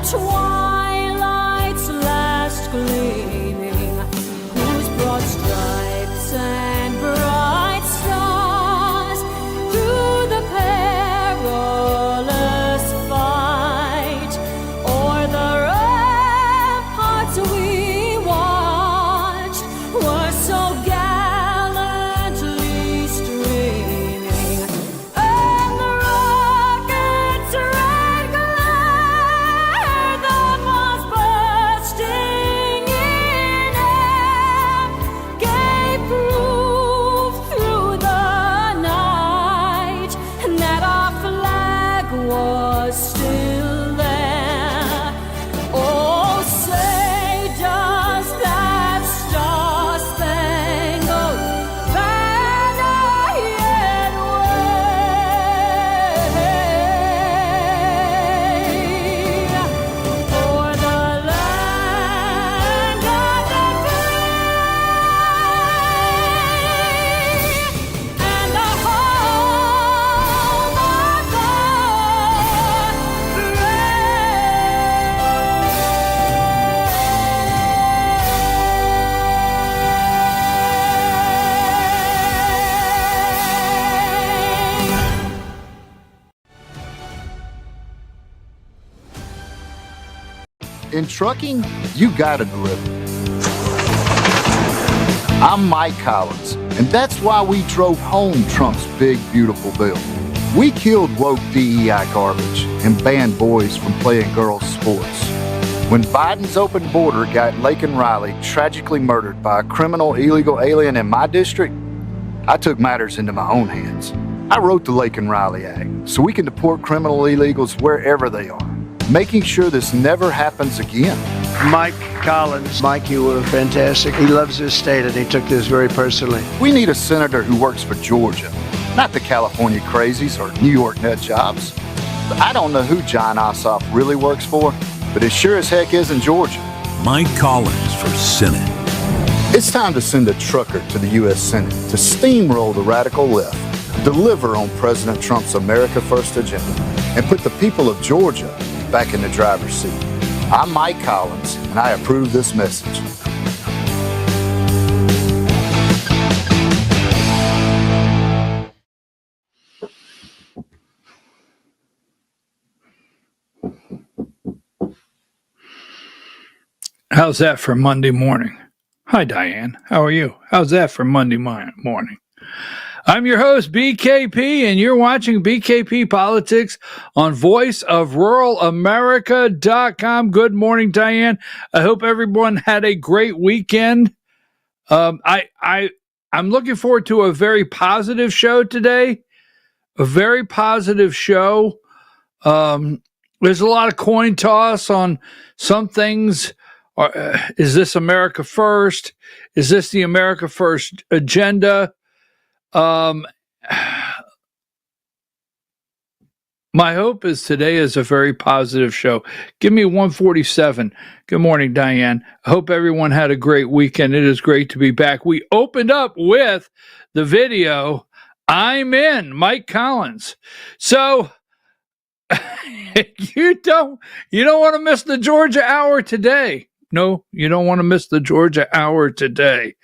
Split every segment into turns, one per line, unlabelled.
twilight's last gleaming, whose broad stripes and bright stars through the perilous fight o'er the ramparts we watched were so gallantly streaming, and the rocket's red glare that was bursting in air gave proof through the night that our flag was still there. Oh, say does that star-spangled banner yet wave o'er the land of the free and the home of the
In trucking, you gotta deliver. I'm Mike Collins, and that's why we drove home Trump's big, beautiful bill. We killed woke DEI garbage and banned boys from playing girls' sports. When Biden's open border got Laken Riley tragically murdered by a criminal illegal alien in my district, I took matters into my own hands. I wrote the Laken Riley Act so we can deport criminal illegals wherever they are, making sure this never happens again.
Mike Collins. Mike, you were fantastic. He loves his state and he took this very personally.
We need a senator who works for Georgia, not the California crazies or New York nut jobs. I don't know who John Ossoff really works for, but it sure as heck isn't Georgia.
Mike Collins for Senate.
It's time to send a trucker to the U.S. Senate to steamroll the radical left, deliver on President Trump's America First agenda, and put the people of Georgia back in the driver's seat. I'm Mike Collins, and I approve this message.
How's that for Monday morning? Hi, Diane. How are you? How's that for Monday morning? I'm your host, BKP, and you're watching BKP Politics on voiceofruralamerica.com. Good morning, Diane. I hope everyone had a great weekend. I'm looking forward to a very positive show today. A very positive show. There's a lot of coin toss on some things. Is this America First? Is this the America First agenda? My hope is today is a very positive show. Give me 147. Good morning, Diane. I hope everyone had a great weekend. It is great to be back. We opened up with the video, I'm in, Mike Collins. So you don't want to miss the Georgia Hour today. No, you don't want to miss the Georgia Hour today.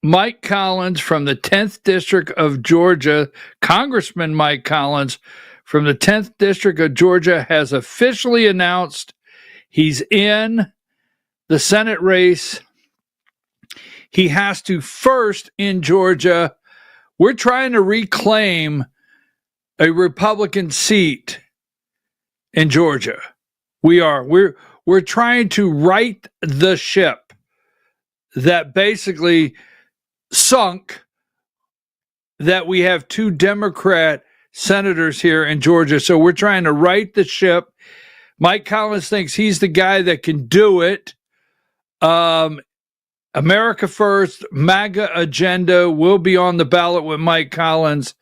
Mike Collins from the 10th District of Georgia, Congressman Mike Collins from the 10th District of Georgia has officially announced he's in the Senate race. He has to first in Georgia. We're trying to reclaim a Republican seat in Georgia. We are. We're trying to right the ship that basically sunk, that we have two Democrat senators here in Georgia. So we're trying to right the ship. Mike Collins thinks he's the guy that can do it. America First, MAGA agenda will be on the ballot with Mike Collins,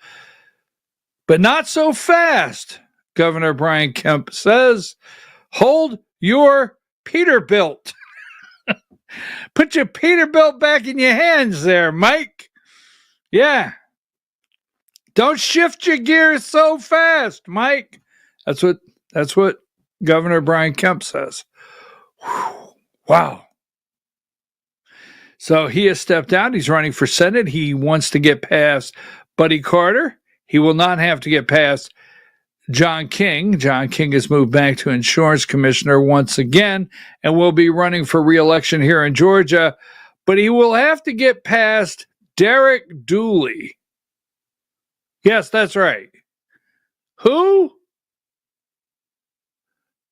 but not so fast, Governor Brian Kemp says. Hold your Peterbilt. Put your Peterbilt back in your hands there, Mike. Yeah. Don't shift your gears so fast, Mike. That's what Governor Brian Kemp says. Whew, wow. So he has stepped out. He's running for Senate. He wants to get past Buddy Carter. He will not have to get past John King. John King has moved back to insurance commissioner once again and will be running for re-election here in Georgia. But he will have to get past Derek Dooley. Yes, that's right. Who?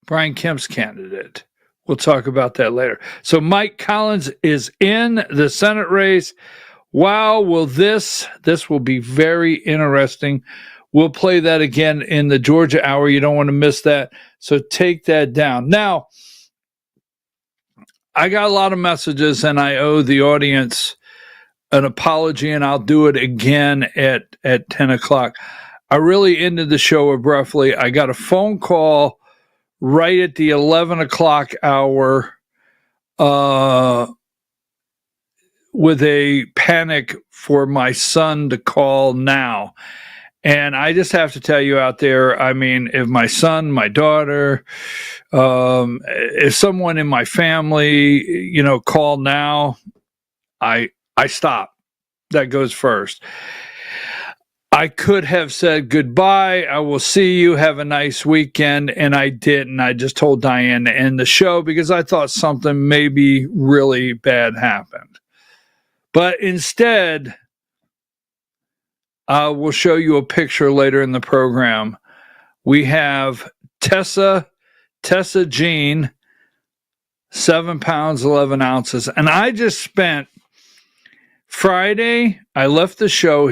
Brian Kemp's candidate. We'll talk about that later. So Mike Collins is in the Senate race. Wow, this will be very interesting. We'll play that again in the Georgia Hour. You don't want to miss that. So take that down. Now, I got a lot of messages, and I owe the audience an apology, and I'll do it again at 10 o'clock. I really ended the show abruptly. I got a phone call right at the 11 o'clock hour with a panic for my son to call now. And I just have to tell you out there, I mean, if my son, my daughter, if someone in my family, call now, I stop. That goes first. I could have said goodbye. I will see you. Have a nice weekend. And I didn't. I just told Diane to end the show because I thought something maybe really bad happened. But instead, I will show you a picture later in the program. We have Tessa Jean, 7 pounds, 11 ounces. And I just spent Friday, I left the show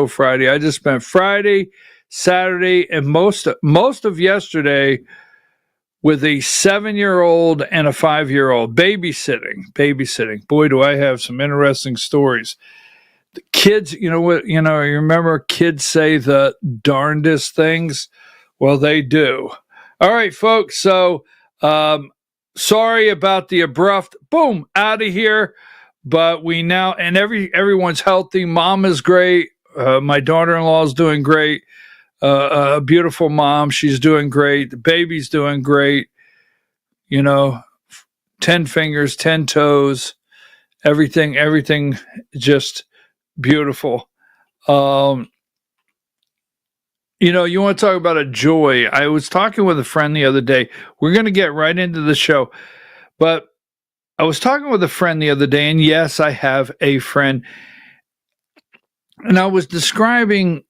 Friday. I just spent Friday, Saturday, and most of yesterday with a 7-year-old and a 5-year-old babysitting. Boy, do I have some interesting stories. The kids, you remember kids say the darndest things? Well, they do. All right, folks. So, sorry about the abrupt boom out of here. But we now, and everyone's healthy. Mom is great. My daughter-in-law is doing great. A beautiful mom. She's doing great. The baby's doing great. 10 fingers, 10 toes, everything just beautiful. You want to talk about a joy. I was talking with a friend the other day. We're going to get right into the show, but I was talking with a friend the other day, and yes, I have a friend, and I was describing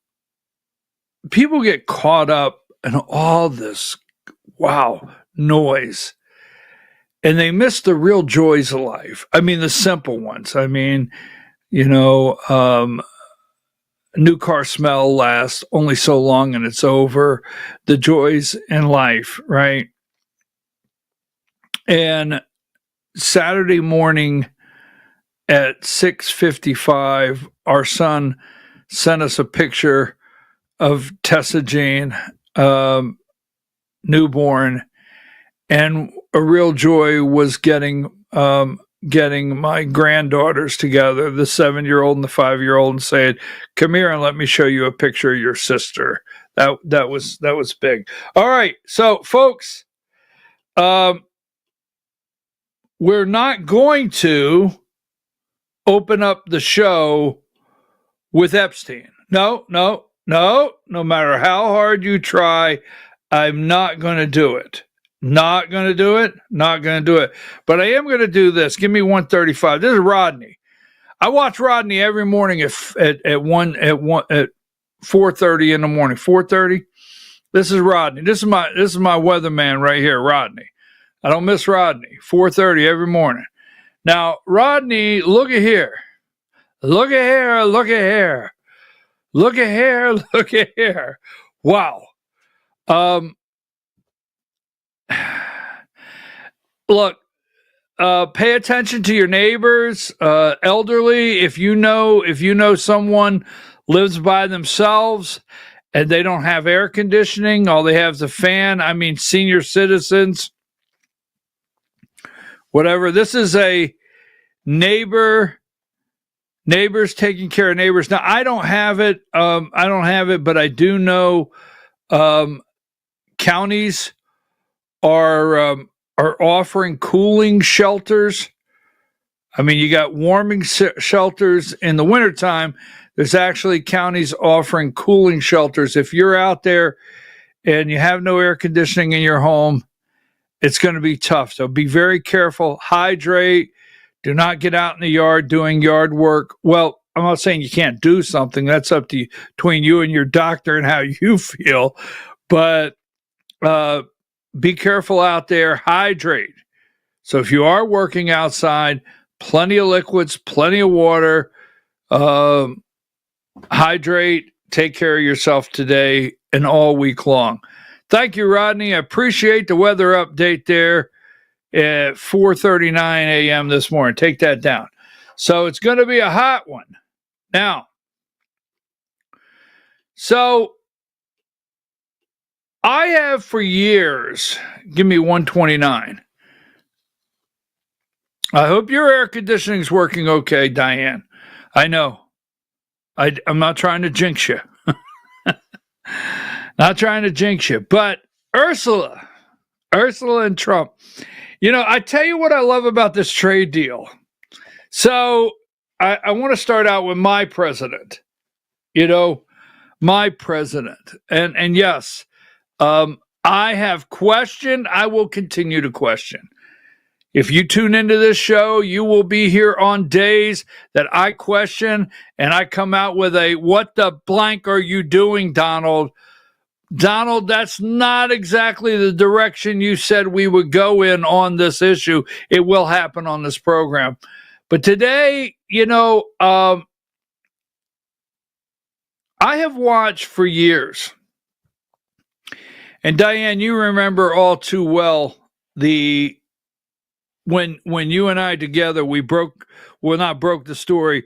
people get caught up in all this, noise, and they miss the real joys of life. I mean, the simple ones. I mean, new car smell lasts only so long and it's over. The joys in life, right? And Saturday morning at 6:55, our son sent us a picture of Tessa Jean, newborn, and a real joy was getting my granddaughters together, the 7-year-old and the 5-year-old, and saying, "Come here and let me show you a picture of your sister." That was big. All right, so folks, we're not going to open up the show with Epstein. No. No matter how hard you try, I'm not going to do it. Not going to do it. But I am going to do this. Give me 135. This is Rodney. I watch Rodney every morning at 4:30 in the morning. 4:30. This is Rodney. This is my weatherman right here, Rodney. I don't miss Rodney. 4:30 every morning. Now, Rodney, look at here. Look at here. Wow. Look, pay attention to your neighbors, elderly. If you know someone lives by themselves and they don't have air conditioning, all they have is a fan. I mean, senior citizens, whatever. This is a neighbors taking care of neighbors. Now, I don't have it, but I do know Counties are offering cooling shelters. I mean, you got warming shelters in the wintertime. There's actually counties offering cooling shelters. If you're out there and you have no air conditioning in your home, it's going to be tough. So be very careful. Hydrate. Do not get out in the yard doing yard work. Well, I'm not saying you can't do something. That's up to you, between you and your doctor and how you feel. But be careful out there. Hydrate. So if you are working outside, plenty of liquids, plenty of water. Hydrate. Take care of yourself today and all week long. Thank you, Rodney. I appreciate the weather update there at 4:39 a.m. this morning. Take that down. So it's going to be a hot one. Now, so I have for years, give me 129. I hope your air conditioning is working okay, Diane. I know. I'm not trying to jinx you. Not trying to jinx you. But Ursula and Trump. You know, I tell you what I love about this trade deal. So I want to start out with my president. You know, my president. And yes, I have questioned. I will continue to question. If you tune into this show, you will be here on days that I question and I come out with a, what the blank are you doing, Donald? Donald, that's not exactly the direction you said we would go in on this issue. It will happen on this program. But today, you know, I have watched for years. And Diane, you remember all too well when you and I together, not broke the story,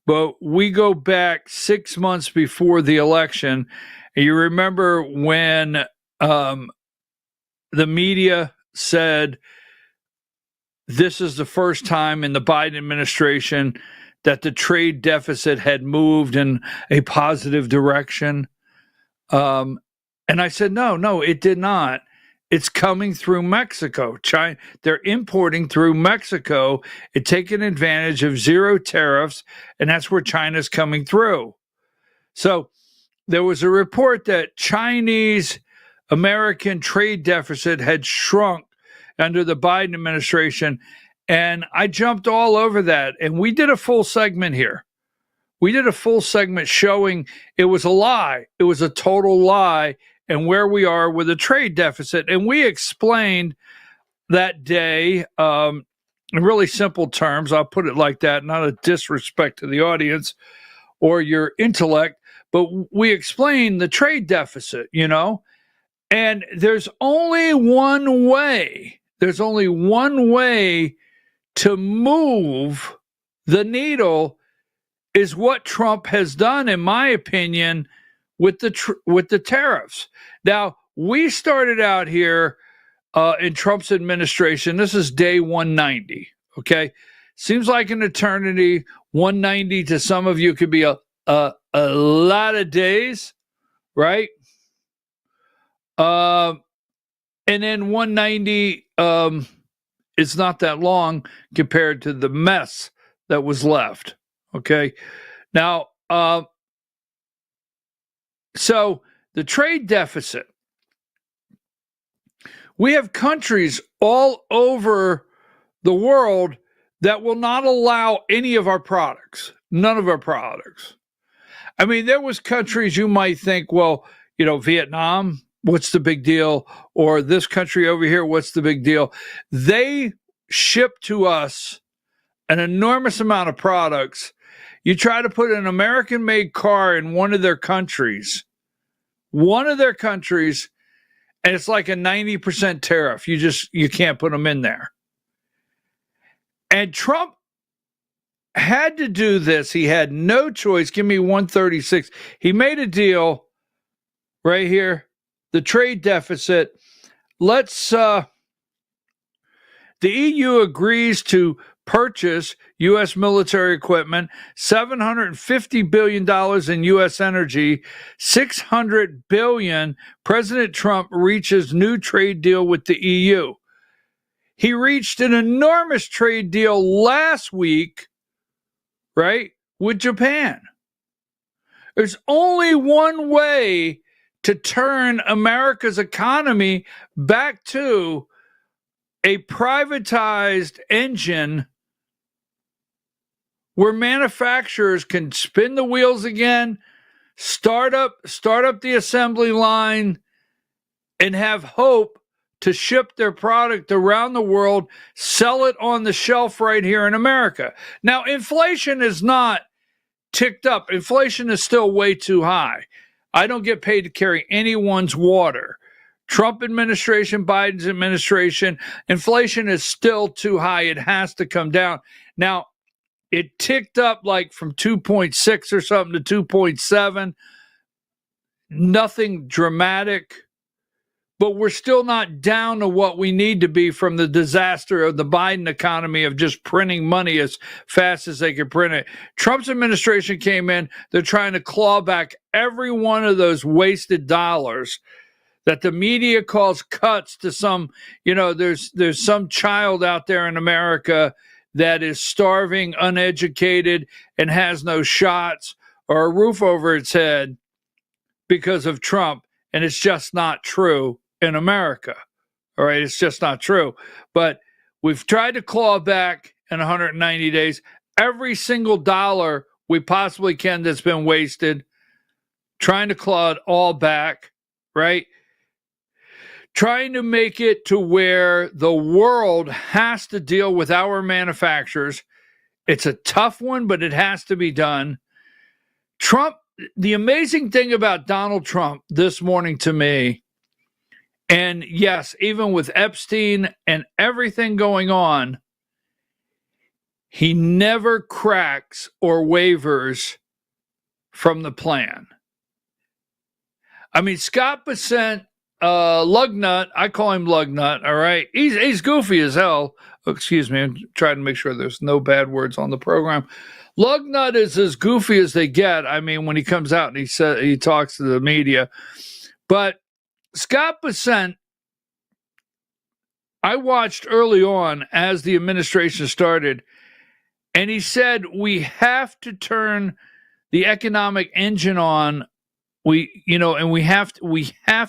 but we go back 6 months before the election. And you remember when the media said this is the first time in the Biden administration that the trade deficit had moved in a positive direction. And I said, no, it did not. It's coming through Mexico. China, they're importing through Mexico and taking advantage of zero tariffs, and that's where China's coming through. So there was a report that Chinese-American trade deficit had shrunk under the Biden administration, and I jumped all over that, and we did a full segment here. We did a full segment showing it was a lie. It was a total lie, and where we are with a trade deficit. And we explained that day in really simple terms. I'll put it like that, not a disrespect to the audience or your intellect, but we explained the trade deficit, you know, and there's only one way. There's only one way to move the needle is what Trump has done, in my opinion, with the tariffs. Now, we started out here in Trump's administration. This is day 190, okay? Seems like an eternity. 190 to some of you could be a lot of days, right? And then 190 is not that long compared to the mess that was left, okay? Now, so the trade deficit, we have countries all over the world that will not allow any of our products, none of our products. I mean, there was countries you might think, well, you know, Vietnam, what's the big deal? Or this country over here, what's the big deal? They ship to us an enormous amount of products. You try to put an American-made car in one of their countries, and it's like a 90% tariff. You can't put them in there. And Trump had to do this. He had no choice. Give me 136. He made a deal right here. The trade deficit. The EU agrees to purchase U.S. military equipment, $750 billion in U.S. energy, $600 billion. President Trump reaches new trade deal with the EU. He reached an enormous trade deal last week, right, with Japan. There's only one way to turn America's economy back to a privatized engine where manufacturers can spin the wheels again, start up the assembly line, and have hope to ship their product around the world, sell it on the shelf right here in America. Now, inflation is not ticked up. Inflation is still way too high. I don't get paid to carry anyone's water. Trump administration, Biden's administration, inflation is still too high. It has to come down. Now, it ticked up like from 2.6 or something to 2.7. Nothing dramatic, but we're still not down to what we need to be from the disaster of the Biden economy of just printing money as fast as they could print it. Trump's administration came in, they're trying to claw back every one of those wasted dollars that the media calls cuts to some, there's some child out there in America that is starving, uneducated, and has no shots or a roof over its head because of Trump. And it's just not true in America. All right, it's just not true. But we've tried to claw back in 190 days every single dollar we possibly can that's been wasted, trying to claw it all back, right? Trying to make it to where the world has to deal with our manufacturers. It's a tough one, but it has to be done. Trump, the amazing thing about Donald Trump this morning to me, and yes, even with Epstein and everything going on, he never cracks or wavers from the plan. I mean, Scott Bessent, Lugnut, I call him Lugnut, all right? He's goofy as hell. Excuse me, I'm trying to make sure there's no bad words on the program. Lugnut is as goofy as they get. I mean, when he comes out and he talks to the media. But Scott Bessent, I watched early on as the administration started, and he said we have to turn the economic engine on. We have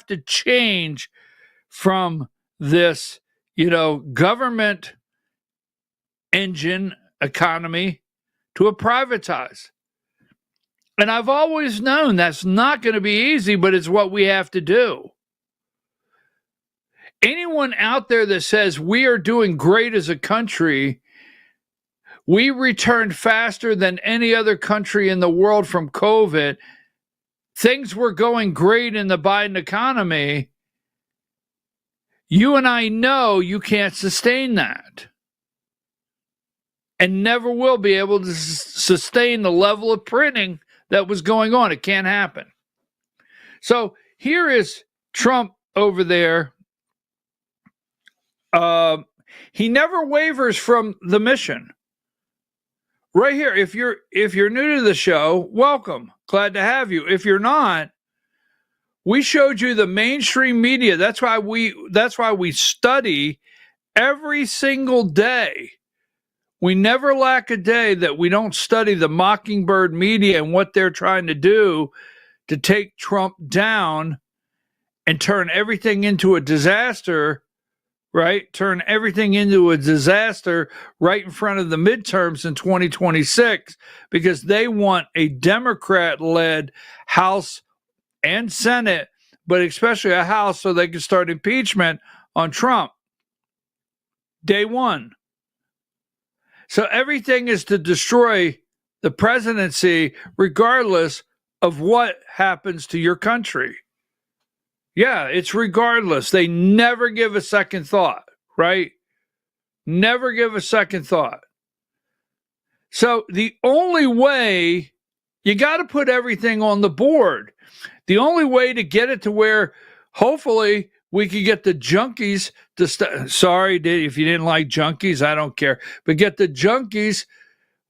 to change from this, government engine economy to a privatized. And I've always known that's not going to be easy, but it's what we have to do. Anyone out there that says we are doing great as a country, we returned faster than any other country in the world from COVID, things were going great in the Biden economy, you and I know you can't sustain that. And never will be able to sustain the level of printing that was going on. It can't happen. So here is Trump over there. He never wavers from the mission. Right here, if you're new to the show, welcome. Glad to have you. If you're not, we showed you the mainstream media. That's why we study every single day. We never lack a day that we don't study the Mockingbird media and what they're trying to do to take Trump down and turn everything into a disaster, right? Turn everything into a disaster right in front of the midterms in 2026 because they want a Democrat-led House and Senate, but especially a House so they can start impeachment on Trump. Day one. So everything is to destroy the presidency regardless of what happens to your country. Yeah, it's regardless. They never give a second thought, right? Never give a second thought. So the only way, you got to put everything on the board. The only way to get it to where hopefully we could get the junkies to sorry, if you didn't like junkies, I don't care. But get the junkies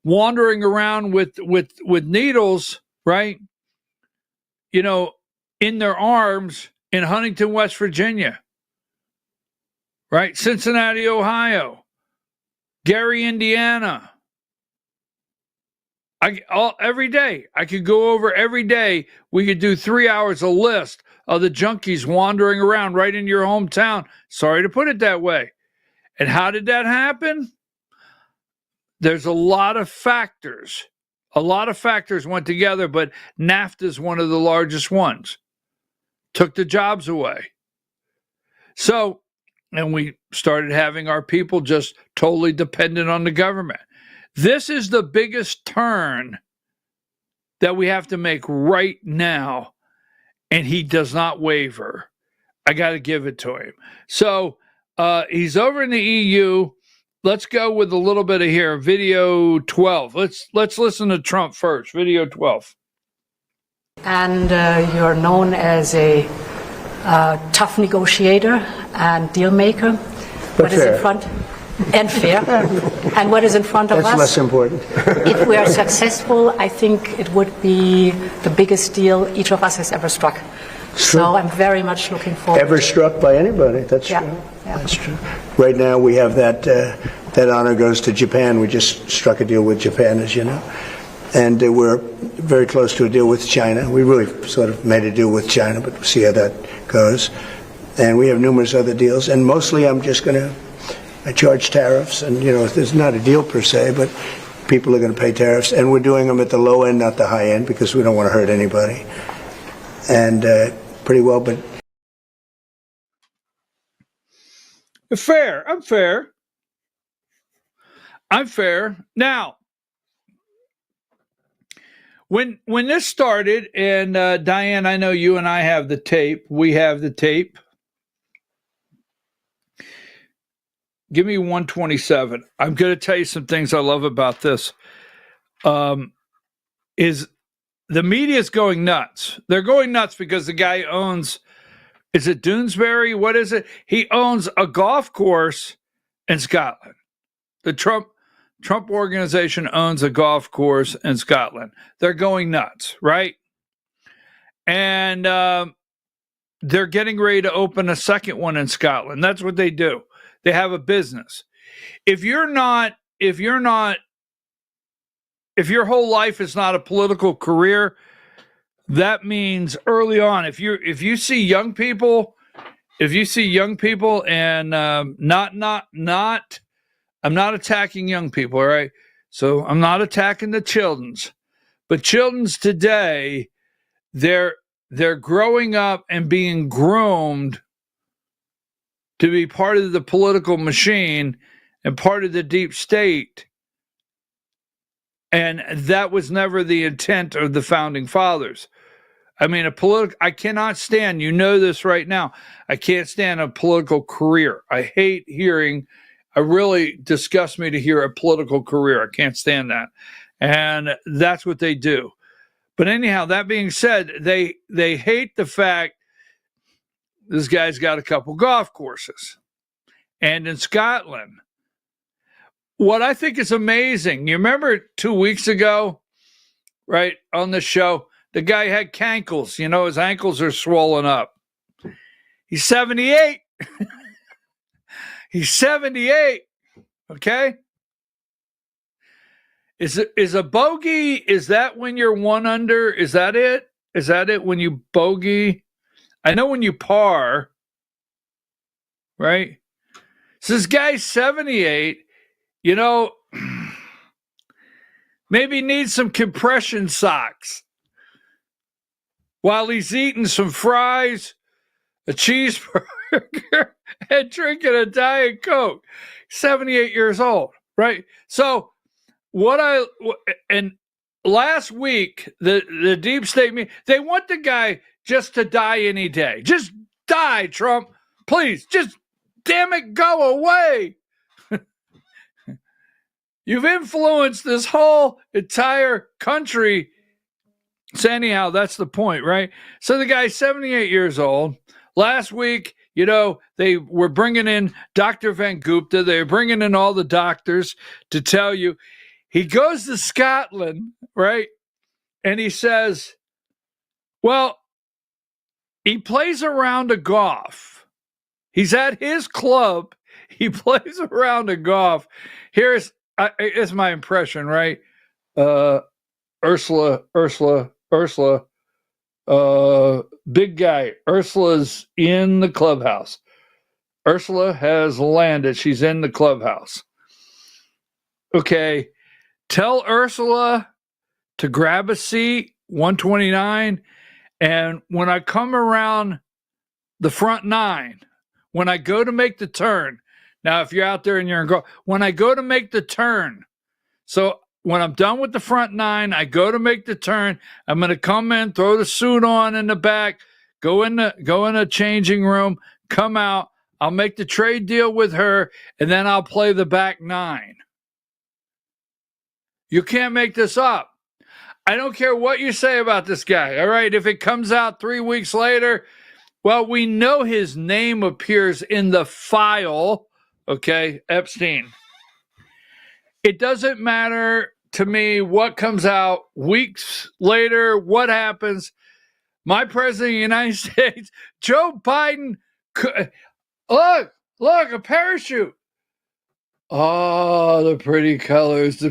wandering around with needles, right? You know, in their arms in Huntington, West Virginia, right? Cincinnati, Ohio, Gary, Indiana. Every day, I could go over every day. We could do 3 hours a list of the junkies wandering around right in your hometown. Sorry to put it that way. And how did that happen? There's a lot of factors. A lot of factors went together, but NAFTA is one of the largest ones. Took the jobs away. So, and we started having our people just totally dependent on the government. This is the biggest turn that we have to make right now, and he does not waver. I got to give it to him. So he's over in the EU. Let's go with a little bit of here. Video 12. Let's listen to Trump first. Video 12.
And you're known as a tough negotiator and deal maker. What is in front? And fair. And what is in front of us?
That's less important.
If we are successful, I think it would be the biggest deal each of us has ever struck. So I'm very much looking forward.
Ever struck by anybody? That's true.
Yeah.
That's true. Right now we have that honor goes to Japan. We just struck a deal with Japan, as you know. And we're very close to a deal with China. We really sort of made a deal with China, but we'll see how that goes. And we have numerous other deals. And mostly I'm just going to charge tariffs. And, you know, there's not a deal per se, but people are going to pay tariffs. And we're doing them at the low end, not the high end, because we don't want to hurt anybody. And pretty well, but...
Fair. I'm fair. Now, when this started, and Diane, I know you and I have the tape. We have the tape. Give me 127. I'm going to tell you some things I love about this. Is the media's going nuts. They're going nuts because the guy owns, is it Doonesbury? What is it? He owns a golf course in Scotland. The Trump organization owns a golf course in Scotland. They're going nuts, right? And they're getting ready to open a second one in Scotland. That's what they do. They have a business. If your whole life is not a political career, that means early on, if you see young people, and I'm not attacking young people, all right? So I'm not attacking the children's, but children's today, they're growing up and being groomed to be part of the political machine and part of the deep state. And that was never the intent of the founding fathers. I mean, I cannot stand, you know this right now, I can't stand a political career. I hate hearing, it really disgusts me to hear a political career. I can't stand that. And that's what they do. But anyhow, that being said, they hate the fact this guy's got a couple golf courses. And in Scotland, what I think is amazing, you remember 2 weeks ago, right, on the show, the guy had cankles. You know, his ankles are swollen up. He's 78. He's 78. Okay? Is a bogey, is that when you're one under? Is that it? Is that it when you bogey? I know when you par, right? So this guy's 78, you know, maybe needs some compression socks while he's eating some fries, a cheeseburger, and drinking a Diet Coke. 78 years old, right? So and last week, the deep state, they want the guy just to die any day. Just die, Trump. Please, just, damn it, go away. You've influenced this whole entire country. So anyhow, that's the point, right? So the guy's 78 years old. Last week, You know, they were bringing in Dr. Van Gupta. They were bringing in all the doctors to tell you. He goes to Scotland, right? And he says, well, he plays a round of golf. He's at his club. He plays a round of golf. Here's my impression, right? Ursula, big guy. Ursula's in the clubhouse. Ursula has landed. She's in the clubhouse. Okay. Tell Ursula to grab a seat, 129. And when I come around the front nine, when I go to make the turn, now if you're out there and you're in golf, when I go to make the turn, so when I'm done with the front nine, I go to make the turn. I'm going to come in, throw the suit on in the back, go in a changing room, come out. I'll make the trade deal with her, and then I'll play the back nine. You can't make this up. I don't care what you say about this guy. All right, if it comes out 3 weeks later, well, we know his name appears in the file. Okay, Epstein. It doesn't matter to me what comes out weeks later, what happens. My president of the United States, Joe Biden, look, a parachute. Oh, the pretty colors,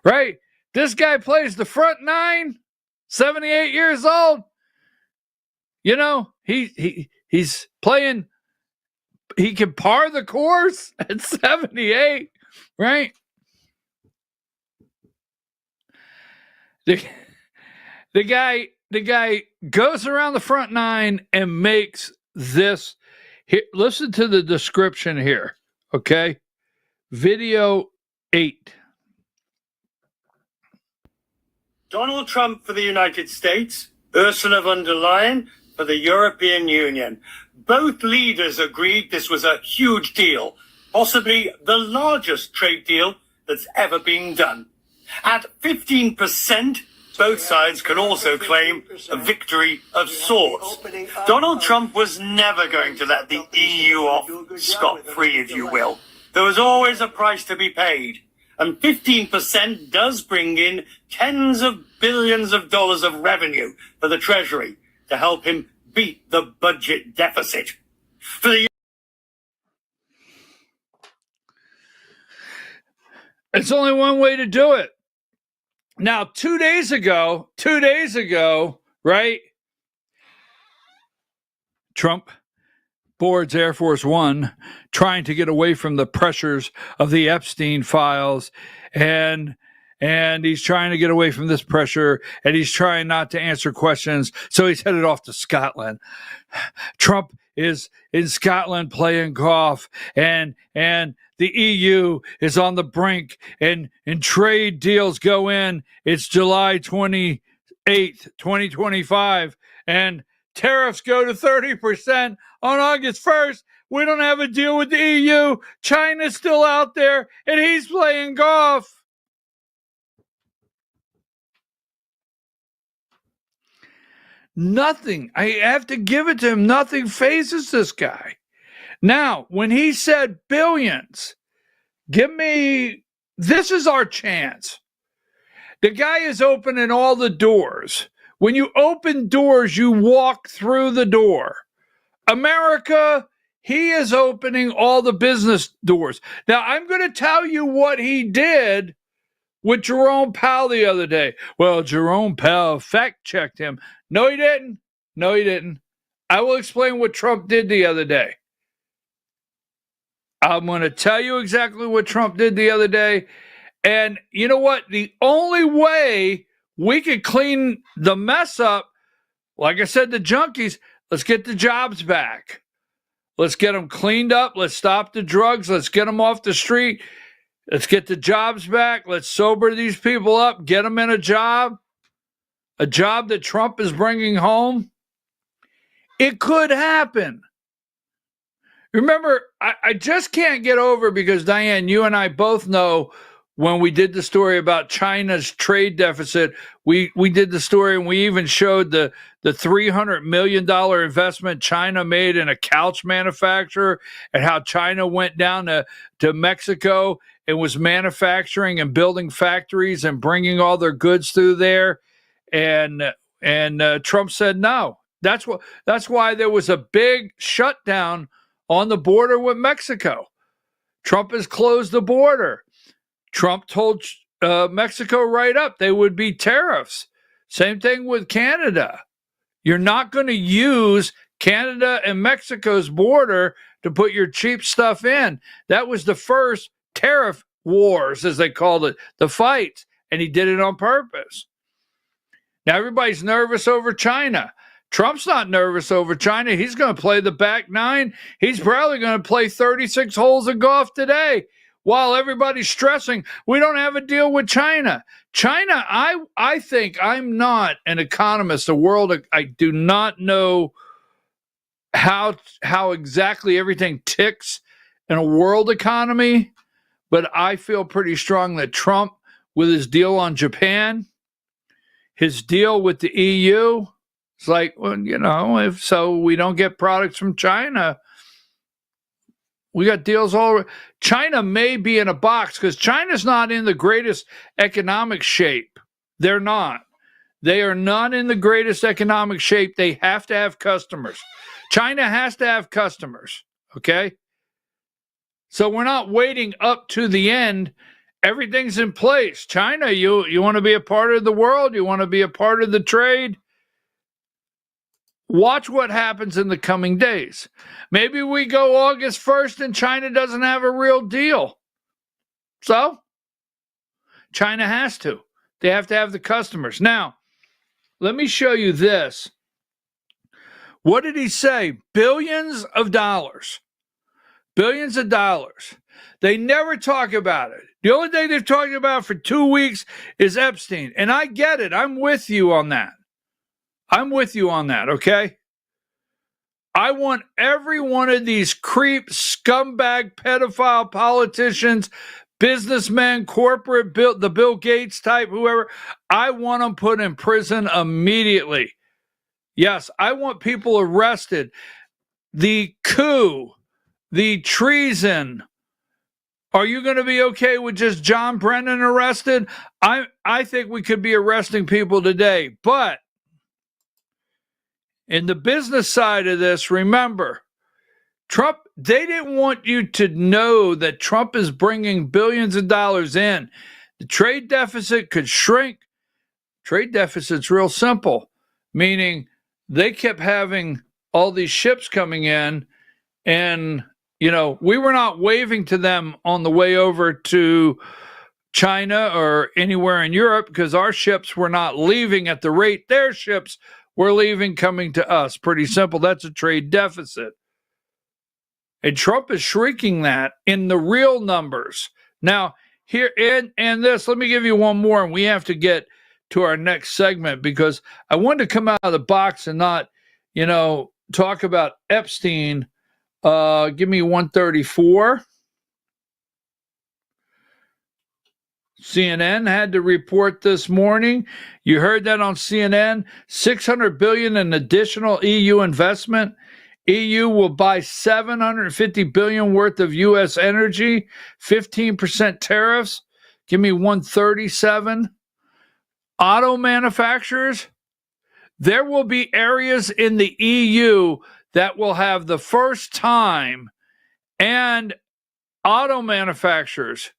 right? This guy plays the front nine, 78 years old. You know, he's playing, he can par the course at 78, right? The guy goes around the front nine and makes this. Here, listen to the description here, okay? Video 8.
Donald Trump for the United States, Ursula von der Leyen for the European Union. Both leaders agreed this was a huge deal, possibly the largest trade deal that's ever been done. At 15%, both sides can also claim a victory of sorts. Donald Trump was never going to let the EU off scot-free, if you will. There was always a price to be paid. And 15% does bring in tens of billions of dollars of revenue for the Treasury to help him beat the budget deficit.
It's only one way to do it. Now, 2 days ago, right? Trump boards Air Force One, trying to get away from the pressures of the Epstein files, and he's trying to get away from this pressure, and he's trying not to answer questions, so he's headed off to Scotland. Trump is in Scotland playing golf, and the EU is on the brink, and trade deals go in. It's July 28th, 2025, and tariffs go to 30% on August 1st. We don't have a deal with the EU. China's still out there, and he's playing golf. Nothing. I have to give it to him. Nothing phases this guy. Now, when he said billions, this is our chance. The guy is opening all the doors. When you open doors, you walk through the door. America, he is opening all the business doors. Now, I'm going to tell you what he did with Jerome Powell the other day. Well, Jerome Powell fact-checked him. No, he didn't. I will explain what Trump did the other day. I'm going to tell you exactly what Trump did the other day. And you know what? The only way we could clean the mess up, like I said, the junkies, let's get the jobs back. Let's get them cleaned up. Let's stop the drugs. Let's get them off the street. Let's get the jobs back. Let's sober these people up. Get them in a job that Trump is bringing home. It could happen. Remember, I just can't get over, because, Diane, you and I both know when we did the story about China's trade deficit, we did the story and we even showed the $300 million investment China made in a couch manufacturer and how China went down to Mexico and was manufacturing and building factories and bringing all their goods through there. And Trump said no. That's why there was a big shutdown on the border with Mexico. Trump has closed the border. Trump told Mexico right up they would be tariffs. Same thing with Canada. You're not going to use Canada and Mexico's border to put your cheap stuff in. That was the first tariff wars, as they called it, the fights, and he did it on purpose. Now everybody's nervous over China. Trump's not nervous over China. He's going to play the back nine. He's probably going to play 36 holes of golf today while everybody's stressing, we don't have a deal with China. China, I think, I'm not an economist. I do not know how exactly everything ticks in a world economy, but I feel pretty strong that Trump, with his deal on Japan, his deal with the EU, it's like, well, if so we don't get products from China. We got deals all. China may be in a box because China's not in the greatest economic shape. They're not. They are not in the greatest economic shape. They have to have customers. China has to have customers. Okay? So we're not waiting up to the end. Everything's in place. China, you want to be a part of the world? You want to be a part of the trade? Watch what happens in the coming days. Maybe we go August 1st and China doesn't have a real deal. So, China has to. They have to have the customers. Now, let me show you this. What did he say? Billions of dollars. Billions of dollars. They never talk about it. The only thing they've talked about for 2 weeks is Epstein. And I get it. I'm with you on that. Okay? I want every one of these creep, scumbag, pedophile politicians, businessmen, corporate, the Bill Gates type, whoever, I want them put in prison immediately. Yes, I want people arrested. The coup, the treason. Are you going to be okay with just John Brennan arrested? I think we could be arresting people today, but in the business side of this, remember, Trump, they didn't want you to know that Trump is bringing billions of dollars in. The trade deficit could shrink. Trade deficit's real simple, meaning they kept having all these ships coming in, and, we were not waving to them on the way over to China or anywhere in Europe because our ships were not leaving at the rate their ships were leaving coming to us. Pretty simple. That's a trade deficit. And Trump is shrinking that in the real numbers. Now, here and this, let me give you one more, and we have to get to our next segment because I wanted to come out of the box and not, talk about Epstein. Give me 134. CNN had to report this morning. You heard that on CNN. $600 billion in additional EU investment. EU will buy $750 billion worth of U.S. energy. 15% tariffs. Give me 137. Auto manufacturers. There will be areas in the EU that will have the first time, and auto manufacturers,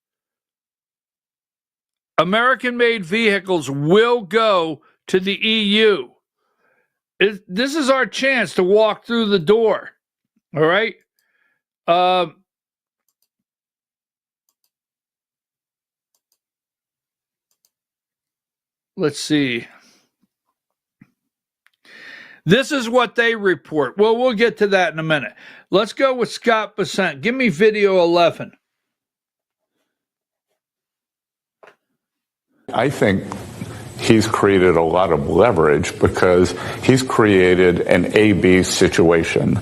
American-made vehicles will go to the EU. This is our chance to walk through the door. All right? Let's see. This is what they report. Well, we'll get to that in a minute. Let's go with Scott Bessent. Give me video 11.
I think he's created a lot of leverage because he's created an A-B situation.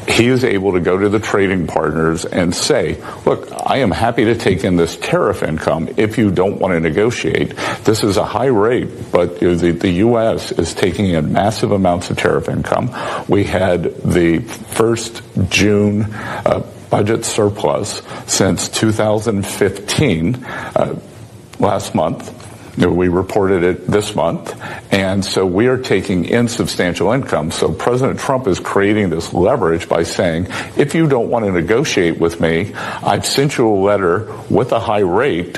He is able to go to the trading partners and say, look, I am happy to take in this tariff income if you don't want to negotiate. This is a high rate, but the U.S. is taking in massive amounts of tariff income. We had the first June budget surplus since 2015, last month. We reported it this month, and so we are taking in substantial income. So President Trump is creating this leverage by saying, if you don't want to negotiate with me, I've sent you a letter with a high rate.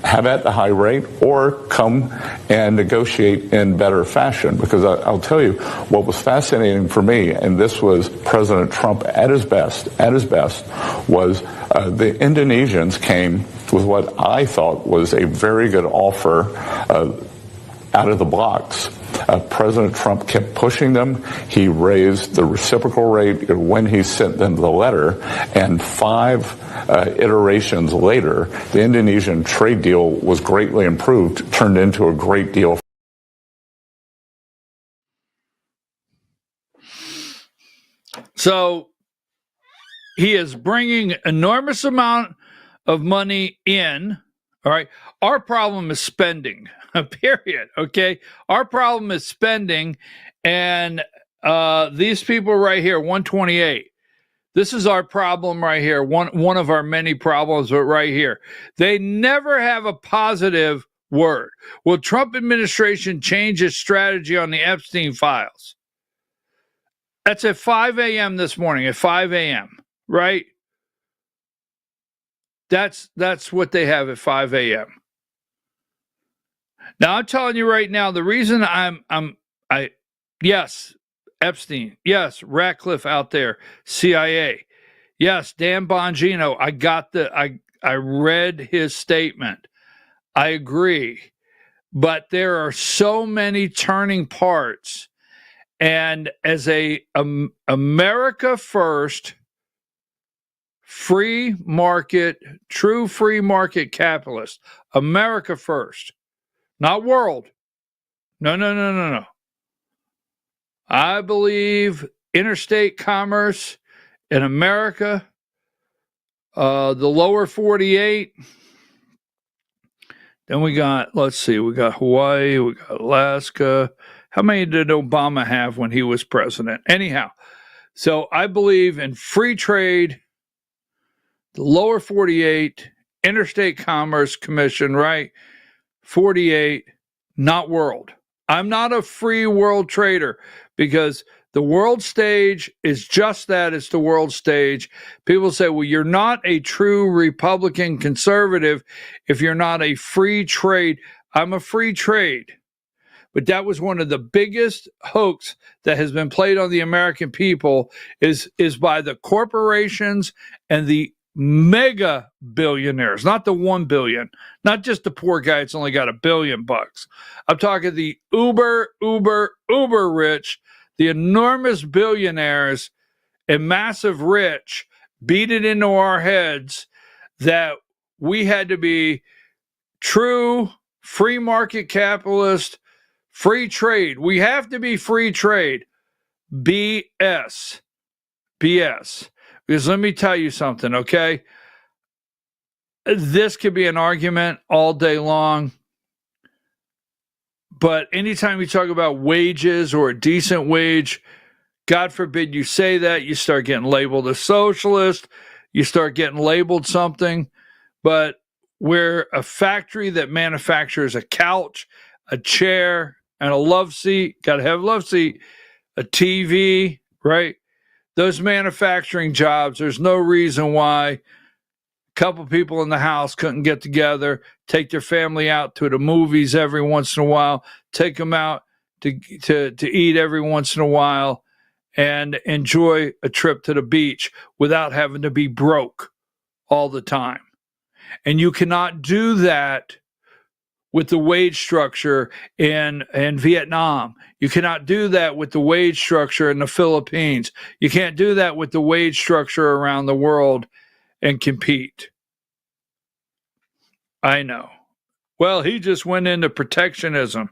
Have at the high rate, or come and negotiate in better fashion. Because I'll tell you, what was fascinating for me, and this was President Trump at his best, was the Indonesians came with what I thought was a very good offer out of the blocks. President Trump kept pushing them. He raised the reciprocal rate when he sent them the letter, and 5 iterations later, the Indonesian trade deal was greatly improved, turned into a great deal.
So he is bringing enormous amount of money in. All right. Our problem is spending, period. Okay. Our problem is spending. And these people right here, 128, this is our problem right here. One of our many problems right here. They never have a positive word. Will Trump administration change its strategy on the Epstein files? That's at 5 a.m. this morning, at 5 a.m., right? That's what they have at 5 a.m. Now I'm telling you right now, the reason yes, Epstein, yes, Ratcliffe out there, CIA, yes, Dan Bongino, I read his statement. I agree, but there are so many turning parts, and as a America first, free market, true free market capitalist, America first, not world. No. I believe interstate commerce in America, the lower 48. Then we got, let's see, we got Hawaii, we got Alaska. How many did Obama have when he was president? Anyhow, so I believe in free trade, the lower 48, Interstate Commerce Commission, right? 48, not world. I'm not a free world trader because the world stage is just that. It's the world stage. People say, well, you're not a true Republican conservative if you're not a free trade. I'm a free trade. But that was one of the biggest hoax that has been played on the American people is by the corporations and the mega billionaires, not the 1 billion, not just the poor guy that's only got $1 billion. I'm talking the uber rich, the enormous billionaires and massive rich beat it into our heads that we had to be true free market capitalist, free trade. We have to be free trade. BS. Because let me tell you something, okay? This could be an argument all day long. But anytime you talk about wages or a decent wage, God forbid you say that, you start getting labeled a socialist, you start getting labeled something. But we're a factory that manufactures a couch, a chair, and a love seat. Got to have a love seat, a TV, right? Those manufacturing jobs, there's no reason why a couple people in the house couldn't get together, take their family out to the movies every once in a while, take them out to eat every once in a while, and enjoy a trip to the beach without having to be broke all the time. And you cannot do that with the wage structure in Vietnam. You cannot do that with the wage structure in the Philippines. You can't do that with the wage structure around the world and compete. I know. Well, he just went into protectionism.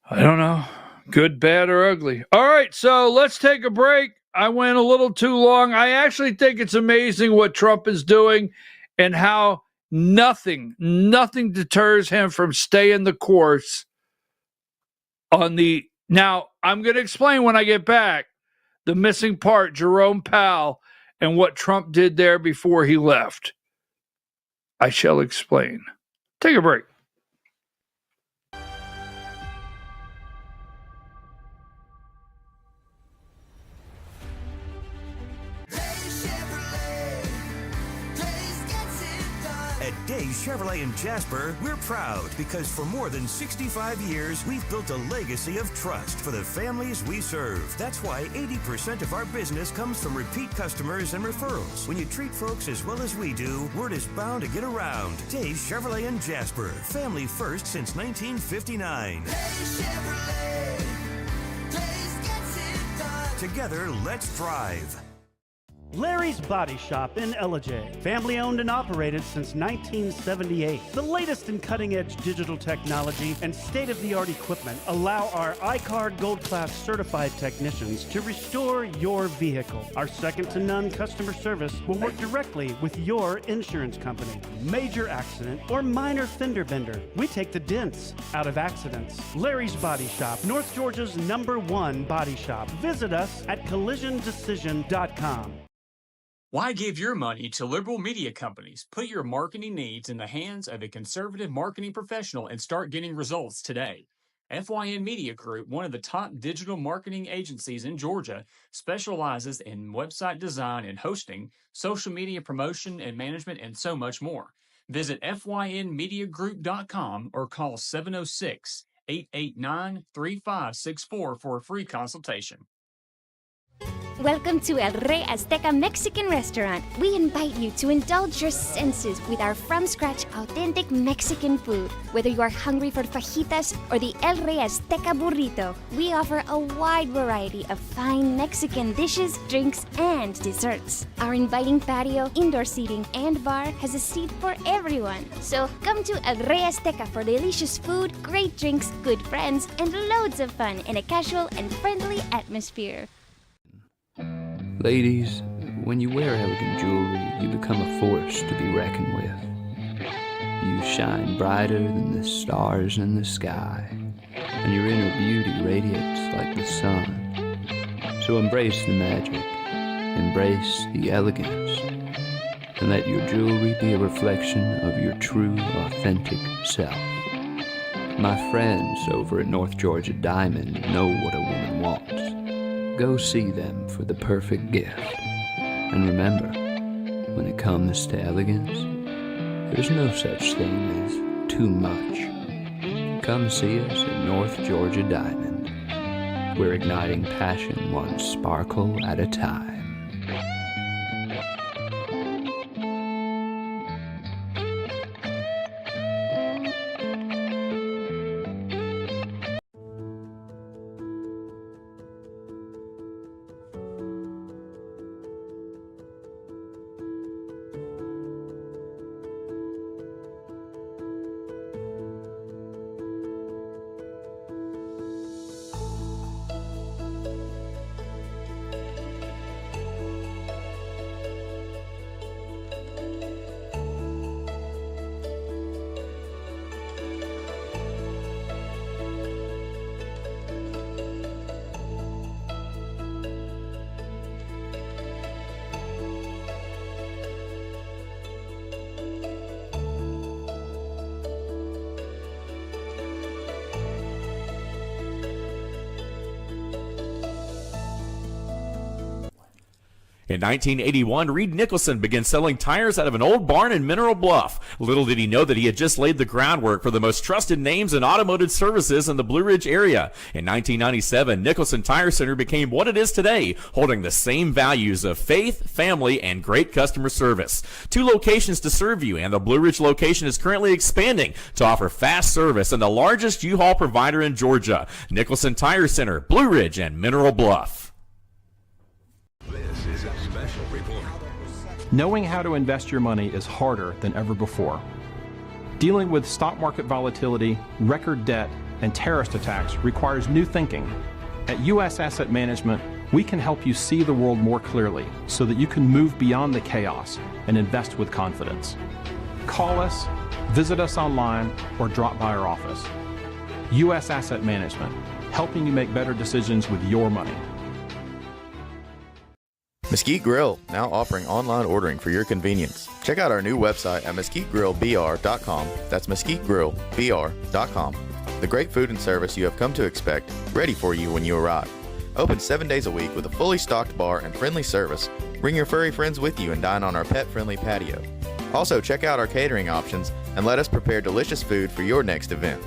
I don't know. Good, bad, or ugly. All right, so let's take a break. I went a little too long. I actually think it's amazing what Trump is doing and how nothing deters him from staying the course on the... Now, I'm going to explain when I get back the missing part, Jerome Powell, and what Trump did there before he left. I shall explain. Take a break.
At Days Chevrolet in Jasper, we're proud because for more than 65 years, we've built a legacy of trust for the families we serve. That's why 80% of our business comes from repeat customers and referrals. When you treat folks as well as we do, word is bound to get around. Days Chevrolet in Jasper, family first since 1959. Days Chevrolet, Days gets it done. Together, let's drive.
Larry's Body Shop in Ellijay. Family owned and operated since 1978. The latest in cutting-edge digital technology and state-of-the-art equipment allow our iCard Gold Class certified technicians to restore your vehicle. Our second-to-none customer service will work directly with your insurance company. Major accident or minor fender bender, we take the dents out of accidents. Larry's Body Shop, North Georgia's #1 body shop. Visit us at collisiondecision.com.
Why give your money to liberal media companies? Put your marketing needs in the hands of a conservative marketing professional and start getting results today. FYN Media Group, one of the top digital marketing agencies in Georgia, specializes in website design and hosting, social media promotion and management, and so much more. Visit FYNmediagroup.com or call 706-889-3564 for a free consultation.
Welcome to El Rey Azteca Mexican Restaurant. We invite you to indulge your senses with our from-scratch authentic Mexican food. Whether you are hungry for fajitas or the El Rey Azteca burrito, we offer a wide variety of fine Mexican dishes, drinks, and desserts. Our inviting patio, indoor seating, and bar has a seat for everyone. So come to El Rey Azteca for delicious food, great drinks, good friends, and loads of fun in a casual and friendly atmosphere.
Ladies, when you wear elegant jewelry, you become a force to be reckoned with. You shine brighter than the stars in the sky, and your inner beauty radiates like the sun. So embrace the magic, embrace the elegance, and let your jewelry be a reflection of your true, authentic self. My friends over at North Georgia Diamond know what a woman wants. Go see them for the perfect gift. And remember, when it comes to elegance, there's no such thing as too much. Come see us at North Georgia Diamond. We're igniting passion one sparkle at a time.
In 1981, Reed Nicholson began selling tires out of an old barn in Mineral Bluff. Little did he know that he had just laid the groundwork for the most trusted names in automotive services in the Blue Ridge area. In 1997, Nicholson Tire Center became what it is today, holding the same values of faith, family, and great customer service. 2 locations to serve you, and the Blue Ridge location is currently expanding to offer fast service and the largest U-Haul provider in Georgia. Nicholson Tire Center, Blue Ridge, and Mineral Bluff.
This is a special report.
Knowing how to invest your money is harder than ever before. Dealing with stock market volatility, record debt, and terrorist attacks requires new thinking. At U.S. Asset Management, we can help you see the world more clearly so that you can move beyond the chaos and invest with confidence. Call us, visit us online, or drop by our office. U.S. Asset Management, helping you make better decisions with your money.
Mesquite Grill, now offering online ordering for your convenience. Check out our new website at mesquitegrillbr.com. That's mesquitegrillbr.com. The great food and service you have come to expect, ready for you when you arrive. Open 7 days a week with a fully stocked bar and friendly service. Bring your furry friends with you and dine on our pet-friendly patio. Also, check out our catering options and let us prepare delicious food for your next event.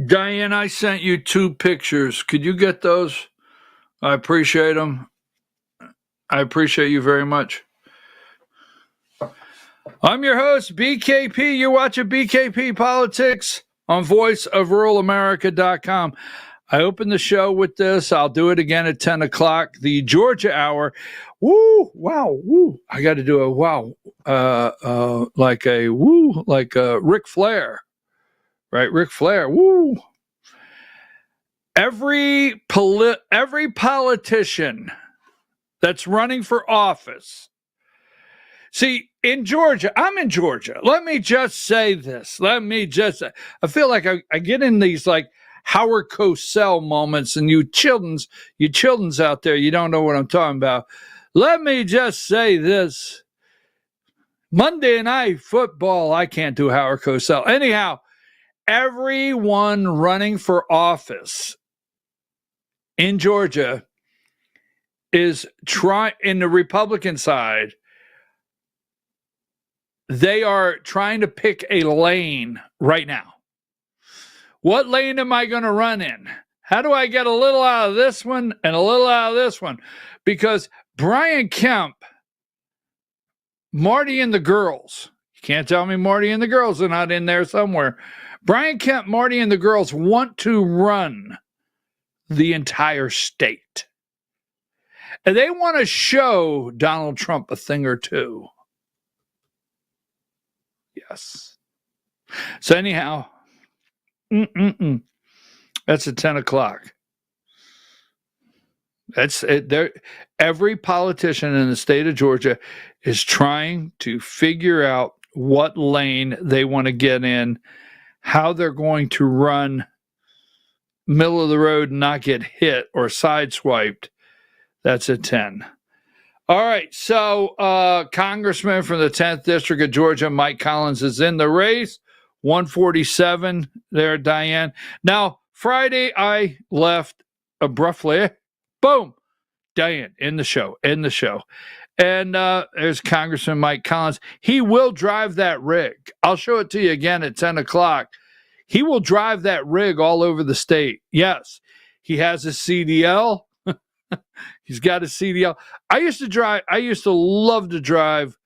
Diane, I sent you 2 pictures. Could you get those? I appreciate them. I appreciate you very much. I'm your host, BKP. You're watching BKP Politics on voiceofruralamerica.com. I opened the show with this. I'll do it again at 10 o'clock, the Georgia hour. Woo, wow, woo. I got to do a wow, like a Ric Flair. Right, Ric Flair. Woo! Every politician that's running for office. See, in Georgia, I'm in Georgia. Let me just say this. I feel like I get in these like Howard Cosell moments, and you children's out there, you don't know what I'm talking about. Let me just say this. Monday Night Football, I can't do Howard Cosell. Anyhow, everyone running for office in Georgia is in the Republican side. They are trying to pick a lane right now. What lane am I going to run in? How do I get a little out of this one and a little out of this one? Because Brian Kemp, Marty and the girls, you can't tell me Marty and the girls are not in there somewhere. Brian Kemp, Marty, and the girls want to run the entire state. And they want to show Donald Trump a thing or two. Yes. So anyhow, that's at 10 o'clock. That's it. Every politician in the state of Georgia is trying to figure out what lane they want to get in, how they're going to run middle of the road and not get hit or sideswiped. That's at 10. All right, so Congressman from the 10th District of Georgia, Mike Collins, is in the race. 147 there, Diane. Now, Friday, I left abruptly. Boom. Diane, in the show. And there's Congressman Mike Collins. He will drive that rig. I'll show it to you again at 10 o'clock. He will drive that rig all over the state. Yes, he has a CDL. He's got a CDL. I used to love to drive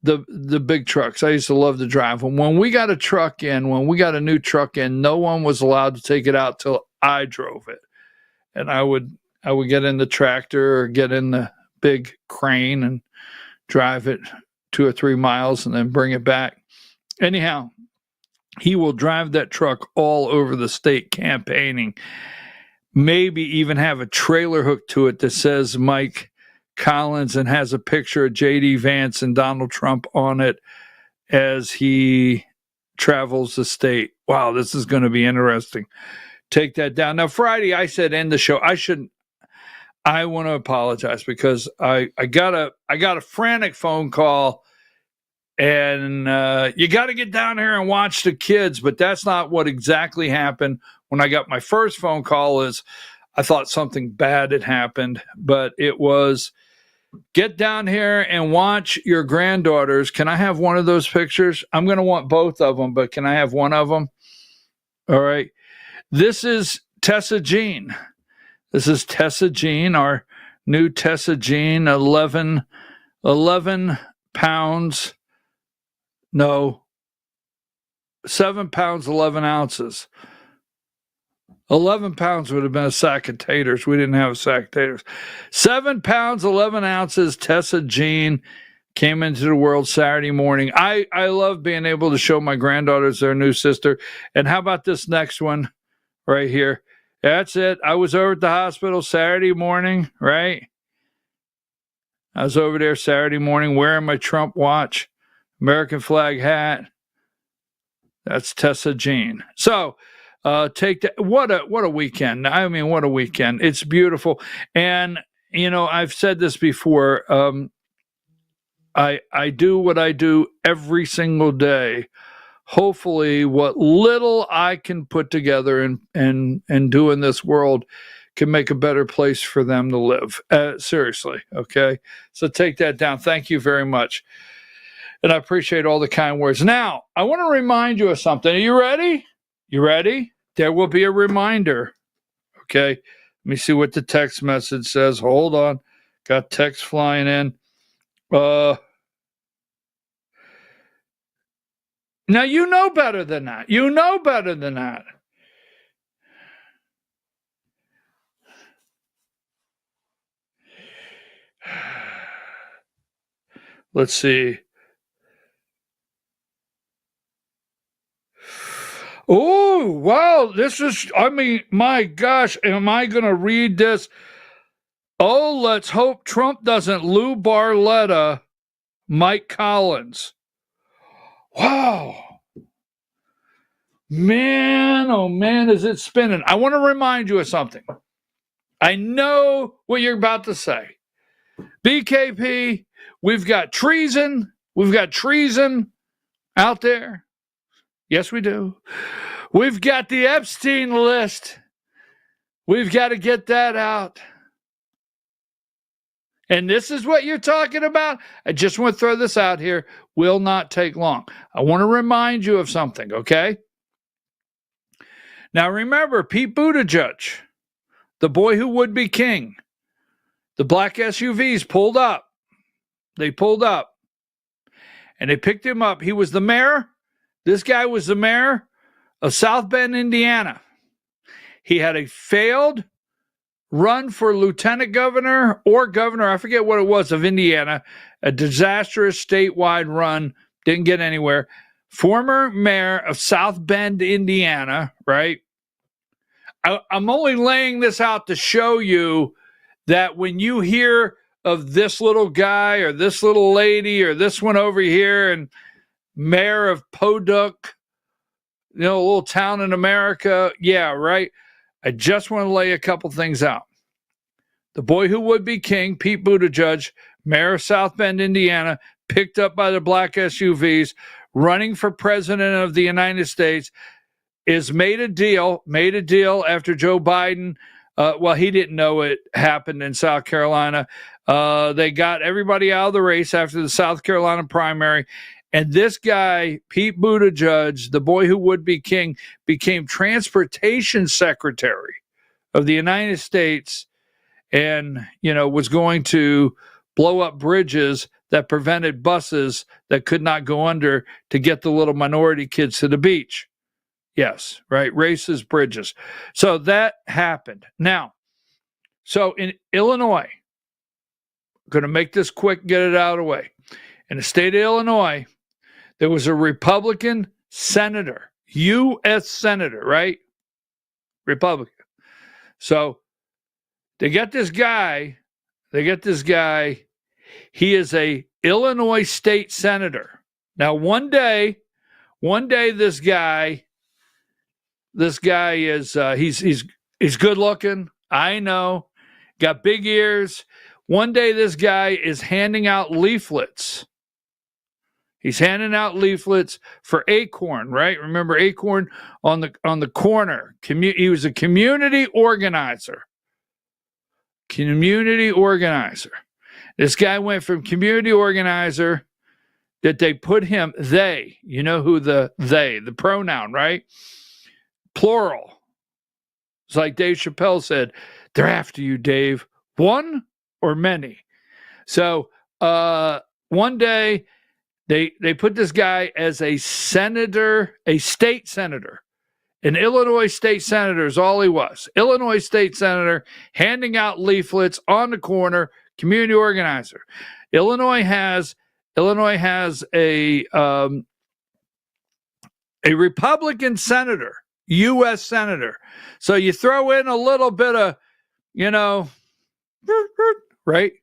the big trucks. I used to love to drive them. When we got a new truck in, no one was allowed to take it out till I drove it. And I would get in the tractor or get in the big crane and drive it 2 or 3 miles and then bring it back. Anyhow, he will drive that truck all over the state campaigning, maybe even have a trailer hooked to it that says Mike Collins and has a picture of J.D. Vance and Donald Trump on it as he travels the state. Wow, this is going to be interesting. Take that down. Now, Friday, I said end the show. I want to apologize because I got a frantic phone call, and you got to get down here and watch the kids, but that's not what exactly happened. When I got my first phone call, I thought something bad had happened, but it was get down here and watch your granddaughters. Can I have one of those pictures? I'm going to want both of them, but can I have one of them? All right. This is Tessa Jean. This is Tessa Jean, our new Tessa Jean, 11 pounds. No, 7 pounds, 11 ounces. 11 pounds would have been a sack of taters. We didn't have a sack of taters. 7 pounds, 11 ounces. Tessa Jean came into the world Saturday morning. I love being able to show my granddaughters their new sister. And how about this next one right here? That's it. I was over at the hospital Saturday morning, right? I was over there Saturday morning wearing my Trump watch, American flag hat. That's Tessa Jean. So, take that. What a weekend. I mean, what a weekend. It's beautiful. And, you know, I've said this before. I do what I do every single day. Hopefully what little I can put together and do in this world can make a better place for them to live. Seriously. Okay. So take that down. Thank you very much. And I appreciate all the kind words. Now, I want to remind you of something. Are you ready? You ready? There will be a reminder. Okay. Let me see what the text message says. Hold on. Got text flying in. Now, you know better than that. You know better than that. Let's see. Oh, wow. This is, I mean, my gosh, am I going to read this? Oh, let's hope Trump doesn't Lou Barletta Mike Collins. Wow. Man, oh man, is it spinning. I want to remind you of something. I know what you're about to say. BKP, we've got treason. We've got treason out there. Yes, we do. We've got the Epstein list. We've got to get that out. And this is what you're talking about? I just want to throw this out here. Will not take long. I want to remind you of something, okay? Now remember, Pete Buttigieg, the boy who would be king, the black SUVs pulled up. They pulled up. And they picked him up. He was the mayor. This guy was the mayor of South Bend, Indiana. He had a failed run for lieutenant governor or governor, I forget what it was, of Indiana, a disastrous statewide run, didn't get anywhere. Former mayor of South Bend, Indiana, right? I'm only laying this out to show you that when you hear of this little guy or this little lady or this one over here and mayor of Podunk, you know, a little town in America, yeah, right? I just want to lay a couple things out. The boy who would be king, Pete Buttigieg, mayor of South Bend, Indiana, picked up by the black SUVs, running for president of the United States, is made a deal after Joe Biden. Well, he didn't know it happened in South Carolina. They got everybody out of the race after the South Carolina primary. And this guy, Pete Buttigieg, the boy who would be king, became transportation secretary of the United States and, you know, was going to blow up bridges that prevented buses that could not go under to get the little minority kids to the beach. Yes, right. Racist bridges. So that happened. Now, so in Illinois, going to make this quick, get it out of the way. In the state of Illinois, there was a Republican senator, U.S. senator, right? Republican. So they get this guy. He is a Illinois state senator. Now, one day, this guy is he's good looking. I know, got big ears. One day, this guy is handing out leaflets. He's handing out leaflets for Acorn, right? Remember Acorn on the corner. He was a community organizer. This guy went from community organizer that they put him, they, you know who the pronoun, right? Plural. It's like Dave Chappelle said, they're after you, Dave. One or many? So one day They put this guy as a senator, a state senator. An Illinois state senator is all he was. Illinois state senator handing out leaflets on the corner, community organizer. Illinois has a Republican senator, U.S. senator. So you throw in a little bit of, right?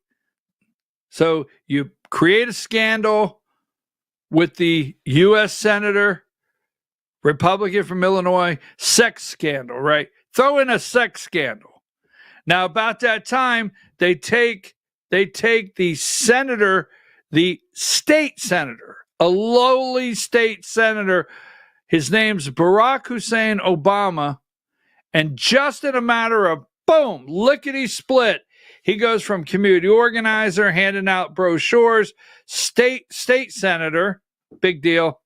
So you create a scandal with the U.S. senator, Republican from Illinois, sex scandal, right? Throw in a sex scandal. Now, about that time, they take the senator, the state senator, a lowly state senator. His name's Barack Hussein Obama. And just in a matter of boom, lickety split, he goes from community organizer, handing out brochures, state senator, big deal.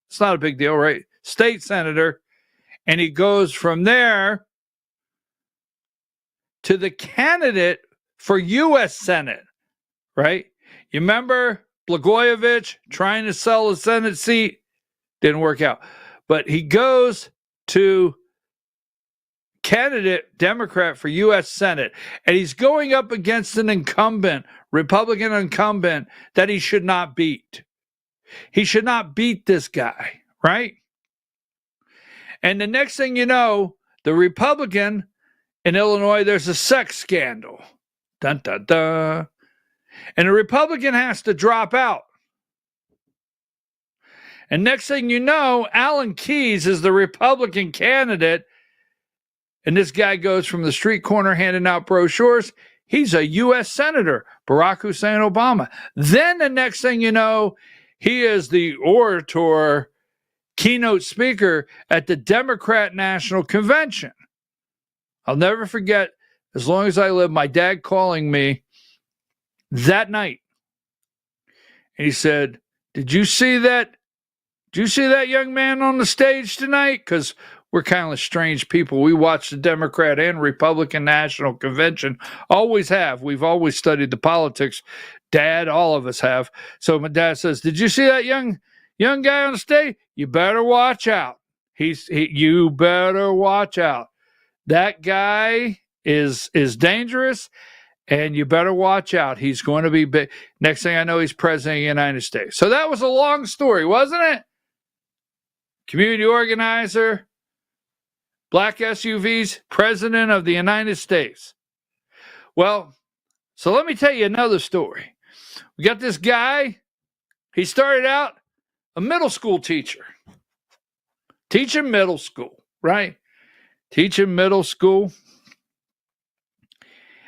It's not a big deal, right? State senator. And he goes from there to the candidate for U.S. Senate, right? You remember Blagojevich trying to sell a Senate seat? Didn't work out. But he goes to candidate Democrat for U.S. Senate, and he's going up against an incumbent, Republican incumbent, that he should not beat. He should not beat this guy, right? And the next thing you know, the Republican in Illinois, there's a sex scandal. Dun, dun, dun. And the Republican has to drop out. And next thing you know, Alan Keyes is the Republican candidate. And this guy goes from the street corner handing out brochures. He's a U.S. Senator, Barack Hussein Obama. Then the next thing you know, he is the orator, keynote speaker at the Democrat National Convention. I'll never forget, as long as I live, my dad calling me that night. And he said, Did you see that young man on the stage tonight? Because we're kind of strange people. We watch the Democrat and Republican National Convention. Always have. We've always studied the politics. Dad, all of us have. So my dad says, Did you see that young guy on the stage? You better watch out. You better watch out. That guy is dangerous, and you better watch out. He's going to be big. Next thing I know, he's president of the United States. So that was a long story, wasn't it? Community organizer, black SUVs, president of the United States. Well, so let me tell you another story. We got this guy. He started out a middle school teacher. Teaching middle school, right? Teaching middle school.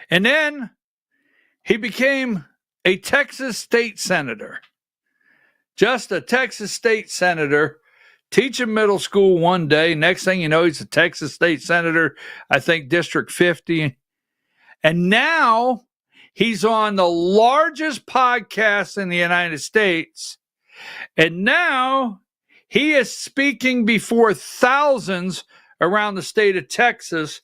And then he became a Texas state senator. Just a Texas state senator, teaching middle school one day. Next thing you know, he's a Texas state senator, I think District 50. And now he's on the largest podcast in the United States. And now he is speaking before thousands around the state of Texas.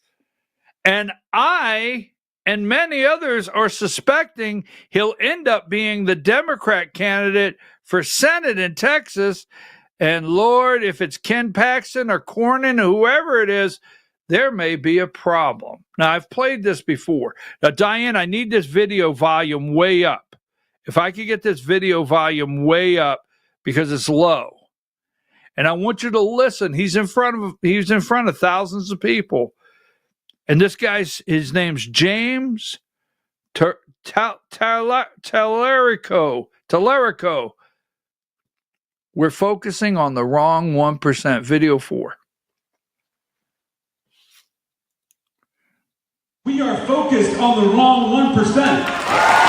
And I and many others are suspecting he'll end up being the Democrat candidate for Senate in Texas. And Lord, if it's Ken Paxton or Cornyn or whoever it is, there may be a problem. Now, I've played this before. Now, Diane, I need this video volume way up. If I could get this video volume way up because it's low. And I want you to listen. He's in front of thousands of people. And this his name's James Tallarico. We're focusing on the wrong 1%. Video 4.
We are focused on the wrong 1%.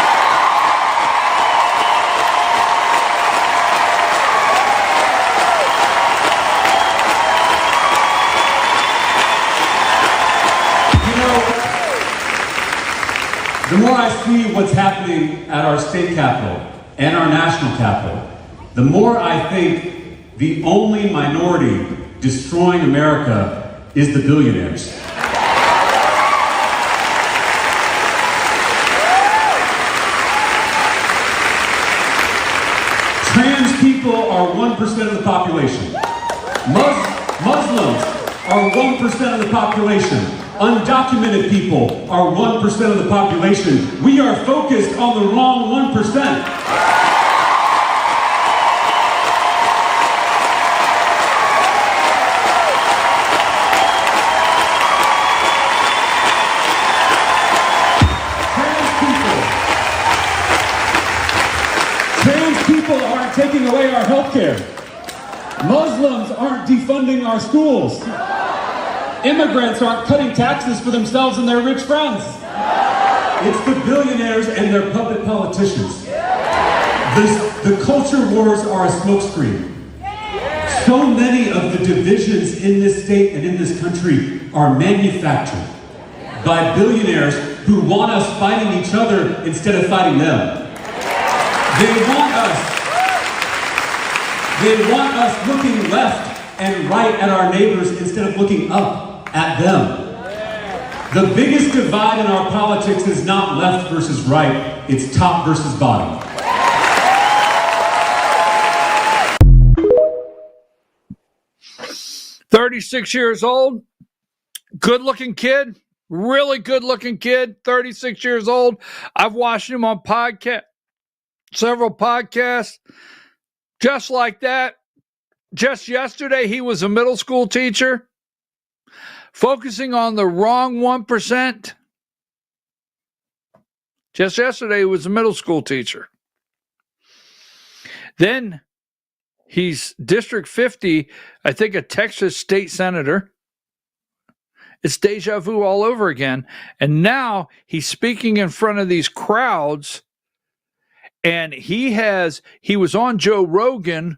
The more I see what's happening at our state capitol and our national capitol, the more I think the only minority destroying America is the billionaires. Trans people are 1% of the population. Muslims are 1% of the population. Undocumented people are 1% of the population. We are focused on the wrong 1%. Taking away our health care. Muslims aren't defunding our schools. Immigrants aren't cutting taxes for themselves and their rich friends. It's the billionaires and their puppet politicians. The culture wars are a smokescreen. So many of the divisions in this state and in this country are manufactured by billionaires who want us fighting each other instead of fighting them. They want us looking left and right at our neighbors instead of looking up at them. The biggest divide in our politics is not left versus right, it's top versus bottom.
"36 years old, good-looking kid, really good-looking kid, 36 years old. I've watched him on several podcasts. Just like that, just yesterday, he was a middle school teacher, focusing on the wrong 1%. Just yesterday, he was a middle school teacher. Then he's District 50, I think a Texas state senator. It's deja vu all over again. And now he's speaking in front of these crowds. And he was on Joe Rogan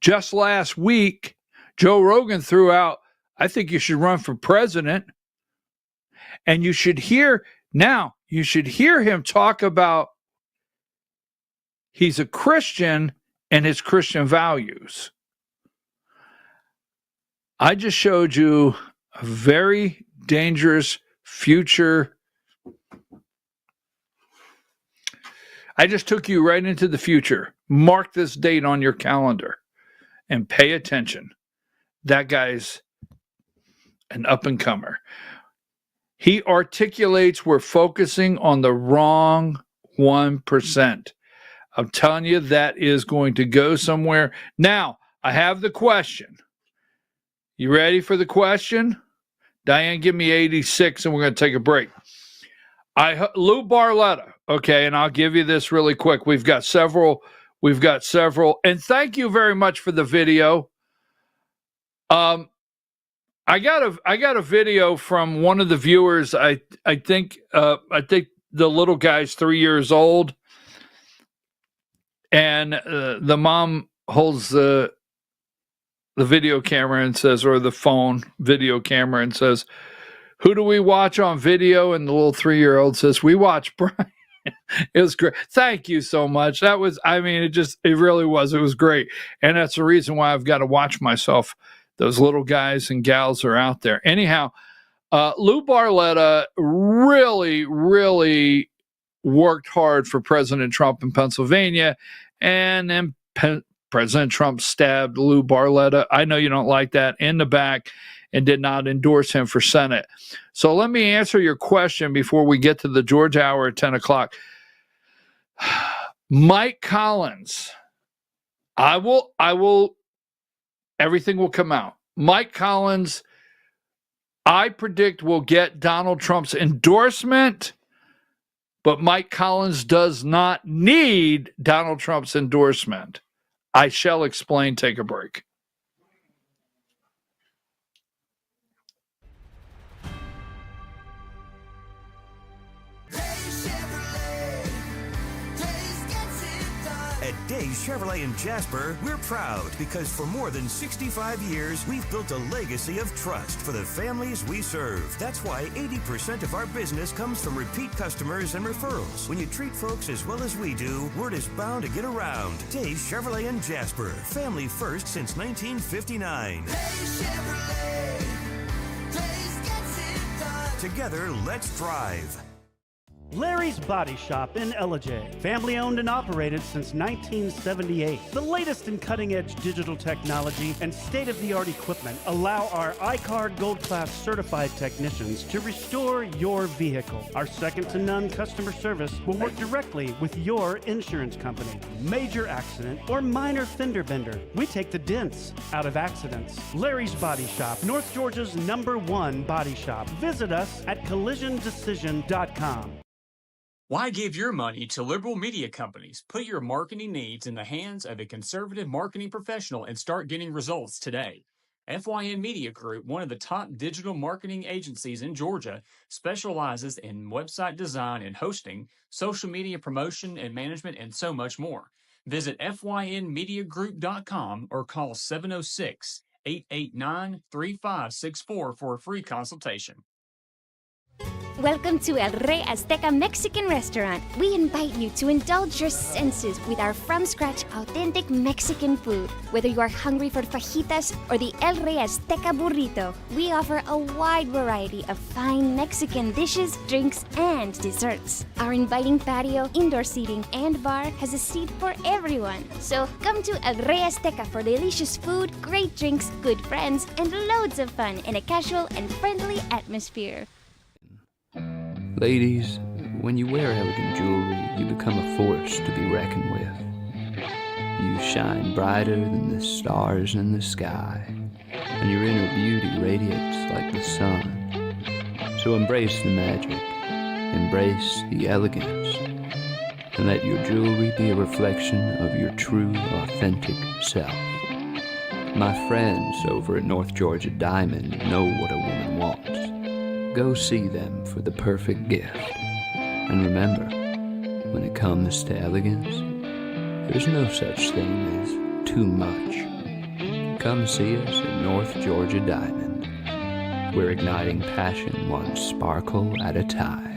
just last week. Joe Rogan threw out, I think you should run for president. And you should hear him talk about he's a Christian and his Christian values. I just showed you a very dangerous future. I just took you right into the future. Mark this date on your calendar and pay attention. That guy's an up-and-comer. He articulates we're focusing on the wrong 1%. I'm telling you, that is going to go somewhere. Now, I have the question. You ready for the question? Diane, give me 86 and we're going to take a break. Lou Barletta. Okay, and I'll give you this really quick. We've got several, and thank you very much for the video. I got a video from one of the viewers. I think the little guy's 3 years old, and the mom holds the video camera and says, or the phone video camera, and says, "Who do we watch on video?" And the little 3-year-old says, "We watch Brian." It was great. Thank you so much. It really was. It was great. And that's the reason why I've got to watch myself. Those little guys and gals are out there. Anyhow, Lou Barletta really, really worked hard for President Trump in Pennsylvania. And then President Trump stabbed Lou Barletta. I know you don't like that, in the back, and did not endorse him for Senate. So let me answer your question before we get to the Georgia Hour at 10 o'clock. Mike Collins, everything will come out. Mike Collins, I predict will get Donald Trump's endorsement, but Mike Collins does not need Donald Trump's endorsement. I shall explain. Take a break.
At Days Chevrolet in Jasper, we're proud because for more than 65 years, we've built a legacy of trust for the families we serve. That's why 80% of our business comes from repeat customers and referrals. When you treat folks as well as we do, word is bound to get around. Days Chevrolet in Jasper, family first since 1959. Days Chevrolet, Days gets it done. Together, let's drive.
Larry's Body Shop in Ellijay. Family owned and operated since 1978. The latest in cutting-edge digital technology and state-of-the-art equipment allow our iCard Gold Class certified technicians to restore your vehicle. Our second-to-none customer service will work directly with your insurance company. Major accident or minor fender bender, we take the dents out of accidents. Larry's Body Shop, North Georgia's #1 body shop. Visit us at collisiondecision.com.
Why give your money to liberal media companies? Put your marketing needs in the hands of a conservative marketing professional and start getting results today. FYN Media Group, one of the top digital marketing agencies in Georgia, specializes in website design and hosting, social media promotion and management, and so much more. Visit FYNmediagroup.com or call 706-889-3564 for a free consultation.
Welcome to El Rey Azteca Mexican Restaurant. We invite you to indulge your senses with our from-scratch authentic Mexican food. Whether you are hungry for fajitas or the El Rey Azteca burrito, we offer a wide variety of fine Mexican dishes, drinks, and desserts. Our inviting patio, indoor seating, and bar has a seat for everyone. So come to El Rey Azteca for delicious food, great drinks, good friends, and loads of fun in a casual and friendly atmosphere.
Ladies, when you wear elegant jewelry, you become a force to be reckoned with. You shine brighter than the stars in the sky, and your inner beauty radiates like the sun. So embrace the magic, embrace the elegance, and let your jewelry be a reflection of your true, authentic self. My friends over at North Georgia Diamond know what a woman wants. Go see them for the perfect gift. And remember, when it comes to elegance, there's no such thing as too much. Come see us at North Georgia Diamond. We're igniting passion one sparkle at a time.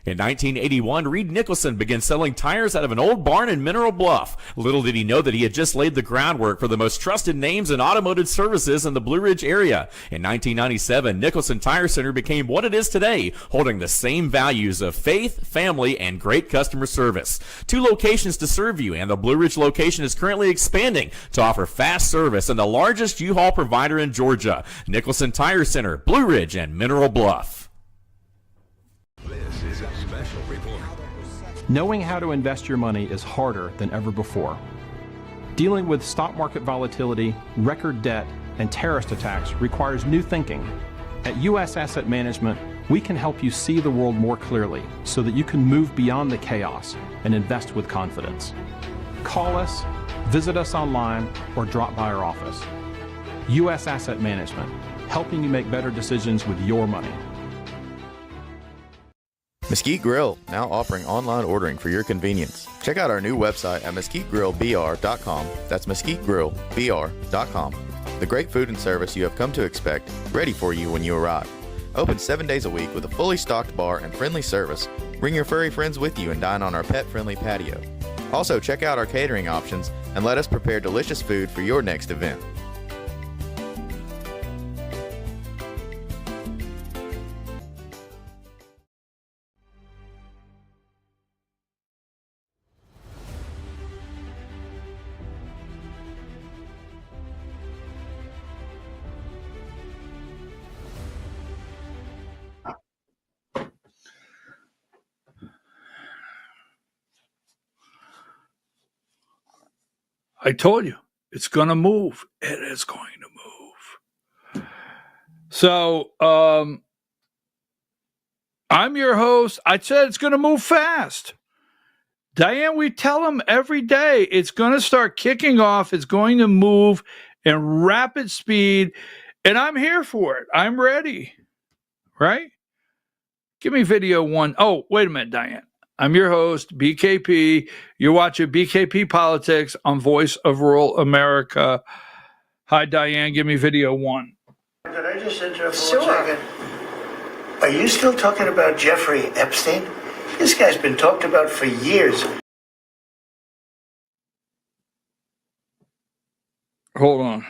In 1981, Reed Nicholson began selling tires out of an old barn in Mineral Bluff. Little did he know that he had just laid the groundwork for the most trusted names in automotive services in the Blue Ridge area. In 1997, Nicholson Tire Center became what it is today, holding the same values of faith, family, and great customer service. 2 locations to serve you, and the Blue Ridge location is currently expanding to offer fast service and the largest U-Haul provider in Georgia. Nicholson Tire Center, Blue Ridge, and Mineral Bluff.
This is a special report.
Knowing how to invest your money is harder than ever before. Dealing with stock market volatility, record debt, and terrorist attacks requires new thinking. At U.S. Asset Management, we can help you see the world more clearly so that you can move beyond the chaos and invest with confidence. Call us, visit us online, or drop by our office. U.S. Asset Management, helping you make better decisions with your money.
Mesquite Grill, now offering online ordering for your convenience. Check out our new website at mesquitegrillbr.com. That's mesquitegrillbr.com. The great food and service you have come to expect, ready for you when you arrive. Open 7 days a week with a fully stocked bar and friendly service. Bring your furry friends with you and dine on our pet-friendly patio. Also, check out our catering options and let us prepare delicious food for your next event.
I told you, it's going to move. It is going to move. So, I'm your host. I said it's going to move fast. Diane, we tell them every day it's going to start kicking off. It's going to move in rapid speed, and I'm here for it. I'm ready, right? Give me video one. Oh, wait a minute, Diane. I'm your host, BKP. You're watching BKP Politics on Voice of Rural America. Hi, Diane. Give me video one.
Could I just interrupt for 1 second? Are you still talking about Jeffrey Epstein? This guy's been talked about for years.
Hold on.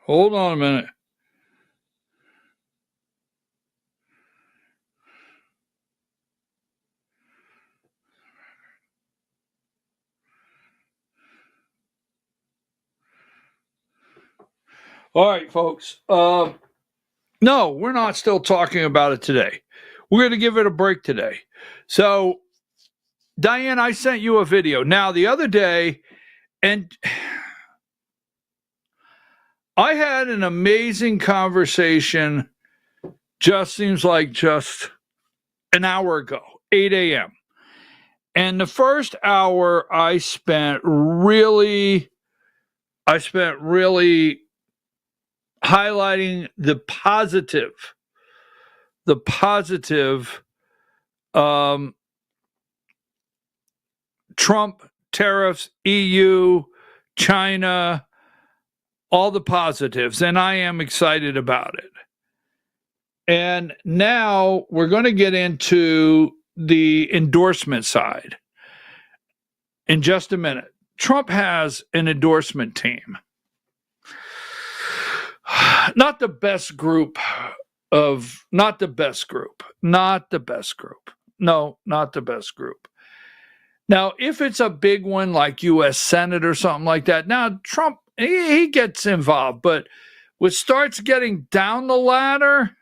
Hold on a minute. All right, folks. No, we're not still talking about it today. We're going to give it a break today. So, Diane, I sent you a video. Now, the other day, and I had an amazing conversation, just seems like just an hour ago, 8 a.m. And the first hour I spent really highlighting the positive Trump, tariffs, EU, China, all the positives, and I am excited about it. And now we're going to get into the endorsement side in just a minute. Trump has an endorsement team. Not the best group. No, not the best group. Now, if it's a big one like U.S. Senate or something like that, now Trump, he gets involved. But what starts getting down the ladder,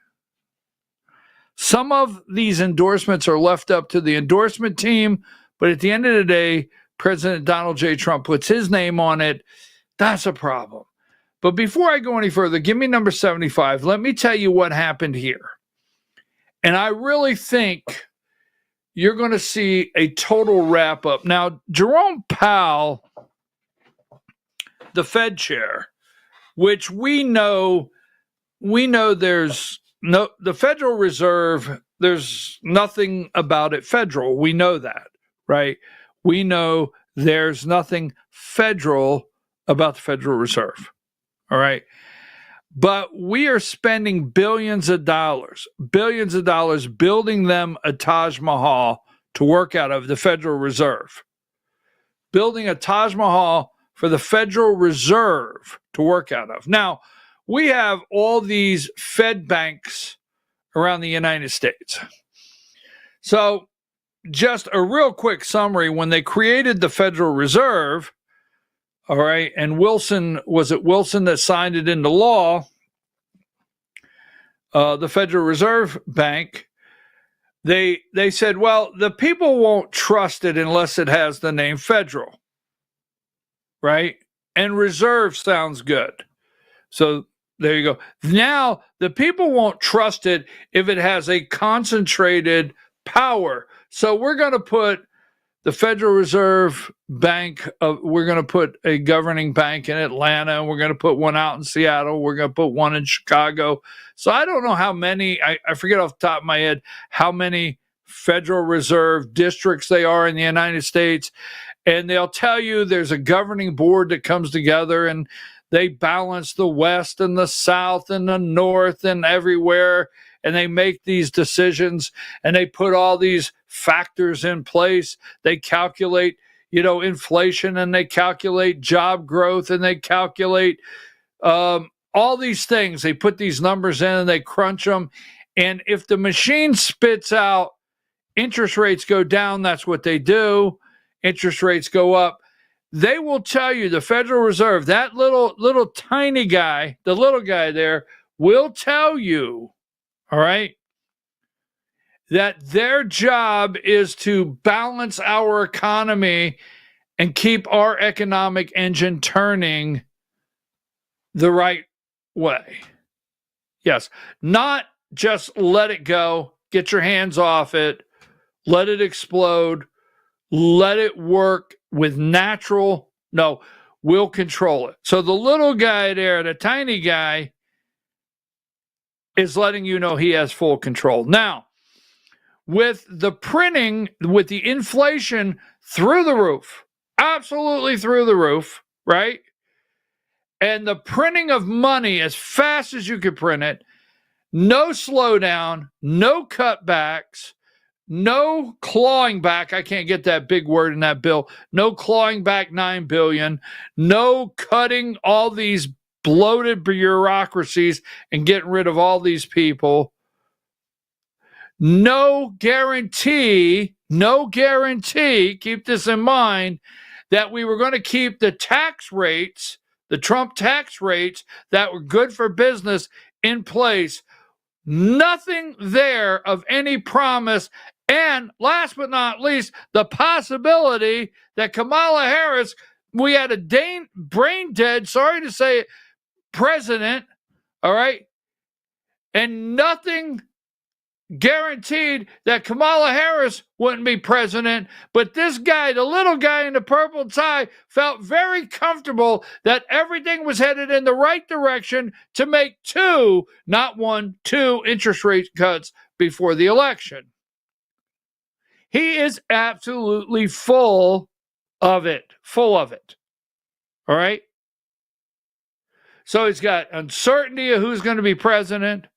some of these endorsements are left up to the endorsement team. But at the end of the day, President Donald J. Trump puts his name on it. That's a problem. But before I go any further, give me number 75. Let me tell you what happened here. And I really think you're going to see a total wrap up. Now, Jerome Powell, the Fed chair, which we know there's no, the Federal Reserve, there's nothing about it federal. We know that, right? We know there's nothing federal about the Federal Reserve. All right. But we are spending billions of dollars building them a Taj Mahal to work out of, the Federal Reserve. Building a Taj Mahal for the Federal Reserve to work out of. Now, we have all these Fed banks around the United States. So, just a real quick summary. When they created the Federal Reserve, all right, and Wilson that signed it into law, the Federal Reserve Bank, they said, well, the people won't trust it unless it has the name federal, right? And reserve sounds good. So there you go. Now, the people won't trust it if it has a concentrated power. So we're going to put the Federal Reserve Bank, we're going to put a governing bank in Atlanta. We're going to put one out in Seattle. We're going to put one in Chicago. So I don't know how many, I forget off the top of my head, how many Federal Reserve districts they are in the United States. And they'll tell you there's a governing board that comes together and they balance the West and the South and the North and everywhere. And they make these decisions and they put all these factors in place. They calculate, inflation, and they calculate job growth, and they calculate all these things. They put these numbers in and they crunch them. And if the machine spits out interest rates go down, that's what they do. Interest rates go up. They will tell you, the Federal Reserve, that little tiny guy, the little guy there, will tell you, all right, that their job is to balance our economy and keep our economic engine turning the right way. Yes, not just let it go, get your hands off it, let it explode, let it work with natural. No, we'll control it. So the little guy there, the tiny guy, is letting you know he has full control. Now, with the printing, with the inflation through the roof, absolutely through the roof, right? And the printing of money as fast as you could print it, no slowdown, no cutbacks, no clawing back. I can't get that big word in that bill. No clawing back $9 billion. No cutting all these bloated bureaucracies and getting rid of all these people. No guarantee, keep this in mind, that we were going to keep the tax rates, the Trump tax rates that were good for business in place. Nothing there of any promise. And last but not least, the possibility that Kamala Harris, we had a brain dead, sorry to say it, president, all right? And nothing guaranteed that Kamala Harris wouldn't be president, but this guy, the little guy in the purple tie, felt very comfortable that everything was headed in the right direction to make two, not one, two interest rate cuts before the election. He is absolutely full of it. All right? So he's got uncertainty of who's going to be president,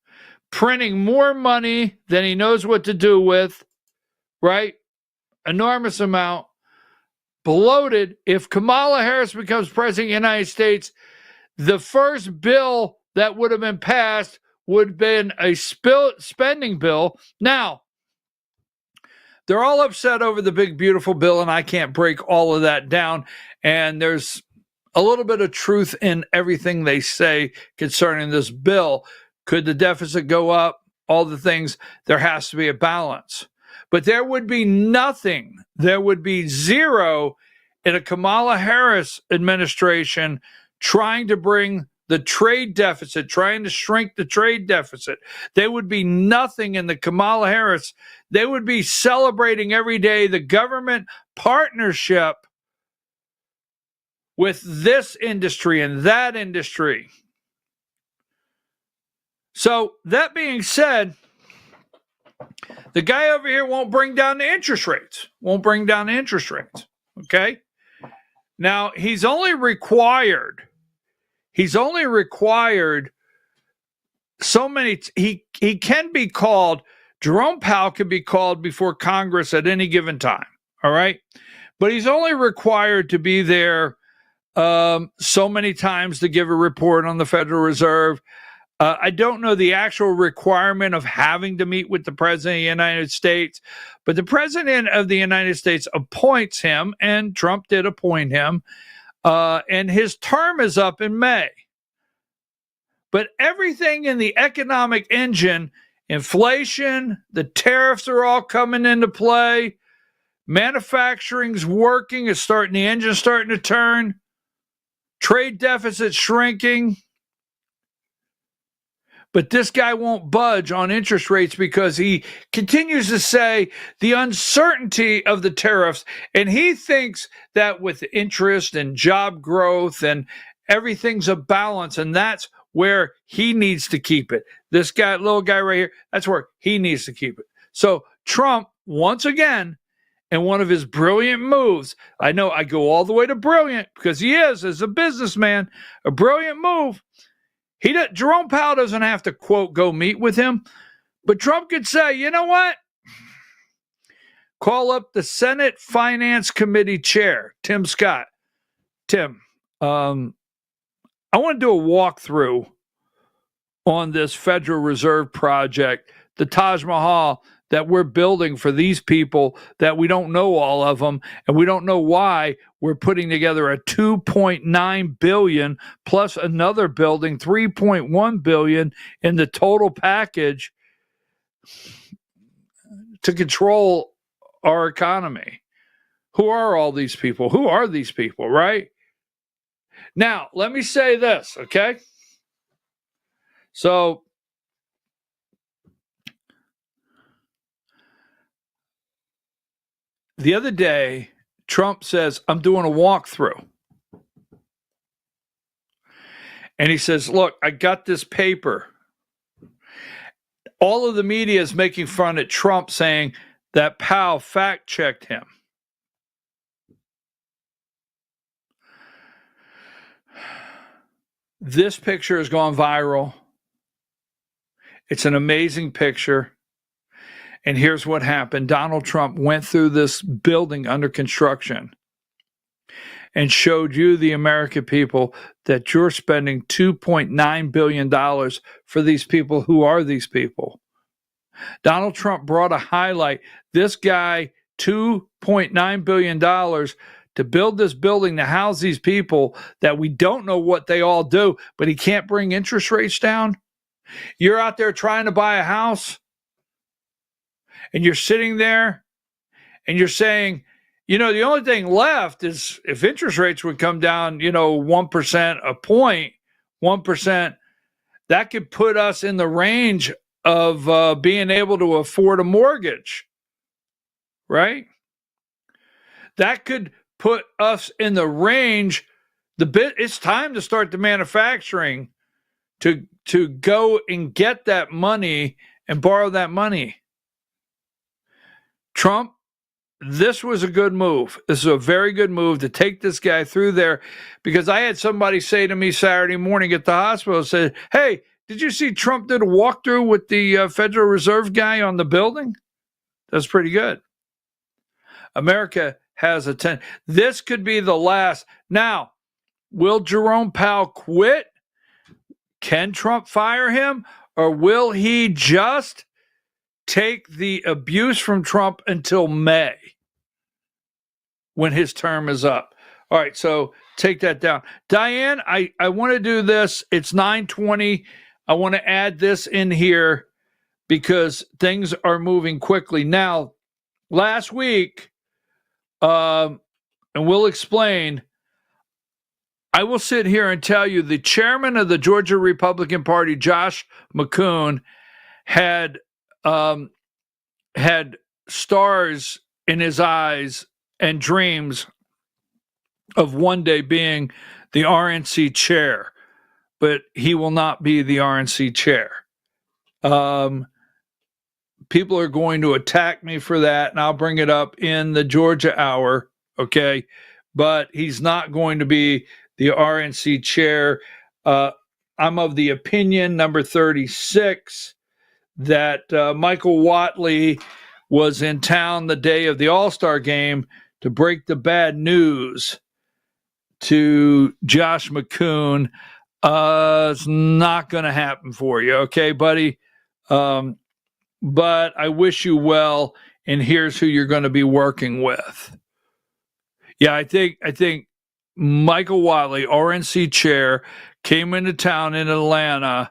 printing more money than he knows what to do with, right? Enormous amount. Bloated. If Kamala Harris becomes president of the United States, the first bill that would have been passed would have been a spending bill. Now, they're all upset over the big, beautiful bill, and I can't break all of that down. And there's a little bit of truth in everything they say concerning this bill. Could the deficit go up? All the things. There has to be a balance. But there would be nothing. There would be zero in a Kamala Harris administration trying to bring the trade deficit, trying to shrink the trade deficit. There would be nothing in the Kamala Harris. They would be celebrating every day the government partnership with this industry and that industry. So that being said, the guy over here won't bring down the interest rates. Okay? Now, he's only required so many, he can be called, Jerome Powell can be called before Congress at any given time, all right? But he's only required to be there so many times to give a report on the Federal Reserve. I don't know the actual requirement of having to meet with the President of the United States, but the President of the United States appoints him, and Trump did appoint him, and his term is up in May. But everything in the economic engine, inflation, the tariffs are all coming into play, manufacturing's working, the engine's starting to turn, trade deficit shrinking. But this guy won't budge on interest rates because he continues to say the uncertainty of the tariffs. And he thinks that with interest and job growth and everything's a balance, and that's where he needs to keep it. This guy, little guy right here, that's where he needs to keep it. So Trump, once again, in one of his brilliant moves, I know I go all the way to brilliant because he is, as a businessman, a brilliant move. Jerome Powell doesn't have to, quote, go meet with him. But Trump could say, you know what? Call up the Senate Finance Committee chair, Tim Scott. Tim, I want to do a walkthrough on this Federal Reserve project the Taj Mahal that we're building for these people that we don't know all of them, and we don't know why we're putting together a $2.9 billion plus another building, $3.1 billion in the total package to control our economy. Who are all these people? Who are these people, right? Now, let me say this, okay? So, the other day, Trump says, I'm doing a walkthrough. And he says, look, I got this paper. All of the media is making fun at Trump, saying that Powell fact-checked him. This picture has gone viral. It's an amazing picture. And here's what happened. Donald Trump went through this building under construction and showed you, the American people, that you're spending $2.9 billion for these people. Who are these people? Donald Trump brought a highlight. This guy, $2.9 billion to build this building to house these people that we don't know what they all do, but he can't bring interest rates down. You're out there trying to buy a house, and you're sitting there, and you're saying, the only thing left is if interest rates would come down, 1% a point, 1%, that could put us in the range of being able to afford a mortgage, right? That could put us in the range. It's time to start the manufacturing to go and get that money and borrow that money. Trump, this was a good move. This is a very good move to take this guy through there, because I had somebody say to me Saturday morning at the hospital, said, hey, did you see Trump did a walkthrough with the Federal Reserve guy on the building? That's pretty good. America has a 10. This could be the last. Now, will Jerome Powell quit? Can Trump fire him? Or will he just take the abuse from Trump until May, when his term is up? All right, so take that down. Diane, I want to do this. It's 9:20. I want to add this in here because things are moving quickly. Now, last week, and we'll explain, I will sit here and tell you the chairman of the Georgia Republican Party, Josh McCoon, had stars in his eyes and dreams of one day being the RNC chair, but he will not be the RNC chair. People are going to attack me for that, and I'll bring it up in the Georgia Hour, okay? But he's not going to be the RNC chair. I'm of the opinion, number 36, that Michael Whatley was in town the day of the All-Star game to break the bad news to Josh McCoon. It's not going to happen for you, okay, buddy? But I wish you well, and here's who you're going to be working with. Yeah, I think Michael Whatley, RNC chair, came into town in Atlanta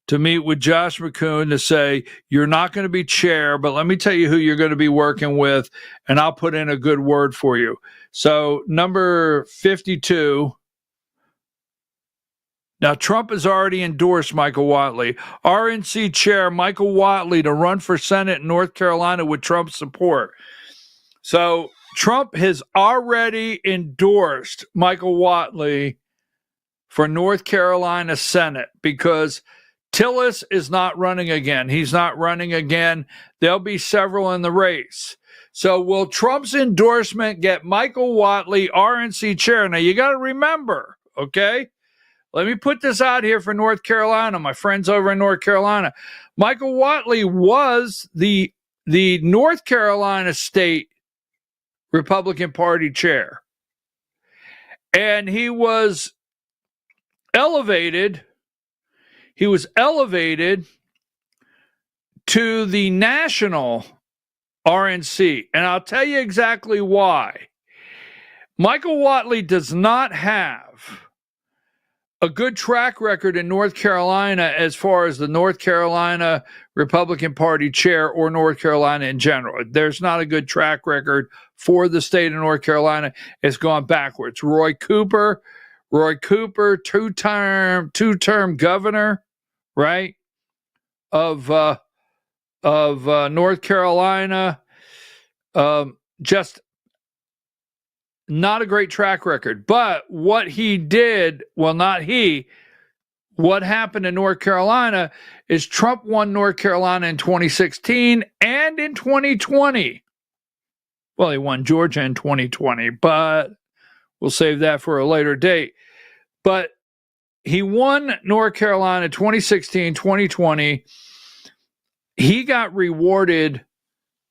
to meet with Josh McCoon to say, you're not going to be chair, but let me tell you who you're going to be working with, and I'll put in a good word for you. So number 52. Now, Trump has already endorsed Michael Whatley. RNC chair Michael Whatley to run for Senate in North Carolina with Trump's support. So Trump has already endorsed Michael Whatley for North Carolina Senate because Tillis is not running again. He's not running again. There'll be several in the race. So will Trump's endorsement get Michael Whatley RNC chair? Now, you got to remember, okay? Let me put this out here for North Carolina, my friends over in North Carolina. Michael Whatley was the North Carolina State Republican Party chair. And he was elevated to the national RNC, and I'll tell you exactly why. Michael Whatley does not have a good track record in North Carolina as far as the North Carolina Republican Party chair or North Carolina in general. There's not a good track record for the state of North Carolina. It's gone backwards. Roy Cooper, two-term governor, right, of North Carolina, just not a great track record. But what he did, well, not he, what happened in North Carolina is Trump won North Carolina in 2016 and in 2020. Well, he won Georgia in 2020, but we'll save that for a later date. But he won North Carolina 2016, 2020. He got rewarded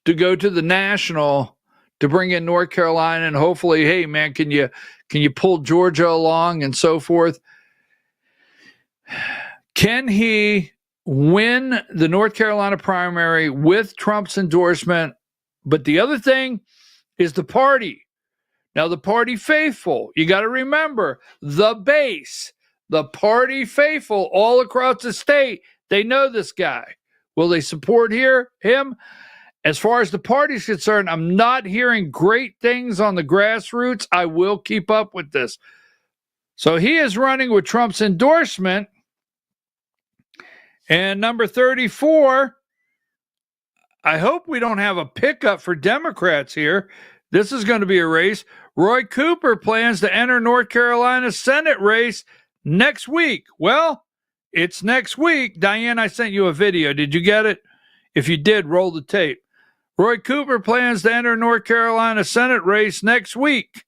to go to the national to bring in North Carolina and hopefully, hey, man, can you pull Georgia along and so forth? Can he win the North Carolina primary with Trump's endorsement? But the other thing is the party. Now, the party faithful, you got to remember, the base, the party faithful all across the state, they know this guy. Will they support him? As far as the party's concerned, I'm not hearing great things on the grassroots. I will keep up with this. So he is running with Trump's endorsement. And number 34, I hope we don't have a pickup for Democrats here. This is going to be a race. Roy Cooper plans to enter North Carolina's Senate race next week. Well, it's next week. Diane, I sent you a video. Did you get it? If you did, roll the tape. Roy Cooper plans to enter North Carolina Senate race next week.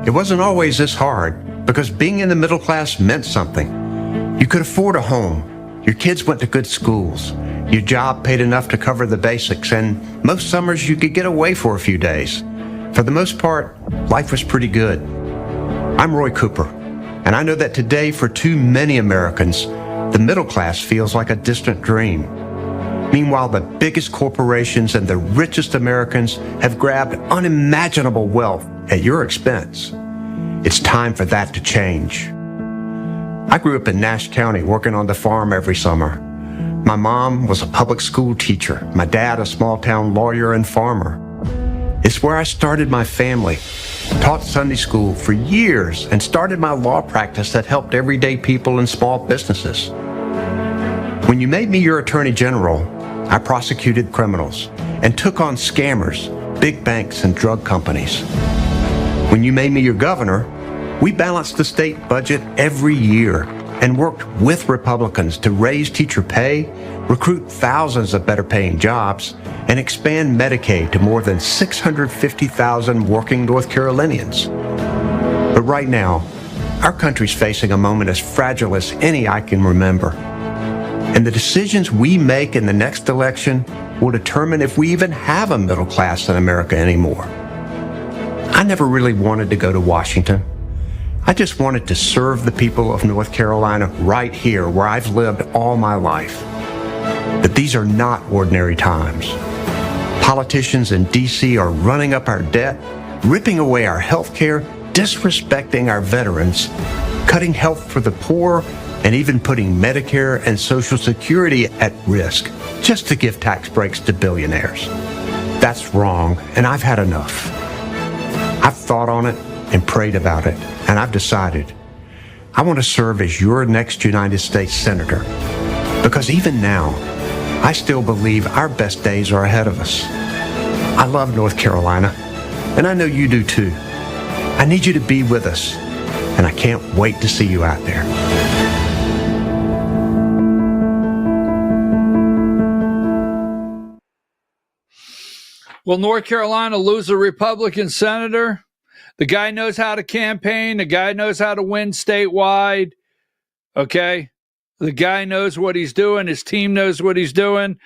It wasn't always this hard because being in the middle class meant something. You could afford a home. Your kids went to good schools. Your job paid enough to cover the basics, and most summers you could get away for a few days. For the most part, life was pretty good. I'm Roy Cooper, and I know that today for too many Americans, the middle class feels like a distant dream. Meanwhile, the biggest corporations and the richest Americans have grabbed unimaginable wealth at your expense. It's time for that to change. I grew up in Nash County working on the farm every summer. My mom was a public school teacher, my dad a small-town lawyer and farmer. It's where I started my family, taught Sunday school for years, and started my law practice that helped everyday people and small businesses. When you made me your attorney general, I prosecuted criminals and took on scammers, big banks, and drug companies. When you made me your governor, we balanced the state budget every year and worked with Republicans to raise teacher pay, recruit thousands of better-paying jobs, and expand Medicaid to more than 650,000 working North Carolinians. But right now, our country's facing a moment as fragile as any I can remember. And the decisions we make in the next election will determine if we even have a middle class in America anymore. I never really wanted to go to Washington. I just wanted to serve the people of North Carolina right here where I've lived all my life. But these are not ordinary times. Politicians in D.C. are running up our debt, ripping away our health care, disrespecting our veterans, cutting health for the poor, and even putting Medicare and Social Security at risk just to give tax breaks to billionaires. That's wrong, and I've had enough. I've thought on it and prayed about it, and I've decided I want to serve as your next United States Senator. Because even now, I still believe our best days are ahead of us. I love North Carolina, and I know you do too. I need you to be with us, and I can't wait to see you out there.
Will North Carolina lose a Republican senator? The guy knows how to campaign. The guy knows how to win statewide. Okay? The guy knows what he's doing. His team knows what he's doing.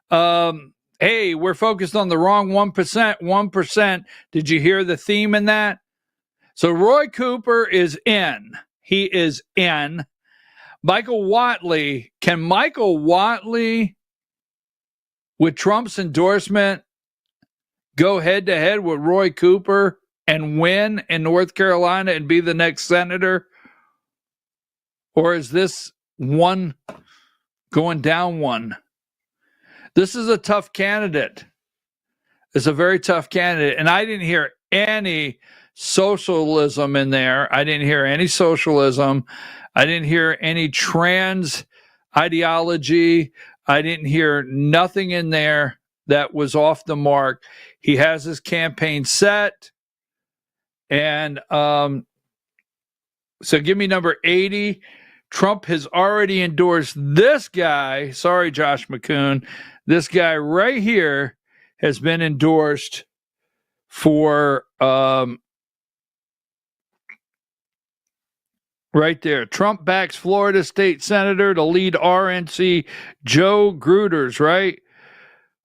Hey, we're focused on the wrong 1%. 1%. Did you hear the theme in that? So Roy Cooper is in. He is in. Michael Whatley. Can Michael Whatley Would Trump's endorsement go head to head with Roy Cooper and win in North Carolina and be the next senator? Or is this one going down one? This is a tough candidate. It's a very tough candidate. And I didn't hear any socialism in there. I didn't hear any socialism. I didn't hear any trans ideology. I didn't hear nothing in there that was off the mark. He has his campaign set. And so give me number 80. Trump has already endorsed this guy. Sorry, Josh McCoon. This guy right here has been endorsed for right there. Trump backs Florida state senator to lead RNC, Joe Gruters, right?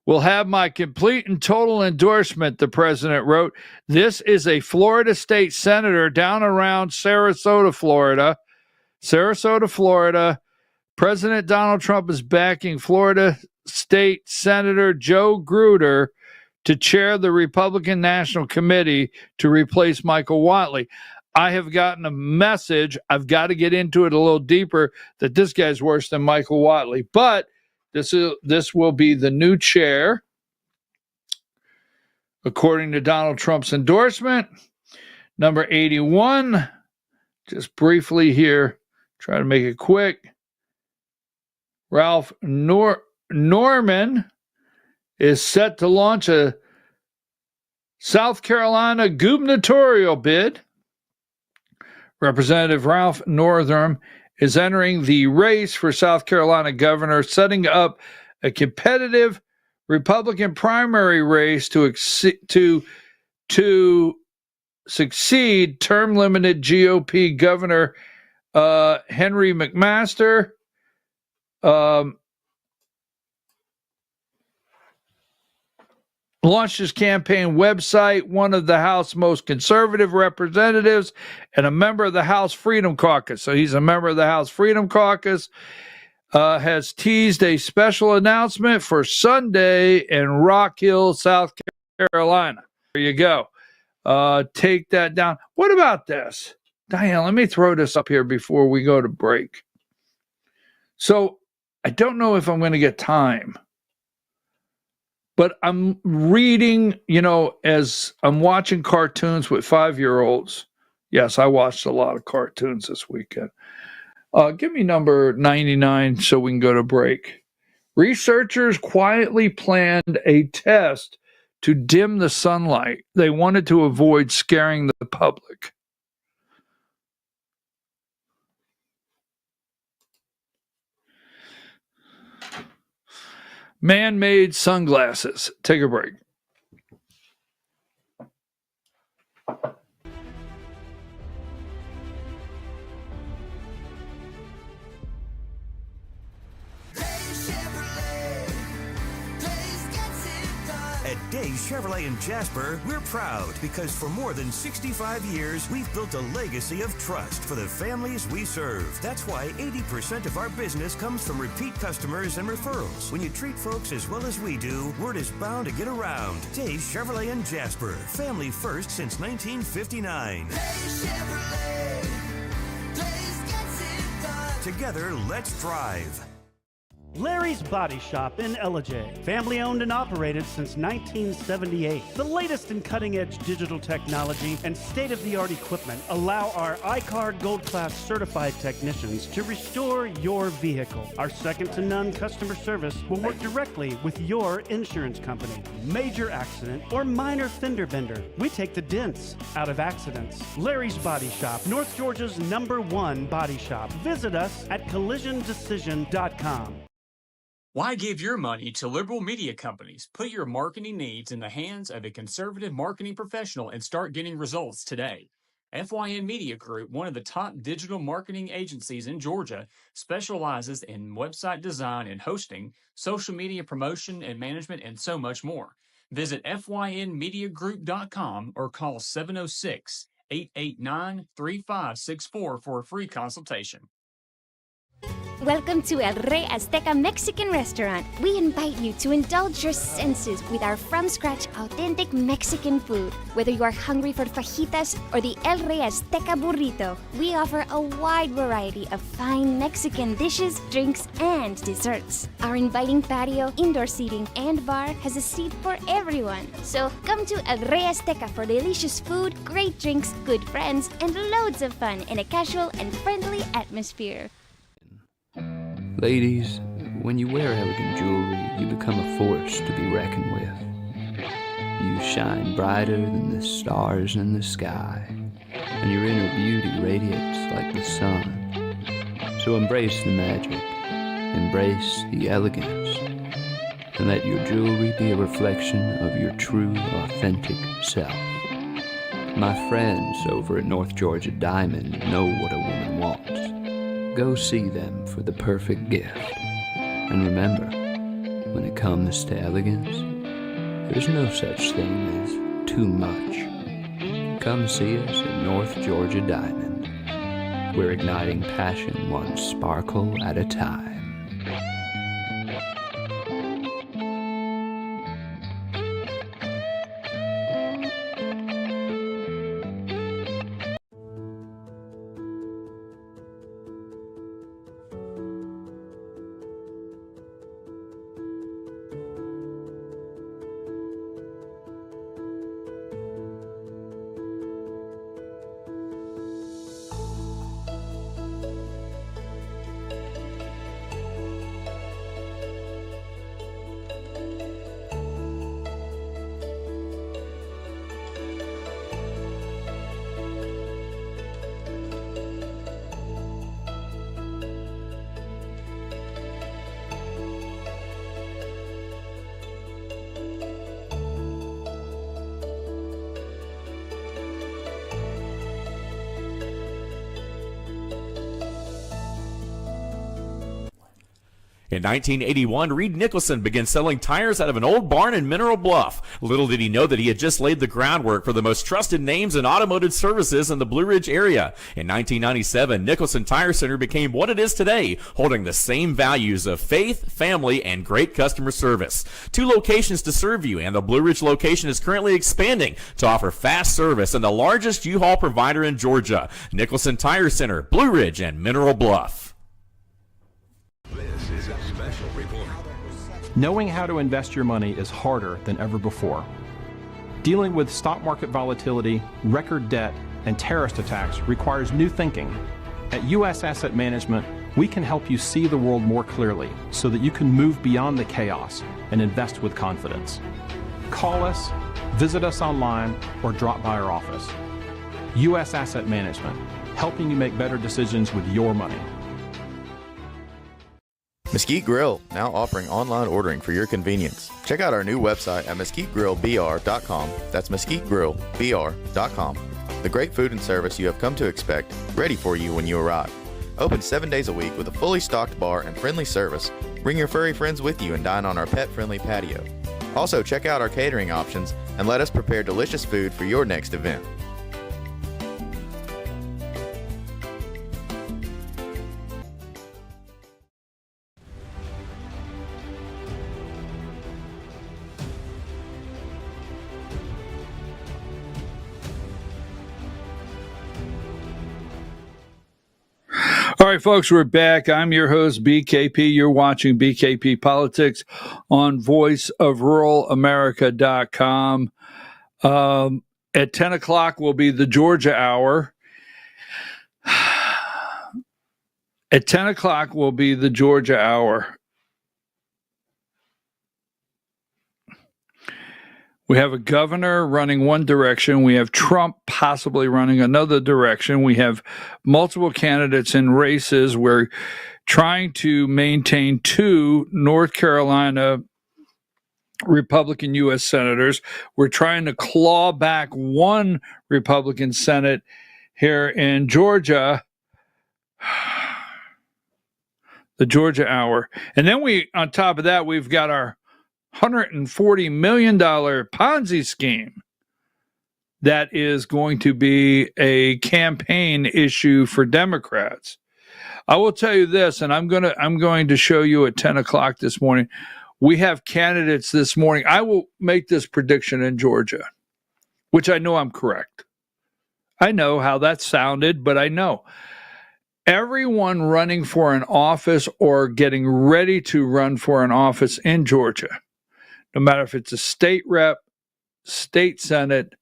Will have my complete and total endorsement, the president wrote. This is a Florida state senator down around Sarasota, Florida. Sarasota, Florida. President Donald Trump is backing Florida State Senator Joe Gruder to chair the Republican National Committee to replace Michael Whatley. I have gotten a message, I've got to get into it a little deeper, that this guy's worse than Michael Whatley. But this will be the new chair, according to Donald Trump's endorsement. Number 81, just briefly here, try to make it quick. Ralph Norman is set to launch a South Carolina gubernatorial bid. Representative Ralph Northam is entering the race for South Carolina governor, setting up a competitive Republican primary race to succeed term-limited GOP Governor Henry McMaster. Launched his campaign website, one of the House's most conservative representatives and a member of the House Freedom Caucus. So he's a member of the House Freedom Caucus. Has teased a special announcement for Sunday in Rock Hill, South Carolina. There you go. Take that down. What about this? Diane, let me throw this up here before we go to break. So I don't know if I'm going to get time, but I'm reading, as I'm watching cartoons with 5-year-olds. Yes, I watched a lot of cartoons this weekend. Give me number 99 so we can go to break. Researchers quietly planned a test to dim the sunlight. They wanted to avoid scaring the public. Man-made sunglasses. Take a break.
At Days Chevrolet in Jasper, we're proud because for more than 65 years, we've built a legacy of trust for the families we serve. That's why 80% of our business comes from repeat customers and referrals. When you treat folks as well as we do, word is bound to get around. Days Chevrolet in Jasper, family first since 1959. Days Chevrolet, Days gets it done. Together, let's drive.
Larry's Body Shop in Ellijay. Family owned and operated since 1978. The latest in cutting-edge digital technology and state-of-the-art equipment allow our iCard Gold Class certified technicians to restore your vehicle. Our second-to-none customer service will work directly with your insurance company. Major accident or minor fender bender, we take the dents out of accidents. Larry's Body Shop, North Georgia's #1 body shop. Visit us at collisiondecision.com.
Why give your money to liberal media companies? Put your marketing needs in the hands of a conservative marketing professional and start getting results today. FYN Media Group, one of the top digital marketing agencies in Georgia, specializes in website design and hosting, social media promotion and management, and so much more. Visit FYNmediagroup.com or call 706-889-3564 for a free consultation.
Welcome to El Rey Azteca Mexican Restaurant. We invite you to indulge your senses with our from-scratch authentic Mexican food. Whether you are hungry for fajitas or the El Rey Azteca burrito, we offer a wide variety of fine Mexican dishes, drinks, and desserts. Our inviting patio, indoor seating, and bar has a seat for everyone. So come to El Rey Azteca for delicious food, great drinks, good friends, and loads of fun in a casual and friendly atmosphere.
Ladies, when you wear elegant jewelry, you become a force to be reckoned with. You shine brighter than the stars in the sky, and your inner beauty radiates like the sun. So embrace the magic, embrace the elegance, and let your jewelry be a reflection of your true, authentic self. My friends over at North Georgia Diamond know what a woman wants. Go see them for the perfect gift. And remember, when it comes to elegance, there's no such thing as too much. Come see us at North Georgia Diamond. We're igniting passion one sparkle at a time.
In 1981, Reed Nicholson began selling tires out of an old barn in Mineral Bluff. Little did he know that he had just laid the groundwork for the most trusted names in automotive services in the Blue Ridge area. In 1997, Nicholson Tire Center became what it is today, holding the same values of faith, family, and great customer service. 2 locations to serve you, and the Blue Ridge location is currently expanding to offer fast service and the largest U-Haul provider in Georgia. Nicholson Tire Center, Blue Ridge, and Mineral Bluff.
This is a special report.
Knowing how to invest your money is harder than ever before. Dealing with stock market volatility, record debt, and terrorist attacks requires new thinking. At U.S. Asset Management, we can help you see the world more clearly so that you can move beyond the chaos and invest with confidence. Call us, visit us online, or drop by our office. U.S. Asset Management, helping you make better decisions with your money.
Mesquite Grill, now offering online ordering for your convenience. Check out our new website at mesquitegrillbr.com. That's mesquitegrillbr.com. The great food and service you have come to expect, ready for you when you arrive. Open 7 days a week with a fully stocked bar and friendly service. Bring your furry friends with you and dine on our pet-friendly patio. Also, check out our catering options and let us prepare delicious food for your next event.
All right, folks, we're back. I'm your host, BKP. You're watching BKP Politics on voiceofruralamerica.com. At 10 o'clock will be the Georgia Hour. At 10 o'clock will be the Georgia Hour. We have a governor running one direction. We have Trump possibly running another direction. We have multiple candidates in races. We're trying to maintain 2 North Carolina Republican U.S. senators. We're trying to claw back 1 Republican Senate here in Georgia. The Georgia Hour. And then on top of that, we've got our $140 million Ponzi scheme that is going to be a campaign issue for Democrats. I will tell you this, and I'm going to show you at 10 o'clock this morning. We have candidates this morning. I will make this prediction in Georgia, which I know I'm correct. I know how that sounded, but I know. Everyone running for an office or getting ready to run for an office in Georgia, no matter if it's a state rep, state senate,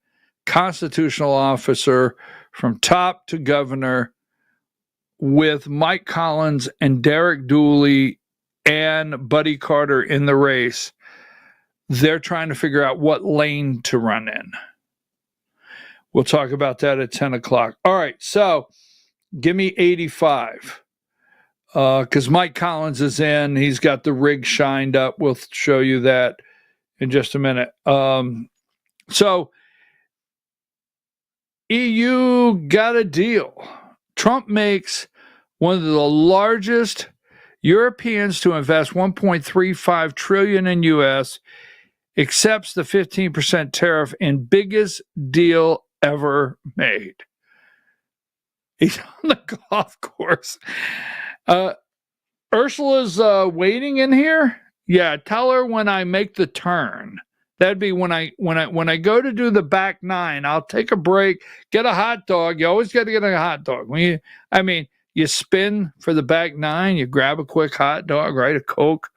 constitutional officer, from top to governor, with Mike Collins and Derek Dooley and Buddy Carter in the race, they're trying to figure out what lane to run in. We'll talk about that at 10 o'clock. All right, so give me 85. Because Mike Collins is in. He's got the rig shined up. We'll show you that in just a minute. So EU got a deal. Trump makes one of the largest Europeans to invest $1.35 trillion in U.S., accepts the 15% tariff in biggest deal ever made. He's on the golf course. Ursula's waiting in here. Yeah, tell her when I make the turn. That'd be when I go to do the back nine. I'll take a break, get a hot dog. You always got to get a hot dog. You spin for the back nine. You grab a quick hot dog, right? A Coke,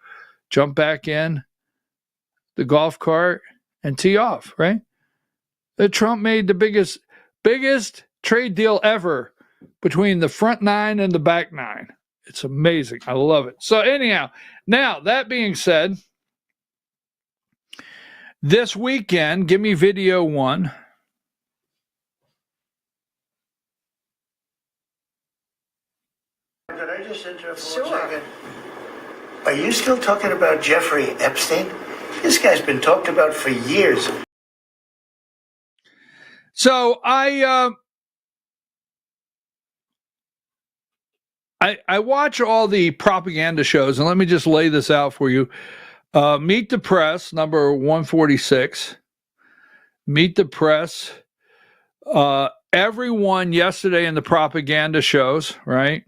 jump back in the golf cart and tee off. Right? Trump made the biggest trade deal ever between the front nine and the back nine. It's amazing. I love it. So anyhow, now that being said, this weekend, give me video one.
Could I just interrupt for 1 second? Are you still talking about Jeffrey Epstein? This guy's been talked about for years.
So I watch all the propaganda shows, and let me just lay this out for you. Meet the Press, number 146. Meet the Press. Everyone yesterday in the propaganda shows, right?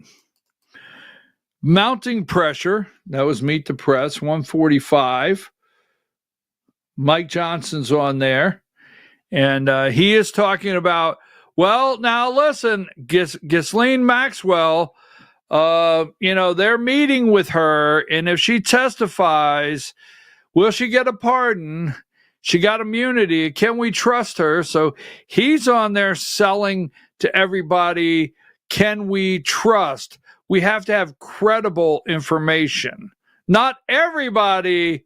Mounting Pressure, that was Meet the Press, 145. Mike Johnson's on there. And he is talking about, well, now listen, Ghislaine Maxwell, they're meeting with her, and if she testifies, will she get a pardon? She got immunity. Can we trust her? So he's on there selling to everybody, can we trust? We have to have credible information. Not everybody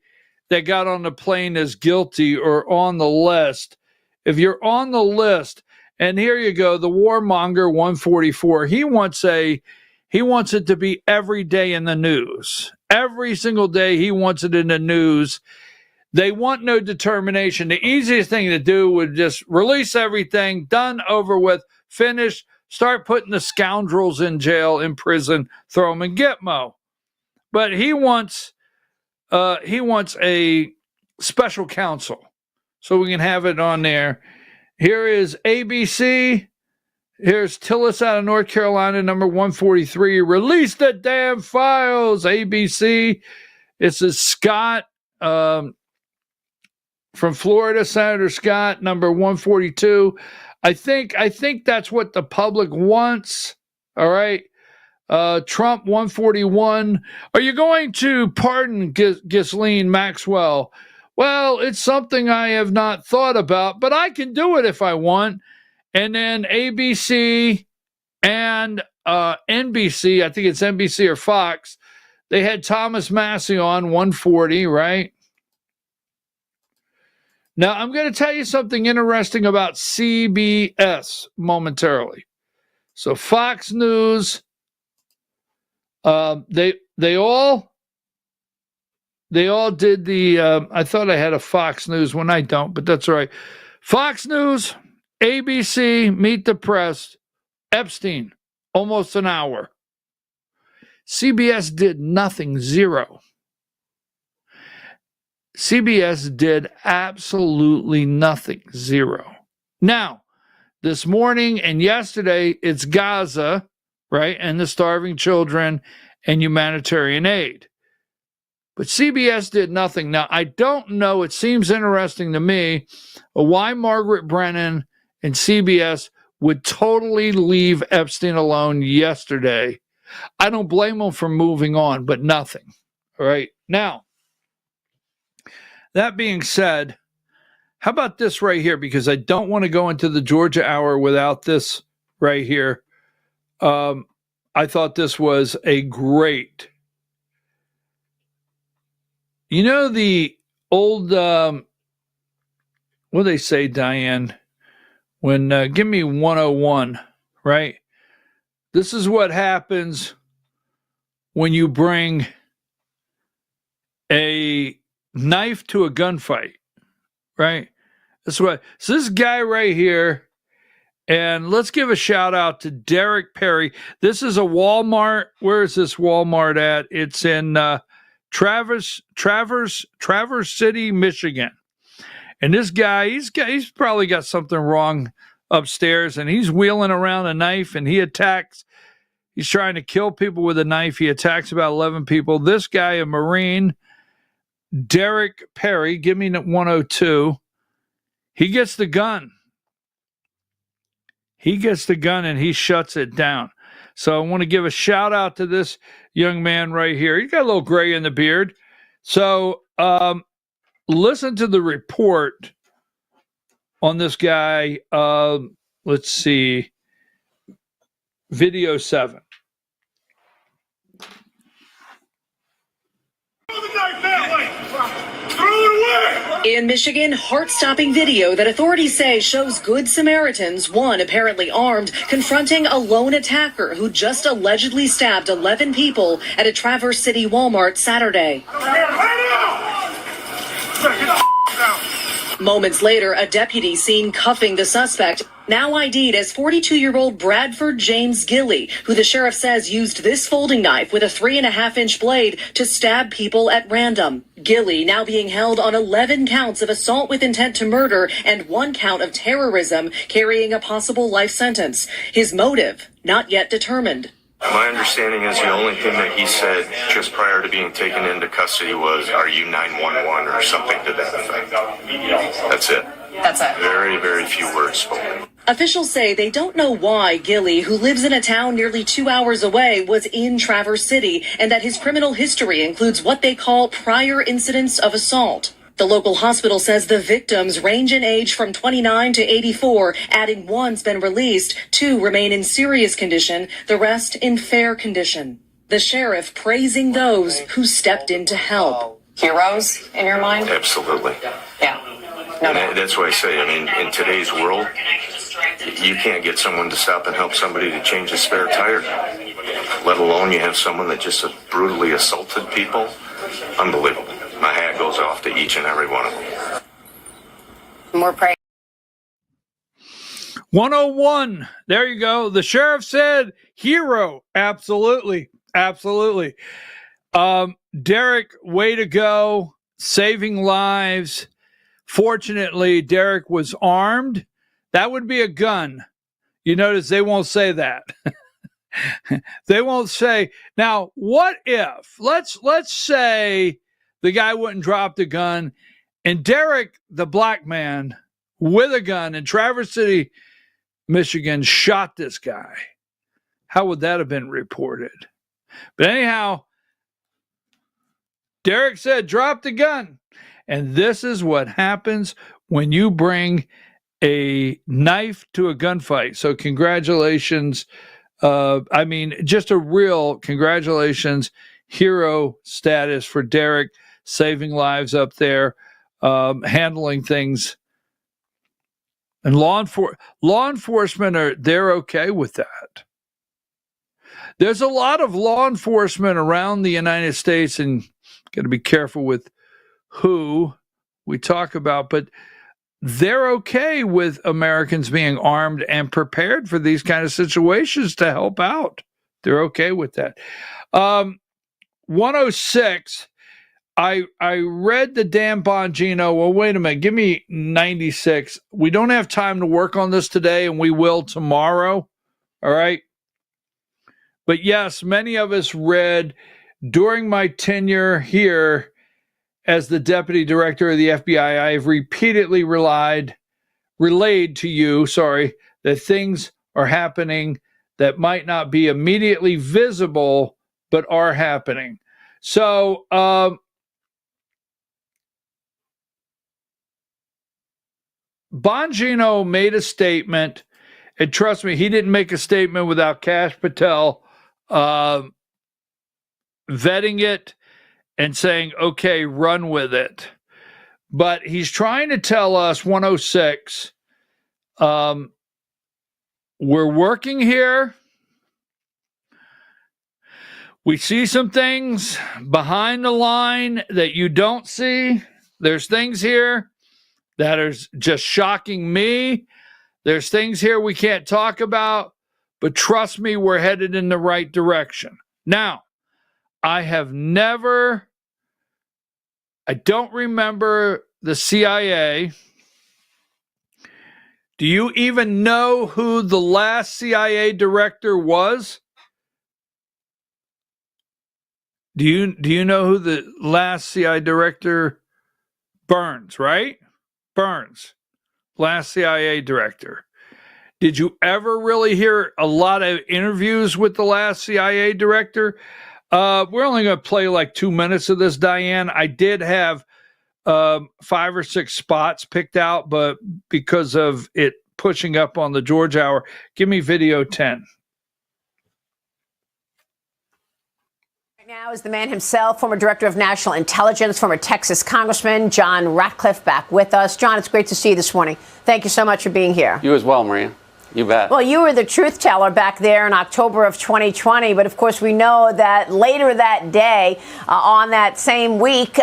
that got on the plane is guilty or on the list. If you're on the list, and here you go, the warmonger 144, he wants it to be every day in the news. Every single day he wants it in the news. They want no determination. The easiest thing to do would just release everything, done, over with, finished, start putting the scoundrels in jail, in prison, throw them in Gitmo. But he wants a special counsel, so we can have it on there. Here is ABC. Here's Tillis out of North Carolina, number 143. Release the damn files, ABC. It's a Scott from Florida, Senator Scott, number 142. I think that's what the public wants. All right. Trump 141. Are you going to pardon Ghislaine Maxwell? Well, it's something I have not thought about, but I can do it if I want. And then ABC and NBC, I think it's NBC or Fox, they had Thomas Massey on 140, right? Now, I'm going to tell you something interesting about CBS momentarily. So Fox News, they all did the, I thought I had a Fox News when I don't, but that's all right. Fox News, ABC, Meet the Press, Epstein, almost an hour. CBS did nothing, zero. CBS did absolutely nothing, zero. Now, this morning and yesterday, it's Gaza, right? And the starving children and humanitarian aid. But CBS did nothing. Now, I don't know. It seems interesting to me why Margaret Brennan and CBS would totally leave Epstein alone yesterday. I don't blame them for moving on, but nothing. All right. Now, that being said, how about this right here? Because I don't want to go into the Georgia Hour without this right here. I thought this was a great. You know the old, what do they say, Diane? When, give me 101, right? This is what happens when you bring a knife to a gunfight, right? That's what, so this guy right here, and let's give a shout out to Derek Perry. This is a Walmart. Where is this Walmart at? It's in, Traverse City, Michigan. And this guy, he's probably got something wrong upstairs, and he's wheeling around a knife, and he's trying to kill people with a knife. He attacks about 11 people. This guy, a Marine, Derek Perry, give me 102. He gets the gun. And he shuts it down. So I want to give a shout out to this young man right here. He's got a little gray in the beard. So listen to the report on this guy. Let's see. Video 7.
In Michigan, heart-stopping video that authorities say shows Good Samaritans, one apparently armed, confronting a lone attacker who just allegedly stabbed 11 people at a Traverse City Walmart Saturday. Moments later, a deputy seen cuffing the suspect, now ID'd as 42-year-old Bradford James Gilley, who the sheriff says used this folding knife with a 3.5-inch blade to stab people at random. Gilley now being held on 11 counts of assault with intent to murder and 1 count of terrorism, carrying a possible life sentence. His motive, not yet determined.
My understanding is the only thing that he said just prior to being taken into custody was, "Are you 911?" or something to that effect. That's it.
That's it.
Very, very few words spoken.
Officials say they don't know why Gilley, who lives in a town nearly 2 hours away, was in Traverse City, and that his criminal history includes what they call prior incidents of assault. The local hospital says the victims range in age from 29 to 84, adding one's been released, 2 remain in serious condition, the rest in fair condition. The sheriff praising those who stepped in to help. Heroes, in your mind?
Absolutely.
Yeah.
And that's why I say, I mean, in today's world, you can't get someone to stop and help somebody to change a spare tire, let alone you have someone that just brutally assaulted people. Unbelievable. My hat goes off to each and every one of them.
More praise.
101. There you go. The sheriff said hero. Absolutely. Absolutely. Derek, way to go. Saving lives. Fortunately, Derek was armed. That would be a gun. You notice they won't say that. They won't say. Now, what if, let's say the guy wouldn't drop the gun and Derek, the black man with a gun in Traverse City, Michigan, shot this guy. How would that have been reported? But anyhow, Derek said, drop the gun. And this is what happens when you bring a knife to a gunfight. So congratulations. I mean, just a real congratulations, hero status for Derek, saving lives up there, handling things. And law enforcement they're okay with that. There's a lot of law enforcement around the United States, and got to be careful with who we talk about, but they're okay with Americans being armed and prepared for these kind of situations to help out. They're okay with that. 106, I read the Dan Bongino. Well, wait a minute. Give me 96. We don't have time to work on this today, and we will tomorrow. All right? But yes, many of us read during my tenure here as the deputy director of the FBI, I have repeatedly relayed to you, that things are happening that might not be immediately visible, but are happening. So, Bongino made a statement, and trust me, he didn't make a statement without Kash Patel vetting it and saying, okay, run with it. But he's trying to tell us, 106, we're working here. We see some things behind the line that you don't see. There's things here that are just shocking me. There's things here we can't talk about, but trust me, we're headed in the right direction. Now, I don't remember the CIA. Do you even know who the last CIA director was? Do you know who the last CIA director? Burns, right? Burns, last CIA director. Did you ever really hear a lot of interviews with the last CIA director? We're only going to play like 2 minutes of this, Diane. I did have 5 or 6 spots picked out, but because of it pushing up on the George Hour, give me video 10.
Now is the man himself, former director of national intelligence, former Texas Congressman John Ratcliffe, back with us. John, it's great to see you this morning. Thank you so much for being here.
You as well, Maria. You bet.
Well, you were the truth teller back there in October of 2020, but of course we know that later that day, on that same week,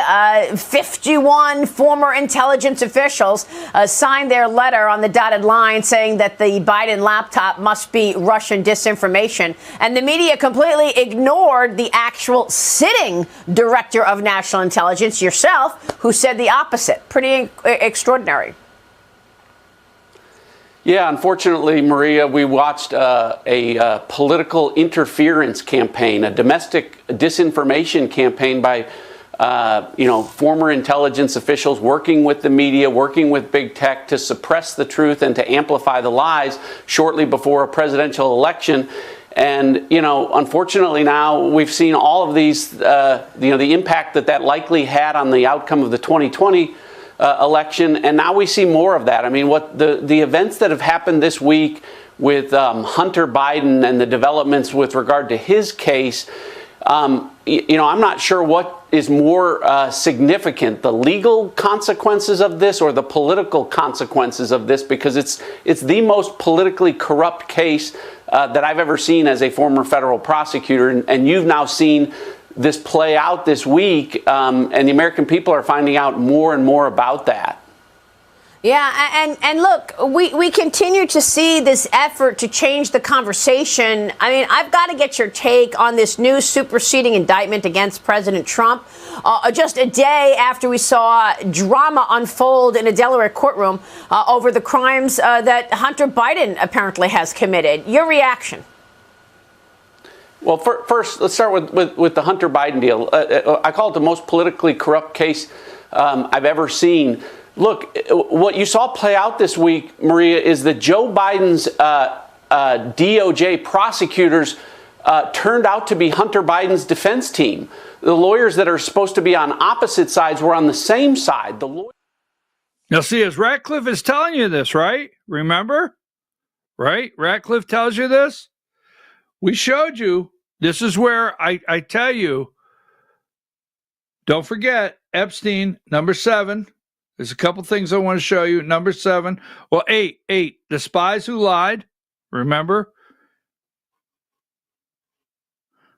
51 former intelligence officials signed their letter on the dotted line saying that the Biden laptop must be Russian disinformation. And the media completely ignored the actual sitting director of national intelligence, yourself, who said the opposite. Pretty extraordinary.
Yeah, unfortunately, Maria, we watched a political interference campaign, a domestic disinformation campaign by, former intelligence officials working with the media, working with big tech to suppress the truth and to amplify the lies shortly before a presidential election. And, unfortunately now we've seen all of these, the impact that likely had on the outcome of the 2020 election, and now we see more of that. I mean, what the events that have happened this week with Hunter Biden and the developments with regard to his case, I'm not sure what is more significant, the legal consequences of this or the political consequences of this, because it's the most politically corrupt case that I've ever seen as a former federal prosecutor, and you've now seen this play out this week, and the American people are finding out more and more about that.
Yeah, and look, we continue to see this effort to change the conversation. I mean, I've got to get your take on this new superseding indictment against President Trump, just a day after we saw drama unfold in a Delaware courtroom over the crimes that Hunter Biden apparently has committed. Your reaction?
Well, first, let's start with the Hunter Biden deal. I call it the most politically corrupt case I've ever seen. Look, what you saw play out this week, Maria, is that Joe Biden's DOJ prosecutors turned out to be Hunter Biden's defense team. The lawyers that are supposed to be on opposite sides were on the same side.
Now, see, as Ratcliffe is telling you this, right? Remember? Right? Ratcliffe tells you this. We showed you. This is where I tell you, don't forget Epstein, number 7. There's a couple things I want to show you. Number 7. Well, 8. The spies who lied. Remember?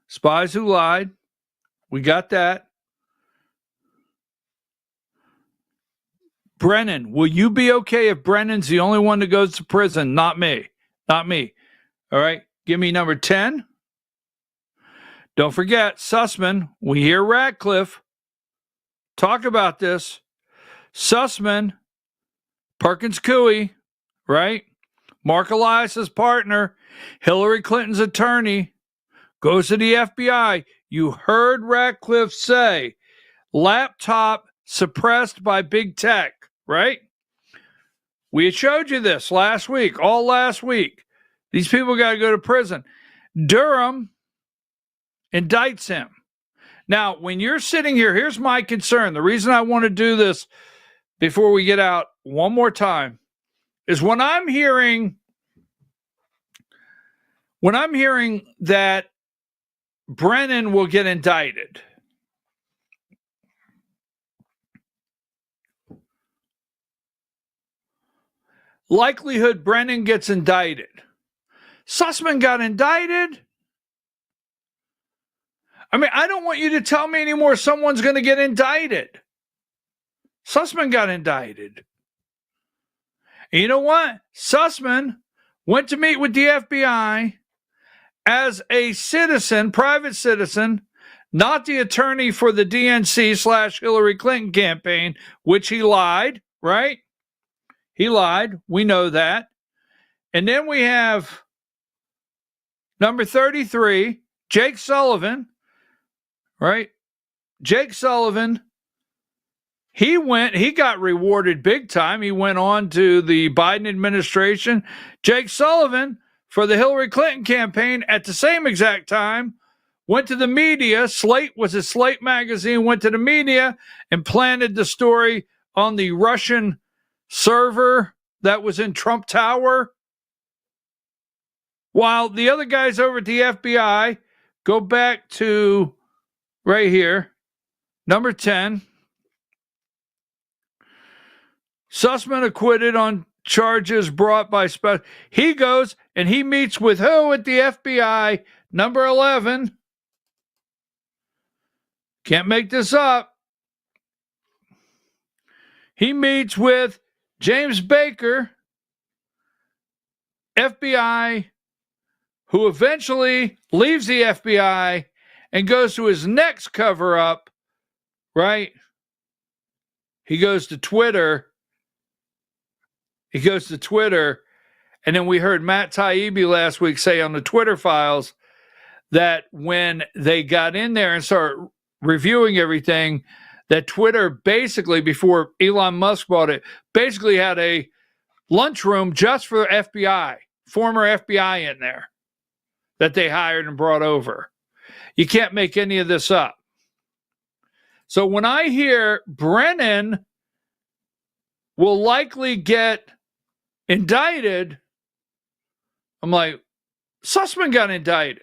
Spies who lied. We got that. Brennan, will you be okay if Brennan's the only one that goes to prison? Not me. Not me. All right. Give me number 10. Don't forget, Sussman. We hear Ratcliffe talk about this. Sussman, Perkins Coie, right? Mark Elias's partner, Hillary Clinton's attorney, goes to the FBI. You heard Ratcliffe say, laptop suppressed by big tech, right? We had showed you this last week, all last week. These people got to go to prison. Durham indicts him. Now, when you're sitting here, here's my concern. The reason I want to do this before we get out one more time is when I'm hearing that Brennan will get indicted. Likelihood Brennan gets indicted. Sussman got indicted. I mean, I don't want you to tell me anymore someone's going to get indicted. Sussman got indicted. And you know what? Sussman went to meet with the FBI as a citizen, private citizen, not the attorney for the DNC / Hillary Clinton campaign, which he lied, right? He lied. We know that. And then we have number 33, Jake Sullivan, right? Jake Sullivan, he got rewarded big time. He went on to the Biden administration. Jake Sullivan, for the Hillary Clinton campaign at the same exact time, went to the media. Slate was a Slate magazine, went to the media and planted the story on the Russian server that was in Trump Tower. While the other guys over at the FBI, go back to right here, number 10. Sussman acquitted on charges brought by special. He goes and he meets with who at the FBI? Number 11. Can't make this up. He meets with James Baker, FBI, who eventually leaves the FBI and goes to his next cover-up, right? He goes to Twitter. And then we heard Matt Taibbi last week say on the Twitter files that when they got in there and started reviewing everything, that Twitter basically, before Elon Musk bought it, basically had a lunchroom just for FBI, former FBI in there that they hired and brought over. You can't make any of this up. So when I hear Brennan will likely get indicted, I'm like, Sussman got indicted.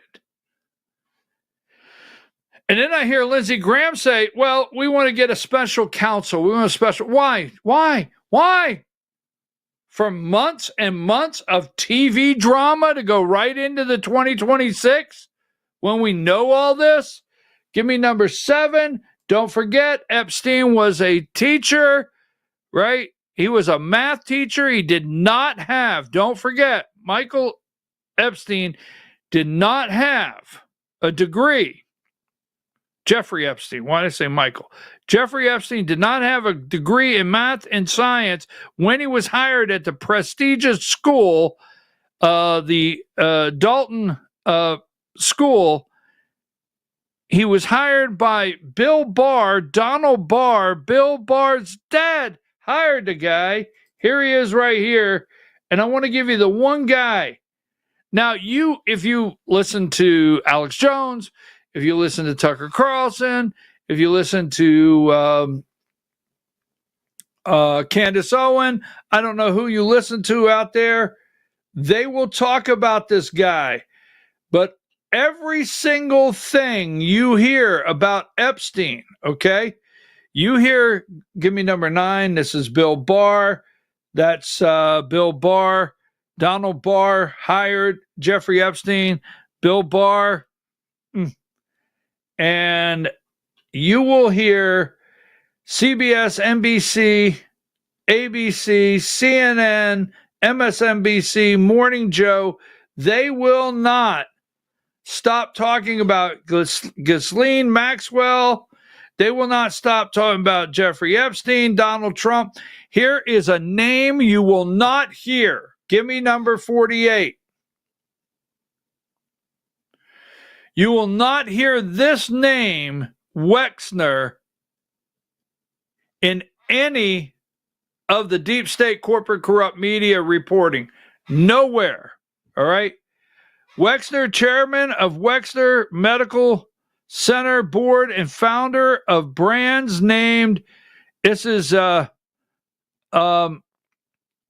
And then I hear Lindsey Graham say, well, we want to get a special counsel. We want a special. Why? For months and months of TV drama to go right into the 2026 when we know all this? Give me number 7. Don't forget, Epstein was a teacher, right? He was a math teacher. He did not have, don't forget, Michael Epstein did not have a degree. Jeffrey Epstein, why did I say Michael? Jeffrey Epstein did not have a degree in math and science when he was hired at the prestigious school, the Dalton School. He was hired by Bill Barr, Donald Barr. Bill Barr's dad hired the guy. Here he is right here. And I want to give you the one guy. Now, if you listen to Alex Jones, if you listen to Tucker Carlson, if you listen to Candace Owen, I don't know who you listen to out there, they will talk about this guy. But every single thing you hear about Epstein, okay? You hear, give me number 9, this is Bill Barr. That's Bill Barr. Donald Barr hired Jeffrey Epstein. Bill Barr. And you will hear CBS, NBC, ABC, CNN, MSNBC, Morning Joe. They will not stop talking about Ghislaine Maxwell. They will not stop talking about Jeffrey Epstein, Donald Trump. Here is a name you will not hear. Give me number 48. You will not hear this name, Wexner, in any of the deep state corporate corrupt media reporting. Nowhere. All right. Wexner, chairman of Wexner Medical Center board and founder of brands named, this is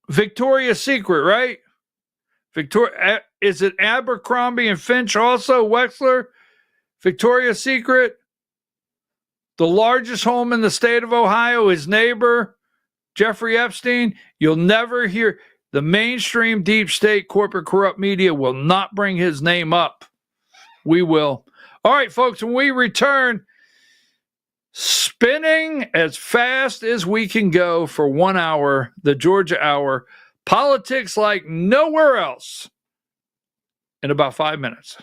Victoria's Secret, right? Is it Abercrombie and Finch also, Wexler? Victoria's Secret? The largest home in the state of Ohio, his neighbor, Jeffrey Epstein. You'll never hear, the mainstream deep state corporate corrupt media will not bring his name up. We will. All right, folks, when we return, spinning as fast as we can go for 1 hour, the Georgia Hour, politics like nowhere else, in about 5 minutes.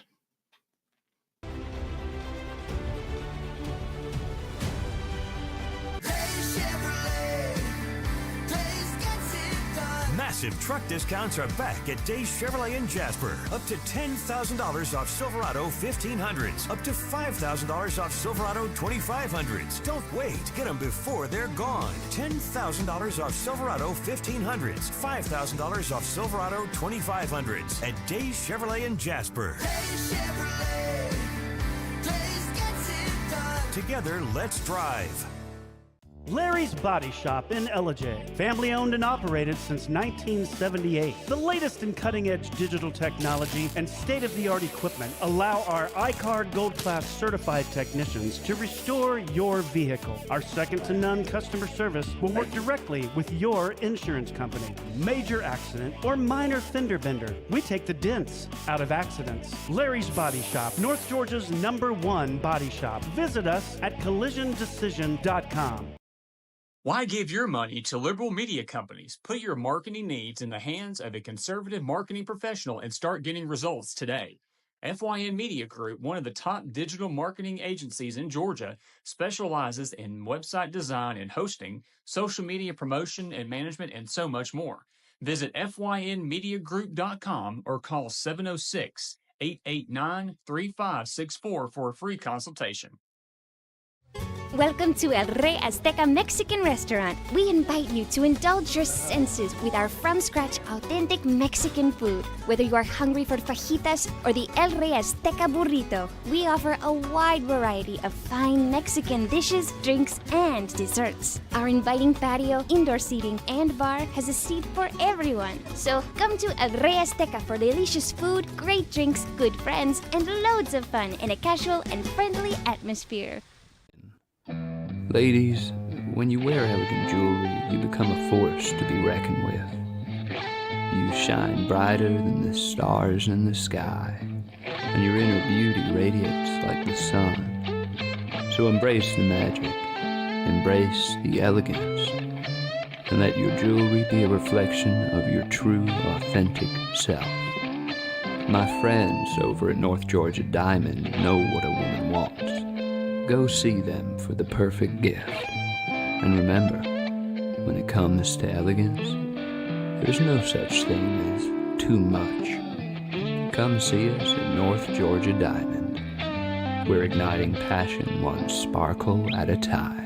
Massive truck discounts are back at Days Chevrolet in Jasper. Up to $10,000 off Silverado 1500s. Up to $5,000 off Silverado 2500s. Don't wait. Get them before they're gone. $10,000 off Silverado 1500s. $5,000 off Silverado 2500s at Days Chevrolet in Jasper. Days Chevrolet. Days gets it done. Together, let's drive.
Larry's Body Shop in Ellijay. Family owned and operated since 1978. The latest in cutting-edge digital technology and state-of-the-art equipment allow our iCard Gold Class certified technicians to restore your vehicle. Our second-to-none customer service will work directly with your insurance company. Major accident or minor fender bender, we take the dents out of accidents. Larry's Body Shop, North Georgia's #1 body shop. Visit us at collisiondecision.com.
Why give your money to liberal media companies? Put your marketing needs in the hands of a conservative marketing professional and start getting results today. FYN Media Group, one of the top digital marketing agencies in Georgia, specializes in website design and hosting, social media promotion and management, and so much more. Visit FYNmediagroup.com or call 706-889-3564 for a free consultation.
Welcome to El Rey Azteca Mexican Restaurant. We invite you to indulge your senses with our from-scratch authentic Mexican food. Whether you are hungry for fajitas or the El Rey Azteca burrito, we offer a wide variety of fine Mexican dishes, drinks, and desserts. Our inviting patio, indoor seating, and bar has a seat for everyone. So come to El Rey Azteca for delicious food, great drinks, good friends, and loads of fun in a casual and friendly atmosphere.
Ladies, when you wear elegant jewelry, you become a force to be reckoned with. You shine brighter than the stars in the sky, and your inner beauty radiates like the sun. So embrace the magic, embrace the elegance, and let your jewelry be a reflection of your true, authentic self. My friends over at North Georgia Diamond know what a woman wants. Go see them for the perfect gift. And remember, when it comes to elegance, there's no such thing as too much. Come see us at North Georgia Diamond. We're igniting passion one sparkle at a time.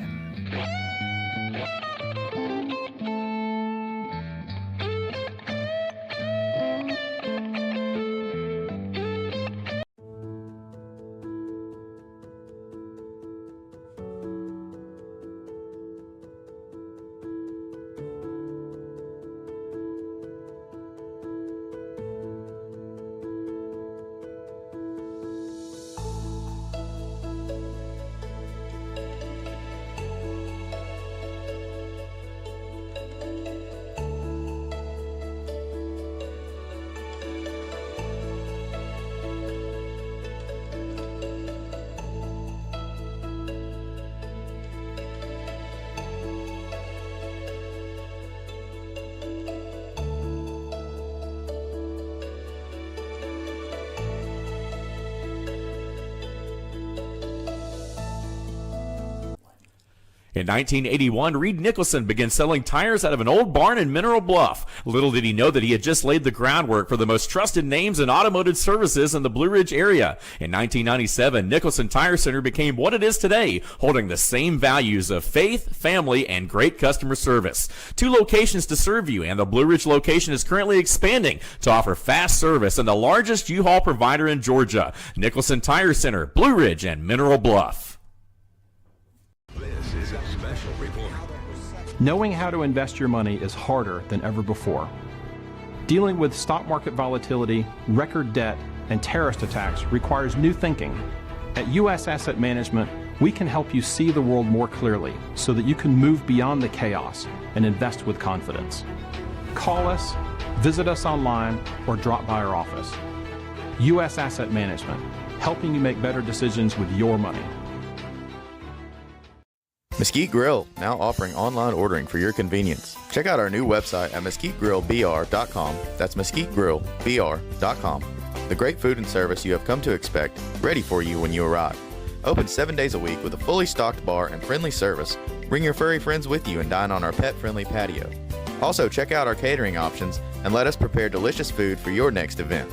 In 1981, Reed Nicholson began selling tires out of an old barn in Mineral Bluff. Little did he know that he had just laid the groundwork for the most trusted names in automotive services in the Blue Ridge area. In 1997, Nicholson Tire Center became what it is today, holding the same values of faith, family, and great customer service. 2 locations to serve you, and the Blue Ridge location is currently expanding to offer fast service and the largest U-Haul provider in Georgia. Nicholson Tire Center, Blue Ridge, and Mineral Bluff.
This is a special report.
Knowing how to invest your money is harder than ever before. Dealing with stock market volatility, record debt, and terrorist attacks requires new thinking. At U.S. Asset Management, we can help you see the world more clearly so that you can move beyond the chaos and invest with confidence. Call us, visit us online, or drop by our office. U.S. Asset Management, helping you make better decisions with your money.
Mesquite Grill, now offering online ordering for your convenience. Check out our new website at mesquitegrillbr.com. That's mesquitegrillbr.com. The great food and service you have come to expect, ready for you when you arrive. Open 7 days a week with a fully stocked bar and friendly service. Bring your furry friends with you and dine on our pet-friendly patio. Also, check out our catering options and let us prepare delicious food for your next event.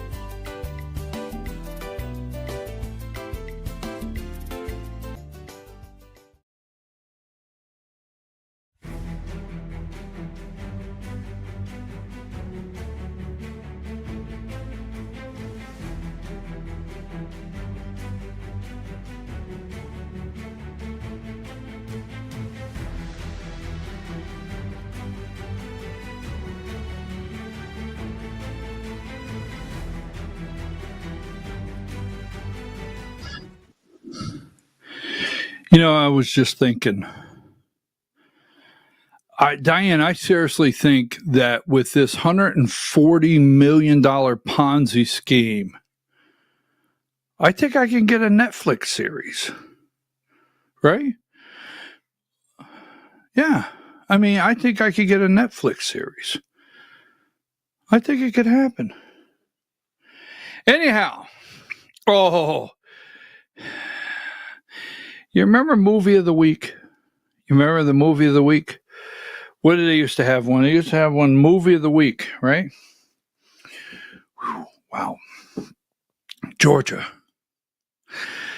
You know, I was just thinking, Diane, I seriously think that with this $140 million Ponzi scheme, I think I can get a Netflix series, right? Yeah. I mean, I think I could get a Netflix series. I think it could happen. Anyhow, you remember Movie of the Week? You remember the Movie of the Week? What did they used to have one? They used to have one Movie of the Week, right? Whew, wow. Georgia.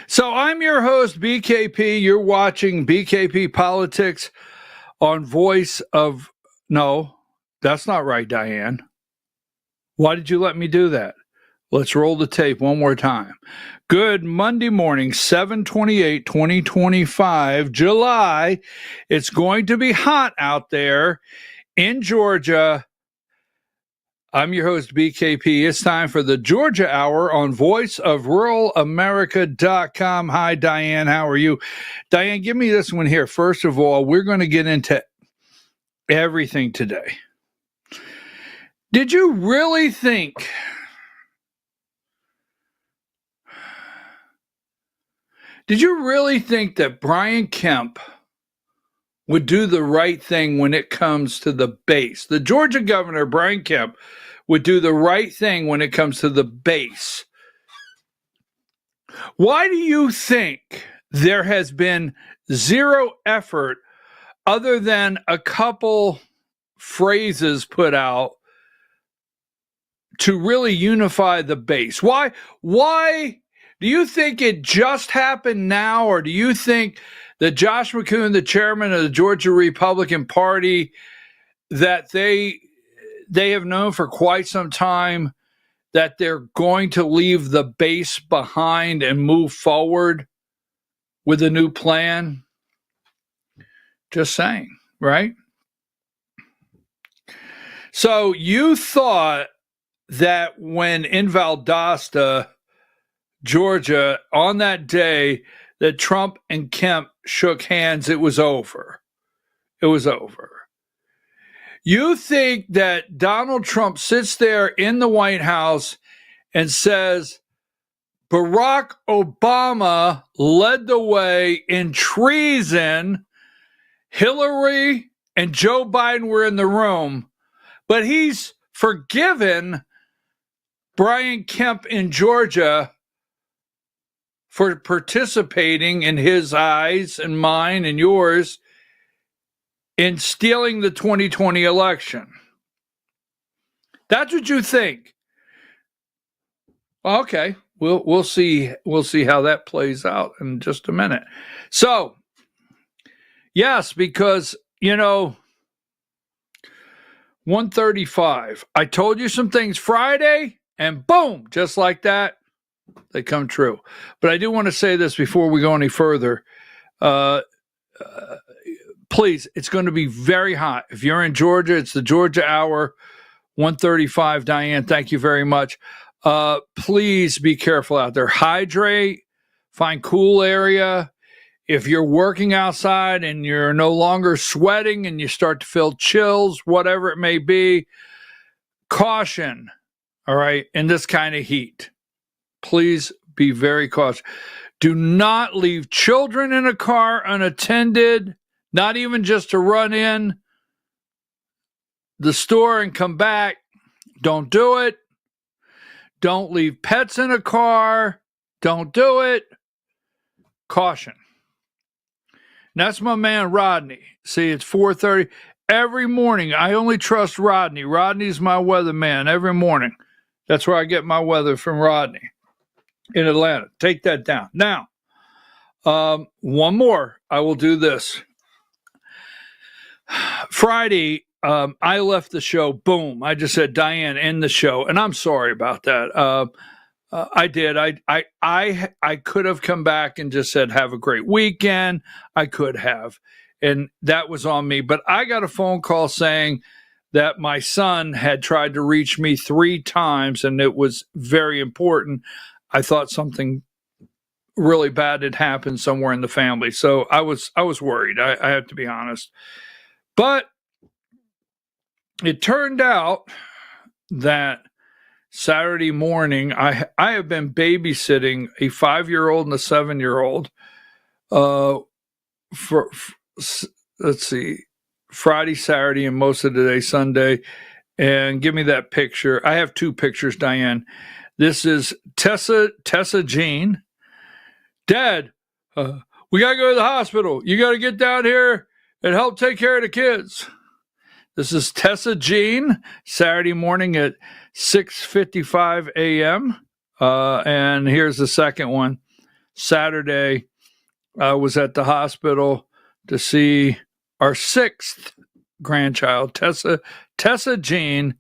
So I'm your host, BKP. You're watching BKP Politics on Voice of... No, that's not right, Diane. Why did you let me do that? Let's roll the tape one more time. Good Monday morning, 7/28/2025, July. It's going to be hot out there in Georgia. I'm your host, BKP. It's time for the Georgia Hour on voiceofruralamerica.com. Hi, Diane. How are you? Diane, give me this one here. First of all, we're going to get into everything today. Did you really think... Did you really think that Brian Kemp would do the right thing when it comes to the base? The Georgia governor, Brian Kemp, would do the right thing when it comes to the base. Why do you think there has been zero effort other than a couple phrases put out to really unify the base? Why? Do you think it just happened now, or do you think that Josh McCoon, the chairman of the Georgia Republican Party, that they have known for quite some time that they're going to leave the base behind and move forward with a new plan? Just saying, right? So you thought that when in Valdosta, Georgia, on that day that Trump and Kemp shook hands, it was over. It was over. You think that Donald Trump sits there in the White House and says, Barack Obama led the way in treason. Hillary and Joe Biden were in the room, but he's forgiven Brian Kemp in Georgia for participating, in his eyes and mine and yours, in stealing the 2020 election. That's what you think. Okay, we'll see how that plays out in just a minute. So, yes, because 135. I told you some things Friday, and boom, just like that, they come true. But I do want to say this before we go any further. Please, it's going to be very hot. If you're in Georgia, it's the Georgia Hour, 135. Diane, thank you very much. Please be careful out there. Hydrate, find cool area. If you're working outside and you're no longer sweating and you start to feel chills, whatever it may be, caution, all right, in this kind of heat. Please be very cautious. Do not leave children in a car unattended, not even just to run in the store and come back. Don't do it. Don't leave pets in a car. Don't do it. Caution. And that's my man, Rodney. See, it's 4:30. Every morning, I only trust Rodney. Rodney's my weatherman every morning. That's where I get my weather from, Rodney in Atlanta. Take that down. Now, one more. I will do this. Friday, I left the show. Boom. I just said, Diane, end the show. And I'm sorry about that. I did. I could have come back and just said, have a great weekend. I could have. And that was on me. But I got a phone call saying that my son had tried to reach me 3 times, and it was very important. I thought something really bad had happened somewhere in the family. So I was worried. I have to be honest. But it turned out that Saturday morning, I have been babysitting a 5-year-old and a 7-year-old for let's see, Friday, Saturday, and most of the day Sunday. And give me that picture. I have 2 pictures, Diane. This is Tessa Jean. Dad, we got to go to the hospital. You got to get down here and help take care of the kids. This is Tessa Jean, Saturday morning at 6:55 a.m. And here's the second one. Saturday, I was at the hospital to see our 6th grandchild, Tessa Jean,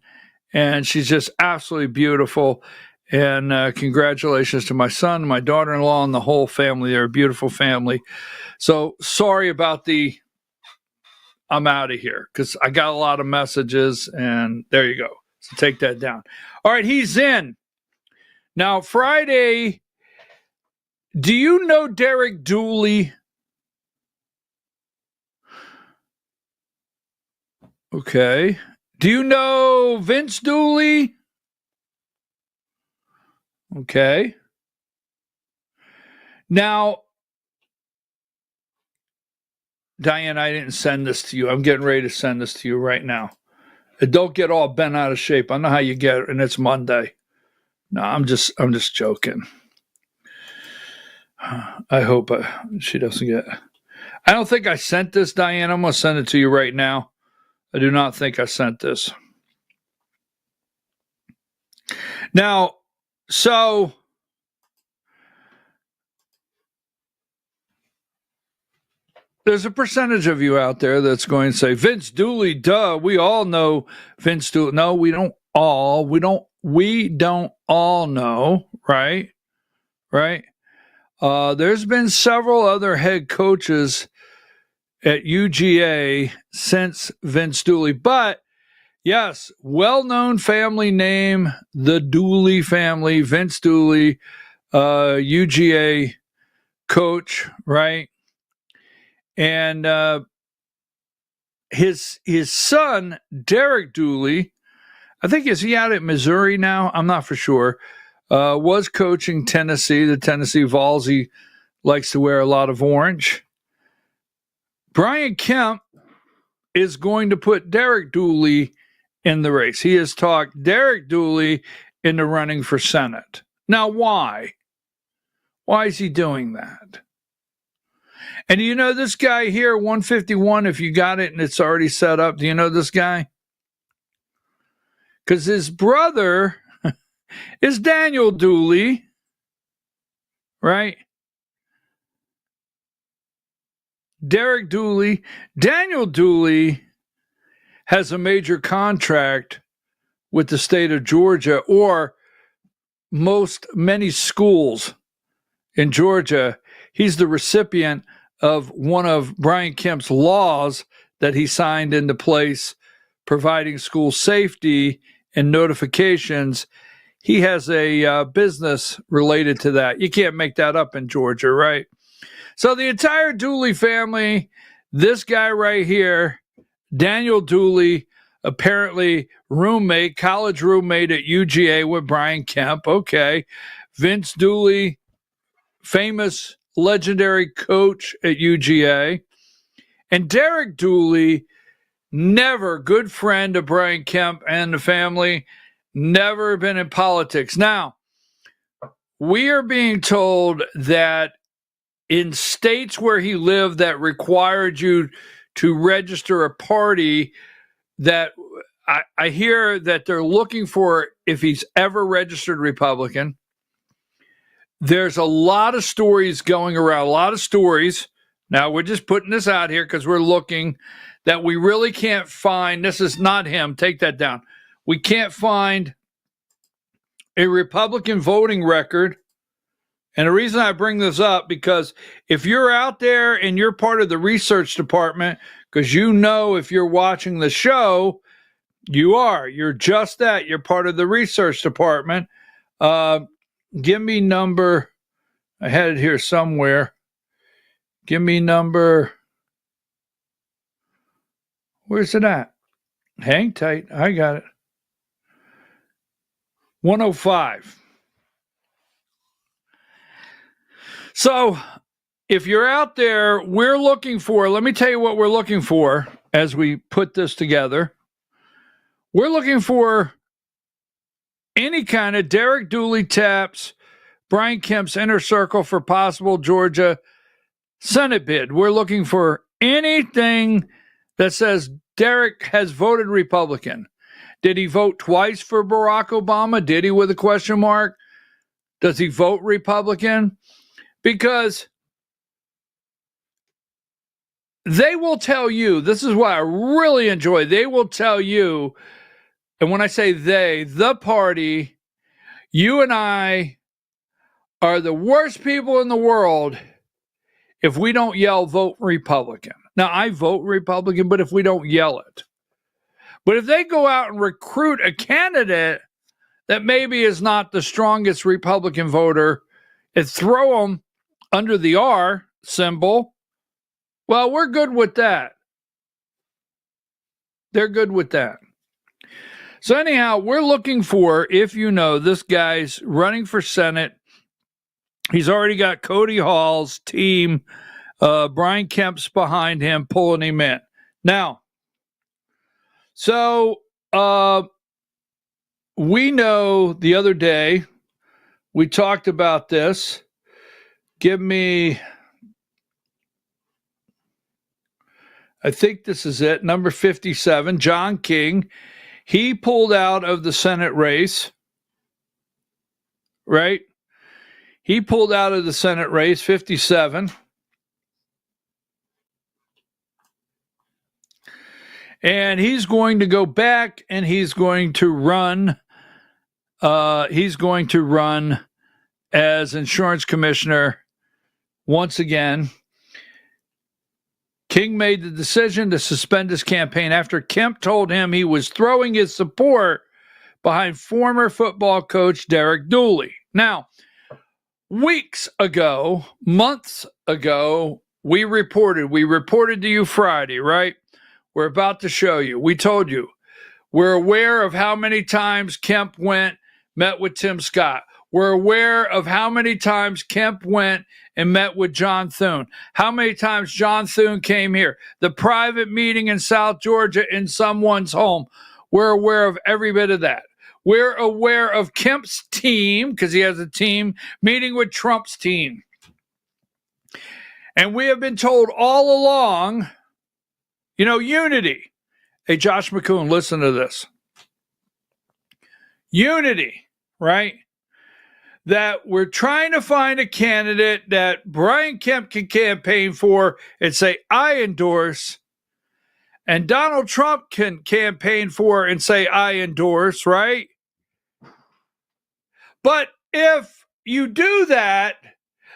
and she's just absolutely beautiful. And congratulations to my son, my daughter-in-law, and the whole family. They're a beautiful family. So sorry about I'm out of here because I got a lot of messages, and there you go. So take that down. All right, he's in. Now, Friday, do you know Derek Dooley? Okay. Do you know Vince Dooley? Okay. Now, Diane, I didn't send this to you. I'm getting ready to send this to you right now. Don't get all bent out of shape. I know how you get, and it's Monday. No, I'm just joking. I hope she doesn't get. I don't think I sent this, Diane. I'm going to send it to you right now. I do not think I sent this. Now, so there's a percentage of you out there that's going to say, Vince Dooley, duh, we all know Vince Dooley. No, we don't all know, right? Right? There's been several other head coaches at UGA since Vince Dooley, but yes, well-known family name, the Dooley family, Vince Dooley, UGA coach, right? And his son, Derek Dooley, I think, is he out at Missouri now? I'm not for sure. Was coaching Tennessee, the Tennessee Vols. He likes to wear a lot of orange. Brian Kemp is going to put Derek Dooley in the race. He has talked Derek Dooley into running for Senate. Now, why? Why is he doing that? And do you know this guy here, 151, if you got it and it's already set up, do you know this guy? Because his brother is Daniel Dooley, right? Derek Dooley. Daniel Dooley has a major contract with the state of Georgia, or many schools in Georgia. He's the recipient of one of Brian Kemp's laws that he signed into place, providing school safety and notifications. He has a business related to that. You can't make that up in Georgia, right? So the entire Dooley family, this guy right here, Daniel Dooley, apparently college roommate at UGA with Brian Kemp. Okay. Vince Dooley, famous legendary coach at UGA. And Derek Dooley, never good friend of Brian Kemp and the family, never been in politics. Now, we are being told that in states where he lived that required you to register a party, that I hear that they're looking for if he's ever registered Republican. There's a lot of stories going around, a lot of stories. Now, we're just putting this out here because we're looking that we really can't find. This is not him. Take that down. We can't find a Republican voting record. And the reason I bring this up, because if you're out there and you're part of the research department, because you know if you're watching the show, you're just that. You're part of the research department. Give me number, I had it here somewhere. Give me number, where's it at? Hang tight, I got it. 105. So if you're out there, we're looking for, let me tell you what we're looking for as we put this together. We're looking for any kind of Derek Dooley taps Brian Kemp's inner circle for possible Georgia Senate bid. We're looking for anything that says Derek has voted Republican. Did he vote twice for Barack Obama? Did he, with a question mark? Does he vote Republican? Because they will tell you, this is what I really enjoy, they will tell you, and when I say they, the party, you and I are the worst people in the world if we don't yell vote Republican. Now, I vote Republican, but if we don't yell it. But if they go out and recruit a candidate that maybe is not the strongest Republican voter and throw them under the R symbol, well, we're good with that. They're good with that. So anyhow, we're looking for, if you know, this guy's running for Senate. He's already got Cody Hall's team. Brian Kemp's behind him, pulling him in. Now, so we know the other day, we talked about this. Give me, I think this is it, number 57, John King. He pulled out of the Senate race, right? He pulled out of the Senate race, 57. And he's going to go back and he's going to run as insurance commissioner once again. King made the decision to suspend his campaign after Kemp told him he was throwing his support behind former football coach Derek Dooley. Now, weeks ago, months ago, we reported to you Friday, right? We're about to show you. We told you. We're aware of how many times Kemp met with Tim Scott. We're aware of how many times Kemp went and met with John Thune. How many times John Thune came here. The private meeting in South Georgia in someone's home. We're aware of every bit of that. We're aware of Kemp's team, because he has a team, meeting with Trump's team. And we have been told all along, unity. Hey, Josh McCoon, listen to this. Unity, right? That we're trying to find a candidate that Brian Kemp can campaign for and say, I endorse, and Donald Trump can campaign for and say, I endorse, right? But if you do that,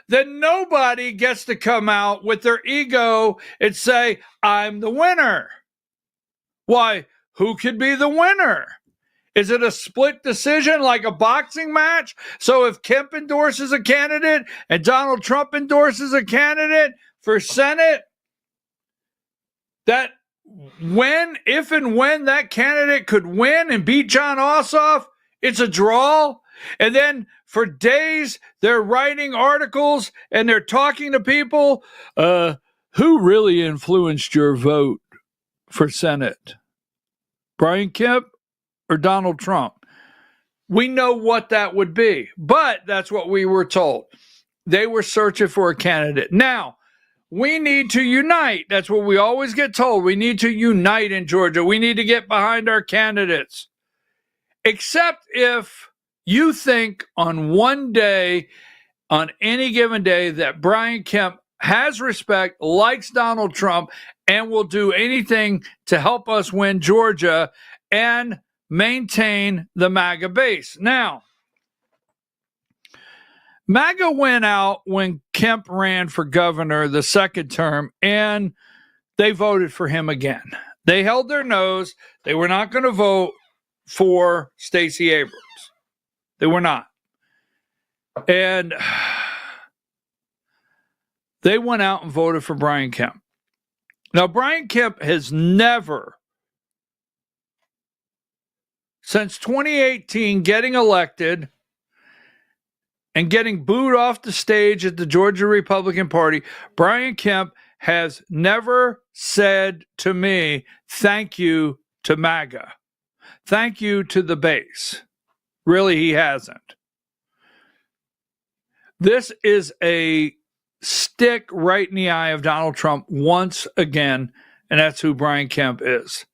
then nobody gets to come out with their ego and say, I'm the winner. Why? Who could be the winner? Is it a split decision like a boxing match? So if Kemp endorses a candidate and Donald Trump endorses a candidate for Senate, that if and when that candidate could win and beat Jon Ossoff, it's a draw. And then for days, they're writing articles and they're talking to people. Who really influenced your vote for Senate? Brian Kemp or Donald Trump? We know what that would be, but that's what we were told. They were searching for a candidate. Now, we need to unite. That's what we always get told. We need to unite in Georgia. We need to get behind our candidates. Except if you think on one day, on any given day, that Brian Kemp has respect, likes Donald Trump, and will do anything to help us win Georgia and maintain the MAGA base. Now, MAGA went out when Kemp ran for governor the second term, and they voted for him again. They held their nose. They were not going to vote for Stacey Abrams. They were not. And they went out and voted for Brian Kemp. Now, Brian Kemp has never, since 2018, getting elected and getting booed off the stage at the Georgia Republican Party, Brian Kemp has never said to me, thank you to MAGA. Thank you to the base. Really, he hasn't. This is a stick right in the eye of Donald Trump once again, and that's who Brian Kemp is.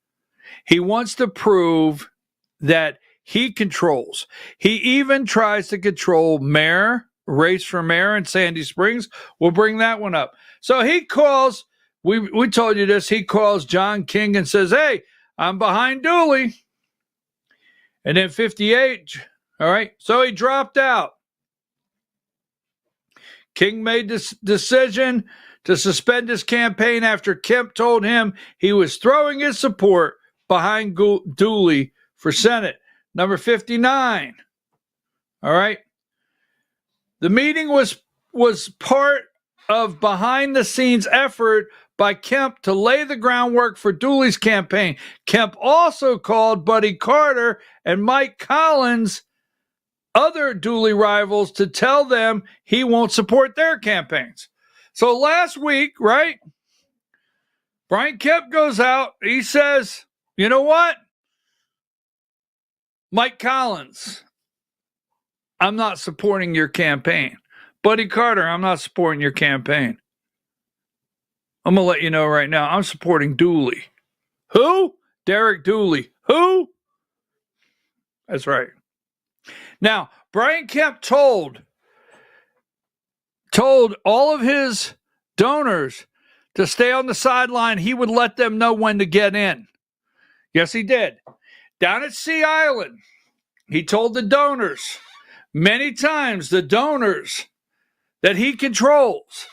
He wants to prove that he controls. He even tries to control race for mayor in Sandy Springs. We'll bring that one up. So he calls, we told you this, he calls John King and says, hey, I'm behind Dooley. And then 58, all right, so he dropped out. King made this decision to suspend his campaign after Kemp told him he was throwing his support behind Dooley for Senate. Number 59. All right. The meeting was part of behind-the-scenes effort by Kemp to lay the groundwork for Dooley's campaign. Kemp also called Buddy Carter and Mike Collins, other Dooley rivals, to tell them he won't support their campaigns. So last week, right, Brian Kemp goes out. He says, you know what? Mike Collins, I'm not supporting your campaign. Buddy Carter, I'm not supporting your campaign. I'm going to let you know right now, I'm supporting Dooley. Who? Derek Dooley. Who? That's right. Now, Brian Kemp told all of his donors to stay on the sideline. He would let them know when to get in. Yes, he did. Down at Sea Island, he told the donors many times, the donors that he controls,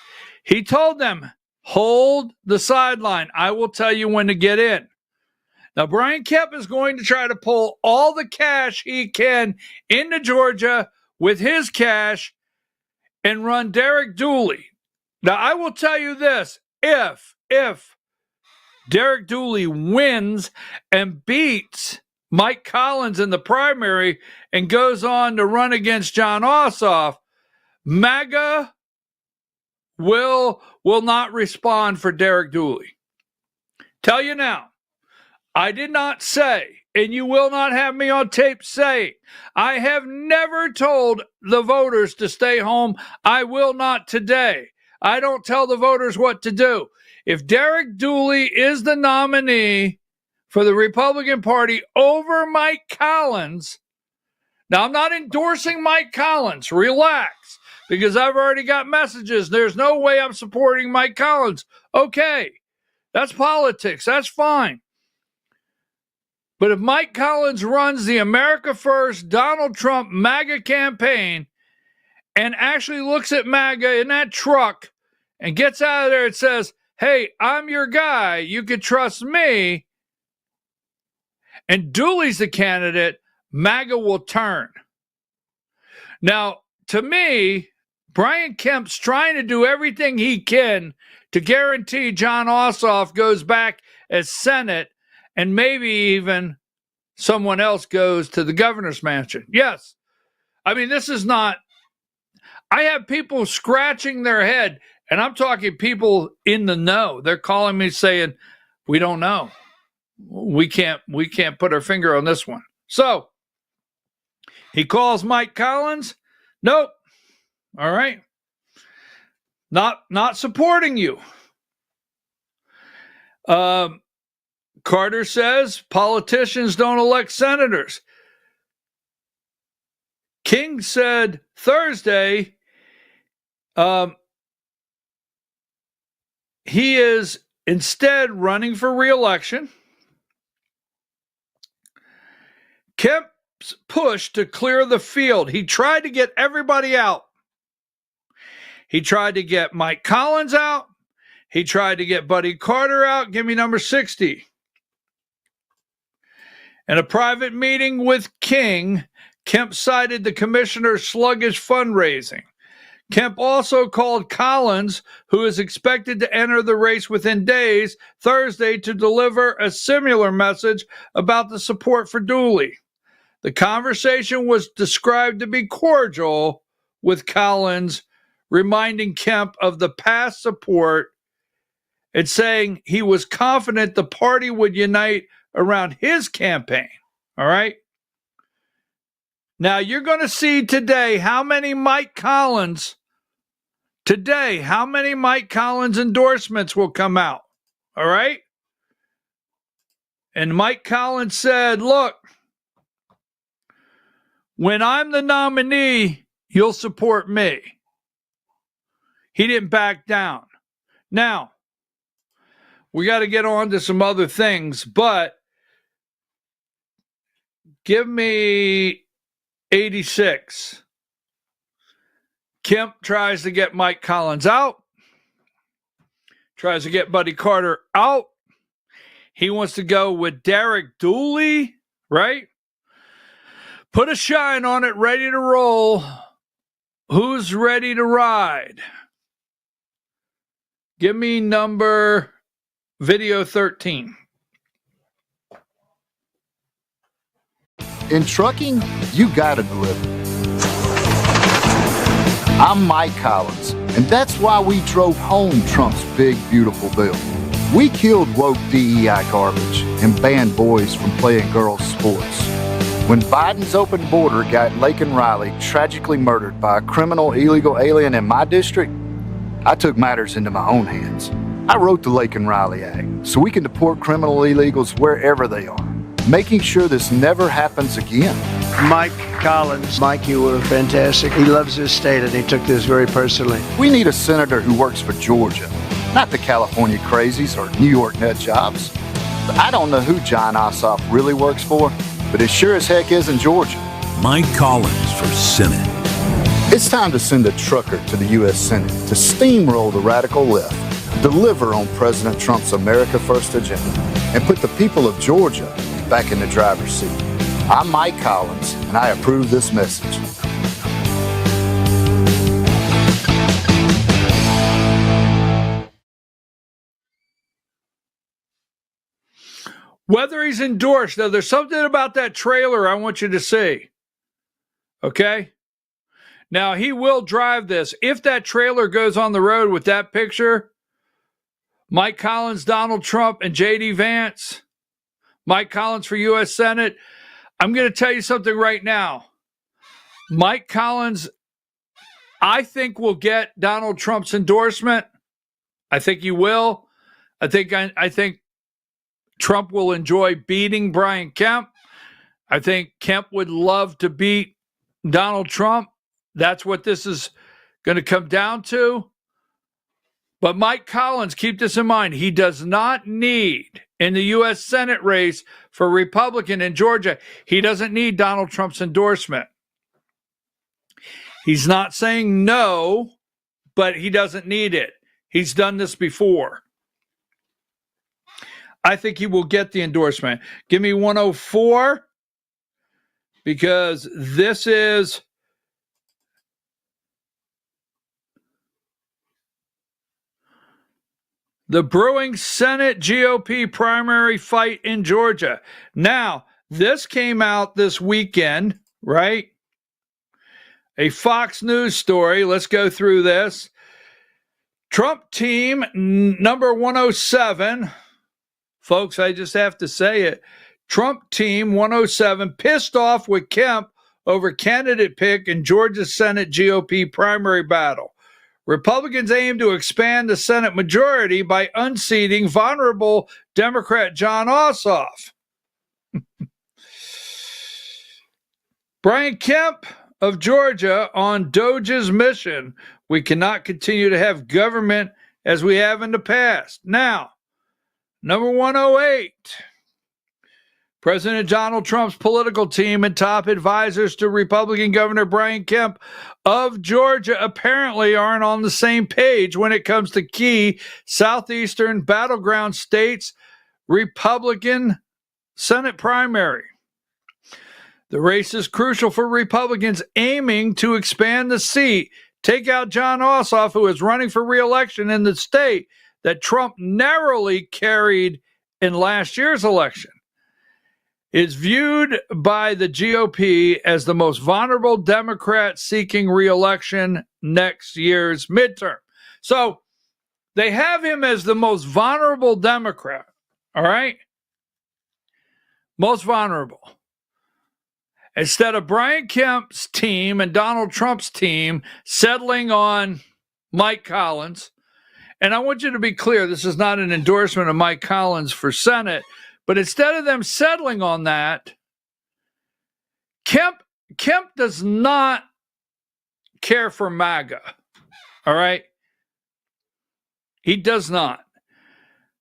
he told them, hold the sideline. I will tell you when to get in. Now, Brian Kemp is going to try to pull all the cash he can into Georgia with his cash and run Derek Dooley. Now, I will tell you this. If Derek Dooley wins and beats Mike Collins in the primary and goes on to run against Jon Ossoff, MAGA will not respond for Derek Dooley. Tell you now, I did not say, and you will not have me on tape saying, I have never told the voters to stay home. I will not today. I don't tell the voters what to do. If Derek Dooley is the nominee for the Republican Party over Mike Collins, now I'm not endorsing Mike Collins, relax, because I've already got messages. There's no way I'm supporting Mike Collins. Okay, that's politics, that's fine. But if Mike Collins runs the America First Donald Trump MAGA campaign and actually looks at MAGA in that truck and gets out of there and says, hey, I'm your guy, you can trust me, and Dooley's the candidate, MAGA will turn. Now, to me, Brian Kemp's trying to do everything he can to guarantee John Ossoff goes back as Senate, and maybe even someone else goes to the governor's mansion. Yes. I mean, this is not... I have people scratching their head, and I'm talking people in the know. They're calling me saying, we don't know. We can't put our finger on this one. So, he calls Mike Collins. Nope. All right. Not supporting you. Carter says politicians don't elect senators. King said Thursday he is instead running for re-election. Kemp's push to clear the field. He tried to get everybody out. He tried to get Mike Collins out. He tried to get Buddy Carter out. Give me number 60. In a private meeting with King, Kemp cited the commissioner's sluggish fundraising. Kemp also called Collins, who is expected to enter the race within days, Thursday to deliver a similar message about the support for Dooley. The conversation was described to be cordial, with Collins reminding Kemp of the past support and saying he was confident the party would unite around his campaign. All right? Now, you're going to see today how many Mike Collins endorsements will come out. All right? And Mike Collins said, look, when I'm the nominee, you'll support me. He didn't back down. Now, we got to get on to some other things, but give me 86. Kemp tries to get Mike Collins out, tries to get Buddy Carter out. He wants to go with Derek Dooley, right? Put a shine on it, ready to roll. Who's ready to ride? Give me number video 13.
In trucking, you gotta deliver. I'm Mike Collins, and that's why we drove home Trump's big, beautiful bill. We killed woke DEI garbage and banned boys from playing girls' sports. When Biden's open border got Laken Riley tragically murdered by a criminal illegal alien in my district, I took matters into my own hands. I wrote the Laken Riley Act so we can deport criminal illegals wherever they are, making sure this never happens again.
Mike Collins. Mike, you were fantastic. He loves his state, and he took this very personally.
We need a senator who works for Georgia, not the California crazies or New York nut jobs. I don't know who John Ossoff really works for, but it sure as heck is in Georgia.
Mike Collins for Senate.
It's time to send a trucker to the U.S. Senate to steamroll the radical left, deliver on President Trump's America First agenda, and put the people of Georgia back in the driver's seat. I'm Mike Collins, and I approve this message.
Whether he's endorsed, now there's something about that trailer I want you to see. Okay? Now, he will drive this. If that trailer goes on the road with that picture, Mike Collins, Donald Trump, and J.D. Vance, Mike Collins for U.S. Senate, I'm going to tell you something right now. Mike Collins I think we'll get Donald Trump's endorsement. I think he will. I think Trump will enjoy beating Brian Kemp. I think Kemp would love to beat Donald Trump. That's what this is going to come down to. But Mike Collins, keep this in mind, he does not need, in the U.S. Senate race for Republican in Georgia, he doesn't need Donald Trump's endorsement. He's not saying no, but he doesn't need it. He's done this before. I think he will get the endorsement. Give me 104, because this is the brewing Senate GOP primary fight in Georgia. Now, this came out this weekend, right? A Fox News story. Let's go through this. Trump team number 107. Folks, I just have to say it. Trump team 107 pissed off with Kemp over candidate pick in Georgia Senate GOP primary battle. Republicans aim to expand the Senate majority by unseating vulnerable Democrat Jon Ossoff. Brian Kemp of Georgia on Doge's mission. We cannot continue to have government as we have in the past. Now, number 108. President Donald Trump's political team and top advisors to Republican Governor Brian Kemp of Georgia apparently aren't on the same page when it comes to key southeastern battleground states' Republican Senate primary. The race is crucial for Republicans aiming to expand the seat, take out Jon Ossoff, who is running for re-election in the state that Trump narrowly carried in last year's election. Is viewed by the GOP as the most vulnerable Democrat seeking re-election next year's midterm. So they have him as the most vulnerable Democrat, all right? Most vulnerable. Instead of Brian Kemp's team and Donald Trump's team settling on Mike Collins, and I want you to be clear, this is not an endorsement of Mike Collins for Senate, but instead of them settling on that, Kemp does not care for MAGA, all right? He does not.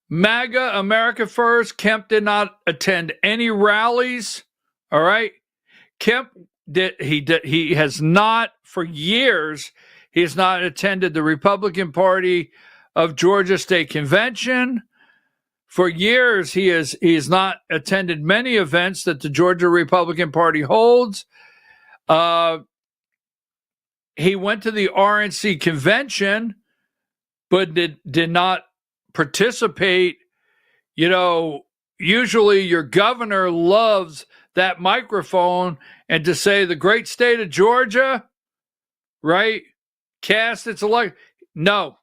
MAGA, America First, Kemp did not attend any rallies, all right? Kemp he has not, for years, he has not attended the Republican Party of Georgia State Convention. For years, he has not attended many events that the Georgia Republican Party holds. He went to the RNC convention, but did not participate. You know, usually your governor loves that microphone and to say the great state of Georgia, right? Cast its elect. No.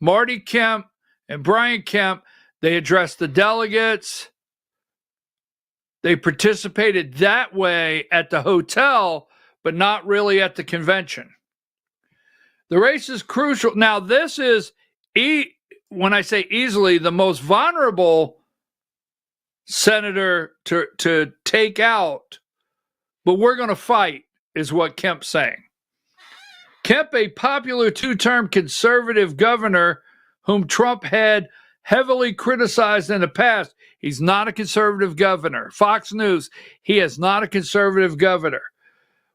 Marty Kemp and Brian Kemp, they addressed the delegates. They participated that way at the hotel, but not really at the convention. The race is crucial. Now, this is, when I say easily, the most vulnerable senator to take out, but we're going to fight, is what Kemp's saying. Kemp, a popular two-term conservative governor whom Trump had heavily criticized in the past. He's not a conservative governor. Fox News, he is not a conservative governor.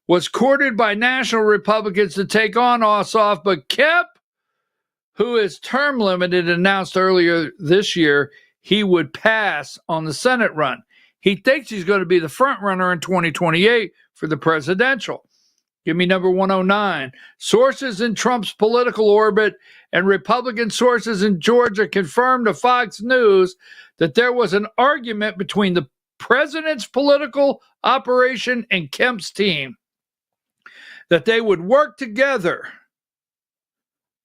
Was courted by national Republicans to take on Ossoff, but Kemp, who is term limited, announced earlier this year he would pass on the Senate run. He thinks he's going to be the front runner in 2028 for the presidential. Give me number 109. Sources in Trump's political orbit and Republican sources in Georgia confirmed to Fox News that there was an argument between the president's political operation and Kemp's team, that they would work together.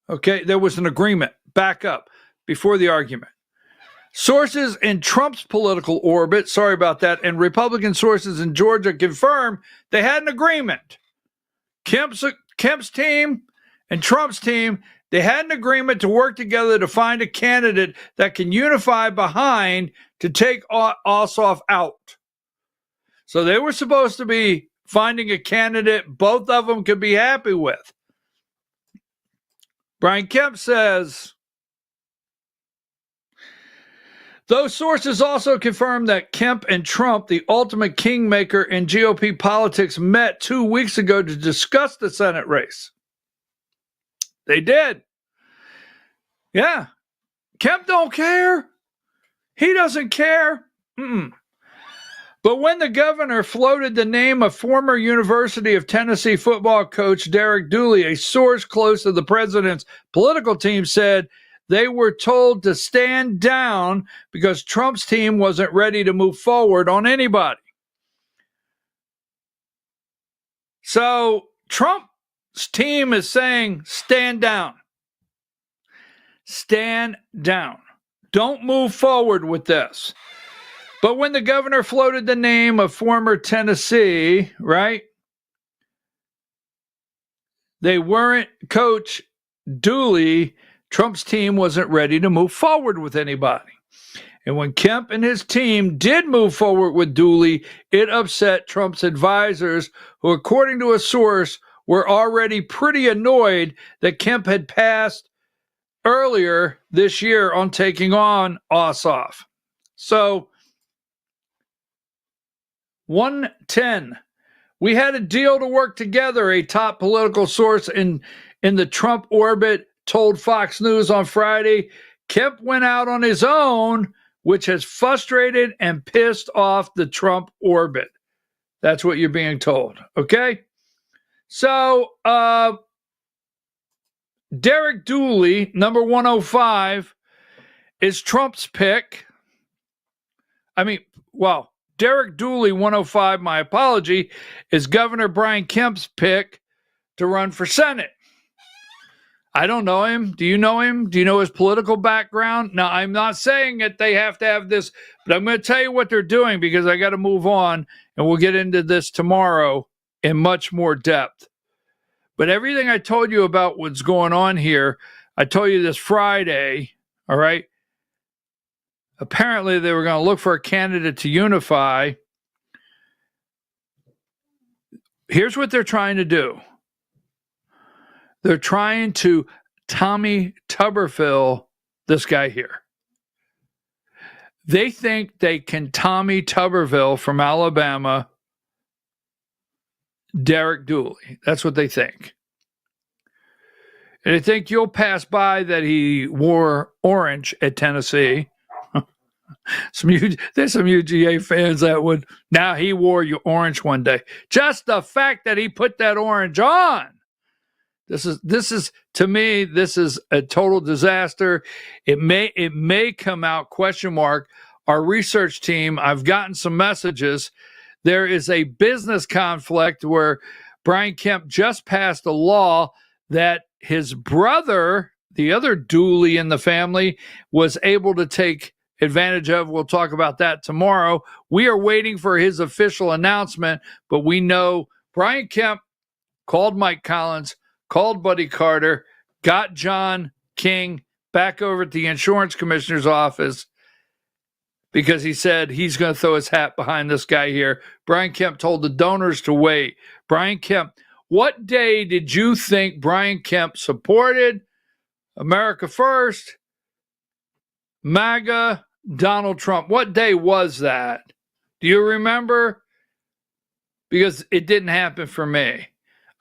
Okay, there was an agreement. Back up before the argument. Sources in Trump's political orbit, sorry about that, and Republican sources in Georgia confirmed they had an agreement. Kemp Kemp's team and Trump's team, they had an agreement to work together to find a candidate that can unify behind to take Ossoff out. So they were supposed to be finding a candidate both of them could be happy with. Brian Kemp says, those sources also confirmed that Kemp and Trump, the ultimate kingmaker in GOP politics, met 2 weeks ago to discuss the Senate race. They did. Yeah. Kemp don't care. He doesn't care. But when the governor floated the name of former University of Tennessee football coach Derek Dooley, a source close to the president's political team said they were told to stand down because Trump's team wasn't ready to move forward on anybody. So Trump's team is saying, stand down. Stand down. Don't move forward with this. But when the governor floated the name of former Tennessee, right? They weren't, Coach Dooley, Trump's team wasn't ready to move forward with anybody. And when Kemp and his team did move forward with Dooley, it upset Trump's advisors, who, according to a source, were already pretty annoyed that Kemp had passed earlier this year on taking on Ossoff. So, 110. We had a deal to work together, a top political source in the Trump orbit told Fox News on Friday. Kemp went out on his own, which has frustrated and pissed off the Trump orbit. That's what you're being told, okay? So, Derek Dooley, number 105, is Trump's pick. Derek Dooley, 105, my apology, is Governor Brian Kemp's pick to run for Senate. I don't know him. Do you know him? Do you know his political background? Now, I'm not saying that they have to have this, but I'm going to tell you what they're doing because I got to move on, and we'll get into this tomorrow in much more depth. But everything I told you about what's going on here, I told you this Friday, all right? Apparently, they were going to look for a candidate to unify. Here's what they're trying to do. They're trying to Tommy Tuberville this guy here. They think they can Tommy Tuberville from Alabama Derek Dooley. That's what they think. And they think you'll pass by that he wore orange at Tennessee. There's some UGA fans that would. Now he wore your orange one day. Just the fact that he put that orange on. This is to me, this is a total disaster. It may come out, question mark. Our research team, I've gotten some messages. There is a business conflict where Brian Kemp just passed a law that his brother, the other Dooley in the family, was able to take advantage of. We'll talk about that tomorrow. We are waiting for his official announcement, but we know Brian Kemp called Mike Collins, called Buddy Carter, got John King back over at the insurance commissioner's office because he said he's going to throw his hat behind this guy here. Brian Kemp told the donors to wait. Brian Kemp, what day did you think Brian Kemp supported America First, MAGA, Donald Trump? What day was that? Do you remember? Because it didn't happen for me.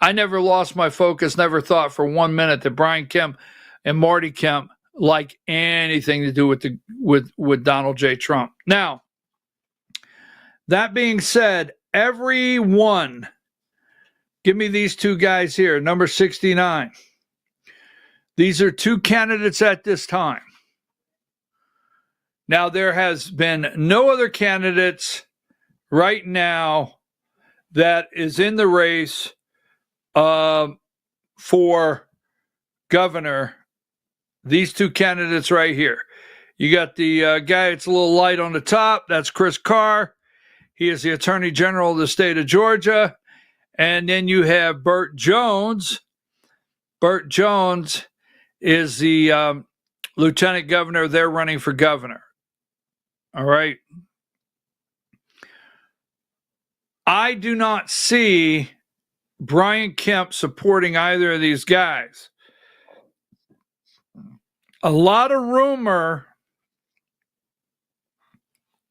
I never lost my focus, never thought for 1 minute that Brian Kemp and Marty Kemp like anything to do with Donald J. Trump. Now, that being said, everyone, give me these two guys here, number 69. These are two candidates at this time. Now, there has been no other candidates right now that is in the race for governor. These two candidates right here. You got the guy that's a little light on the top. That's Chris Carr. He is the Attorney General of the state of Georgia. And then you have Burt Jones. Burt Jones is the lieutenant governor. They're running for governor. All right. I do not see Brian Kemp supporting either of these guys. A lot of rumor,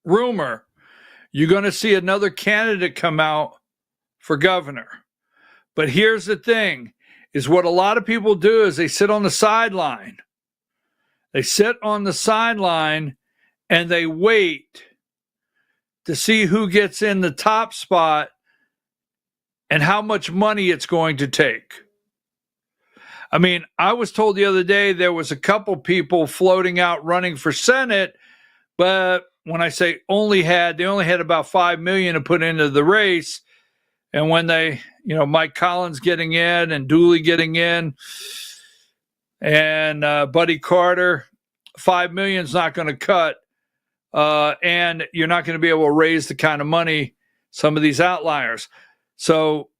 you're going to see another candidate come out for governor. But here's the thing, is what a lot of people do is they sit on the sideline. They sit on the sideline and they wait to see who gets in the top spot and how much money it's going to take. I mean, I was told the other day there was a couple people floating out running for Senate, but when I say they only had about $5 million to put into the race. And when they, Mike Collins getting in and Dooley getting in and Buddy Carter, $5 million is not going to cut. And you're not going to be able to raise the kind of money some of these outliers. So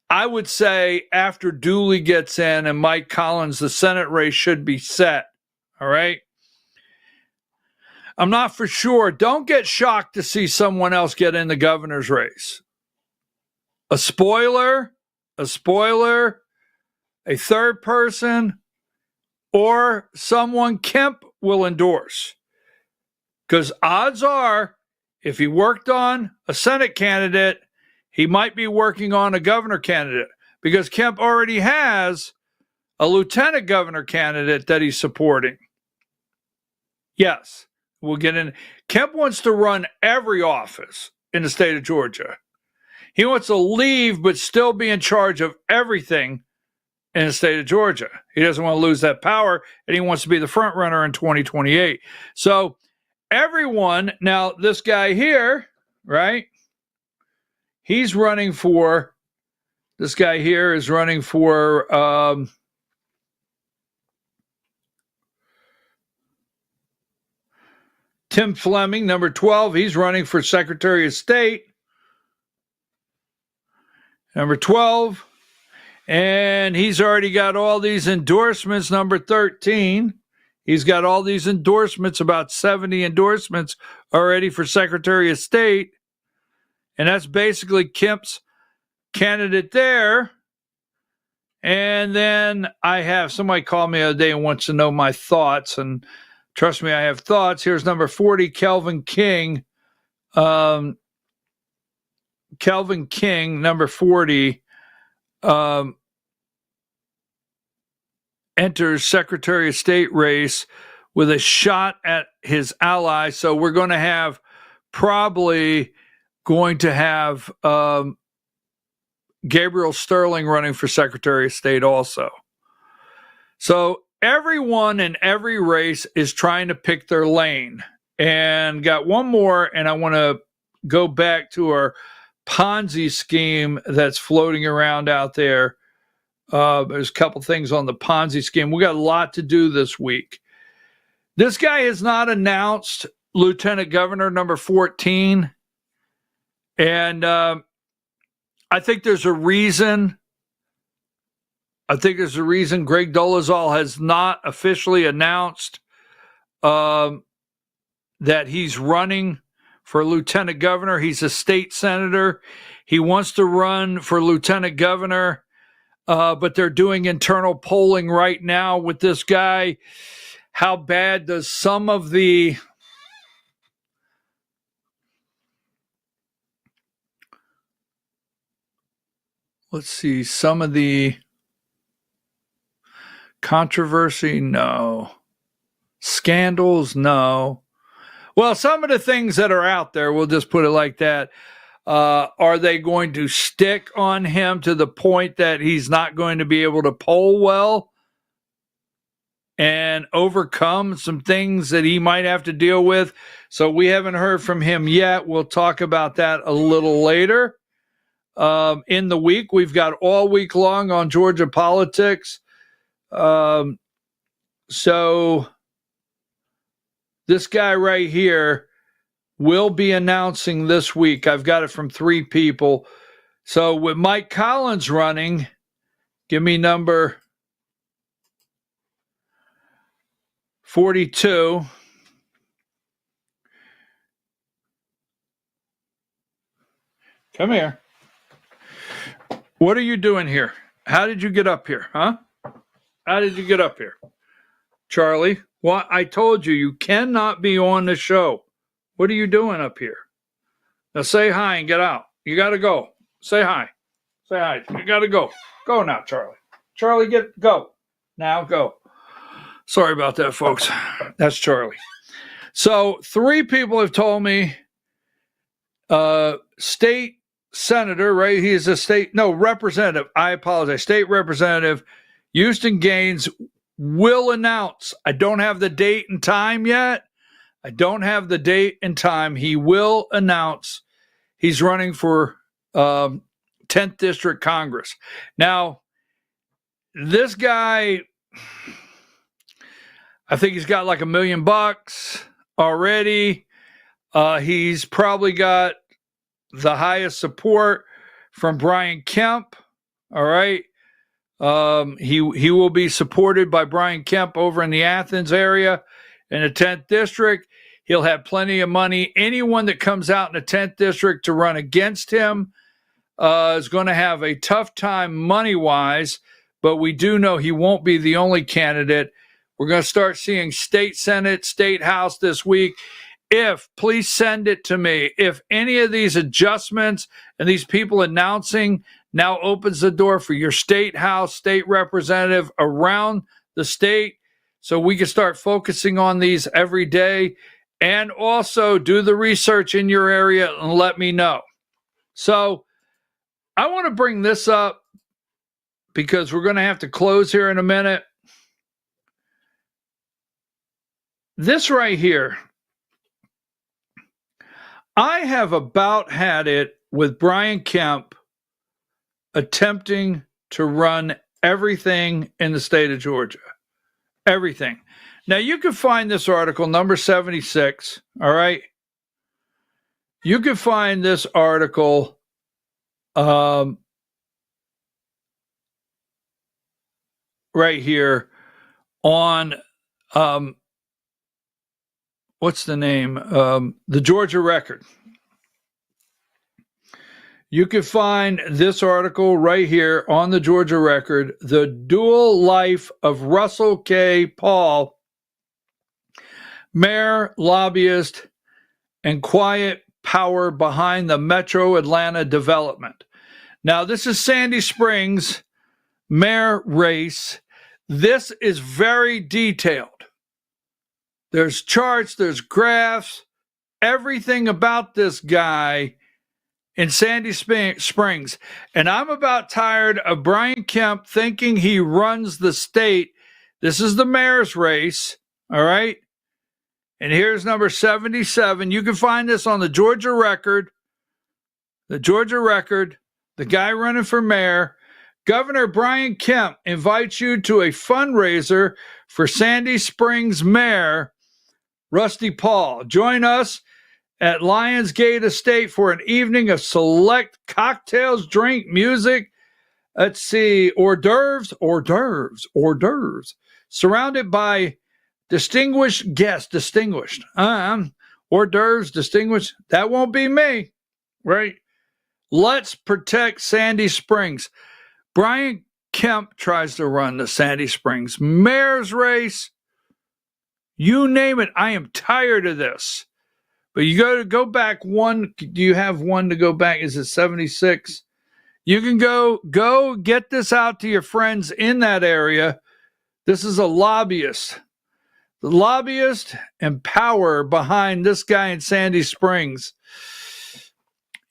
I would say after Dooley gets in and Mike Collins, the Senate race should be set. All right. I'm not for sure. Don't get shocked to see someone else get in the governor's race. A spoiler, a third person, or someone Kemp will endorse. Because odds are, if he worked on a Senate candidate, he might be working on a governor candidate, because Kemp already has a lieutenant governor candidate that he's supporting. Yes, we'll get in. Kemp wants to run every office in the state of Georgia. He wants to leave but still be in charge of everything in the state of Georgia. He doesn't want to lose that power, and he wants to be the front runner in 2028. So everyone, now this guy here, right? This guy here is running for Tim Fleming, number 12. He's running for Secretary of State. Number 12. And he's already got all these endorsements. Number 13. He's got all these endorsements, about 70 endorsements already for Secretary of State. And that's basically Kemp's candidate there. And then I have somebody called me the other day and wants to know my thoughts. And trust me, I have thoughts. Here's number 40, Kelvin King. Kelvin King, number 40, enters Secretary of State race with a shot at his ally. So we're going to have Gabriel Sterling running for Secretary of State also. So everyone in every race is trying to pick their lane. And got one more, and I want to go back to our Ponzi scheme that's floating around out there. There's a couple things on the Ponzi scheme. We got a lot to do this week. This guy has not announced Lieutenant Governor number 14. And I think there's a reason. Greg Dolezal has not officially announced that he's running for lieutenant governor. He's a state senator. He wants to run for lieutenant governor, but they're doing internal polling right now with this guy. How bad does some of the controversy? No. Scandals? No. Well, some of the things that are out there, we'll just put it like that. Are they going to stick on him to the point that he's not going to be able to poll well and overcome some things that he might have to deal with? So we haven't heard from him yet. We'll talk about that a little later. In the week, we've got all week long on Georgia politics. So this guy right here will be announcing this week. I've got it from 3 people. So with Mike Collins running, give me number 42. Come here. What are you doing here? How did you get up here, huh? How did you get up here? Charlie, what? I told you, you cannot be on the show. What are you doing up here? Now say hi and get out. You got to go. Say hi. Say hi. You got to go. Go now, Charlie. Charlie, go. Now go. Sorry about that, folks. That's Charlie. So 3 people have told me state senator, right? He is a representative. I apologize. State representative Houston Gaines will announce. I don't have the date and time yet. He will announce he's running for 10th District Congress. Now, this guy, I think he's got like $1 million already. He's probably got the highest support from Brian Kemp. All right. He will be supported by Brian Kemp over in the Athens area in the 10th District. He'll have plenty of money. Anyone that comes out in the 10th District to run against him is going to have a tough time money-wise, but we do know he won't be the only candidate. We're going to start seeing state Senate, state House this week. Please send it to me. If any of these adjustments and these people announcing now opens the door for your state House, state representative around the state, so we can start focusing on these every day, and also do the research in your area and let me know. So I want to bring this up because we're going to have to close here in a minute. This right here, I have about had it with Brian Kemp attempting to run everything in the state of Georgia. Everything. Now, you can find this article, number 76, all right? You can find this article right here on, what's the name? The Georgia Record. You can find this article right here on the Georgia Record, The Dual Life of Russell K. Paul, Mayor, Lobbyist, and Quiet Power Behind the Metro Atlanta Development. Now, this is Sandy Springs mayor race. This is very detailed. There's charts, there's graphs, everything about this guy in Sandy Springs. And I'm about tired of Brian Kemp thinking he runs the state. This is the mayor's race, all right? And here's number 77. You can find this on the Georgia Record. The Georgia Record, the guy running for mayor. Governor Brian Kemp invites you to a fundraiser for Sandy Springs Mayor Rusty Paul. Join us at Lionsgate Estate for an evening of select cocktails, drink, music. Let's see, hors d'oeuvres. Surrounded by distinguished guests, hors d'oeuvres, distinguished. That won't be me, right? Let's protect Sandy Springs. Brian Kemp tries to run the Sandy Springs mayor's race. You name it. I am tired of this. But you go back one. Do you have one to go back? Is it 76? You can go get this out to your friends in that area. This is a lobbyist. The lobbyist and power behind this guy in Sandy Springs.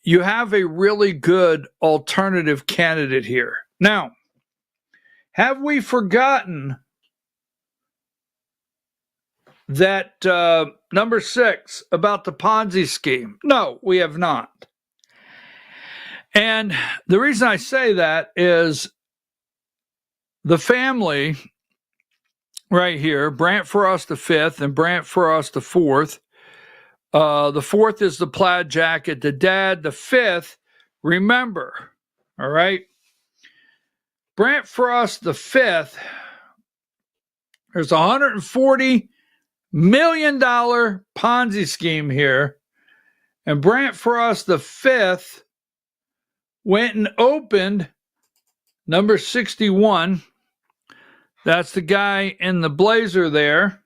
You have a really good alternative candidate here. Now, have we forgotten that number 6 about the Ponzi scheme? No, we have not. And the reason I say that is the family right here, Brant Frost V and Brant Frost IV. The 4th is the plaid jacket. The dad, the 5th, remember, all right? Brant Frost V, there's 140 million Ponzi scheme here. And Brant Frost V went and opened number 61. That's the guy in the blazer there.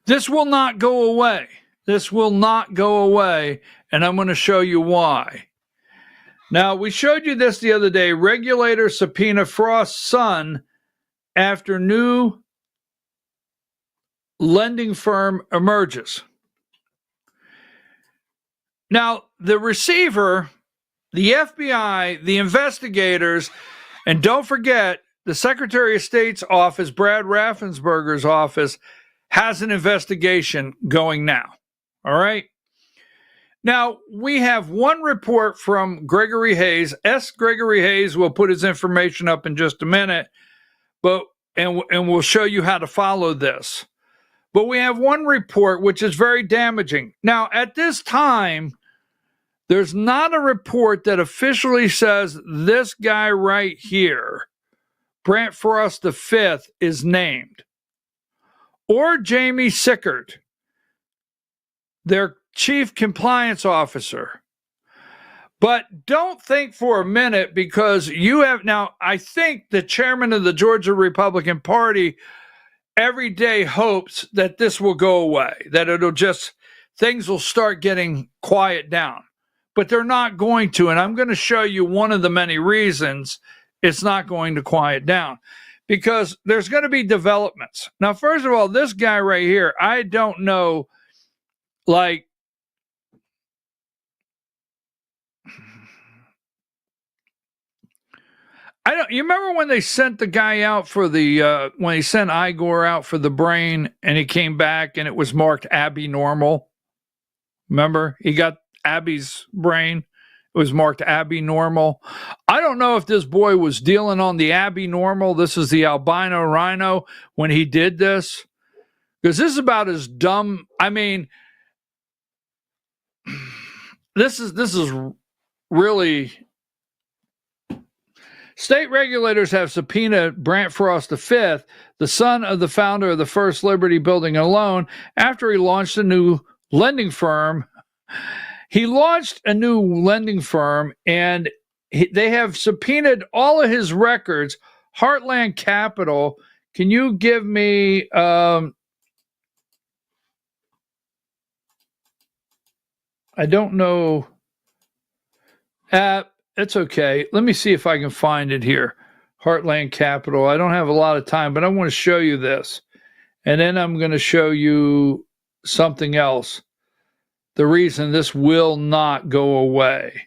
This will not go away. This will not go away, and I'm going to show you why. Now, we showed you this the other day. Regulators subpoena Frost's son after new lending firm emerges. Now, the receiver, the FBI, the investigators, and don't forget, the Secretary of State's office, Brad Raffensperger's office, has an investigation going now. All right? Now, we have one report from Gregory Hayes. Gregory Hayes will put his information up in just a minute, and we'll show you how to follow this. But we have one report which is very damaging. Now, at this time, there's not a report that officially says this guy right here, Brant Frost V, is named, or Jamie Sickert, their chief compliance officer. But don't think for a minute, because you have now, I think the chairman of the Georgia Republican Party every day hopes that this will go away, that things will start getting quiet down. But they're not going to, and I'm going to show you one of the many reasons it's not going to quiet down. Because there's going to be developments. Now, first of all, this guy right here, I don't know, you remember when they sent the guy out for when he sent Igor out for the brain and he came back and it was marked Abby normal? Remember? He got Abby's brain. It was marked Abby normal. I don't know if this boy was dealing on the Abby normal. This is the albino rhino when he did this. Because this is about as dumb. I mean, this is really... State regulators have subpoenaed Brant Frost V, the son of the founder of the First Liberty Building and Loan, after he launched a new lending firm. He launched a new lending firm, and they have subpoenaed all of his records. Heartland Capital. Can you give me... I don't know... It's okay. Let me see if I can find it here. Heartland Capital. I don't have a lot of time, but I want to show you this. And then I'm going to show you something else. The reason this will not go away.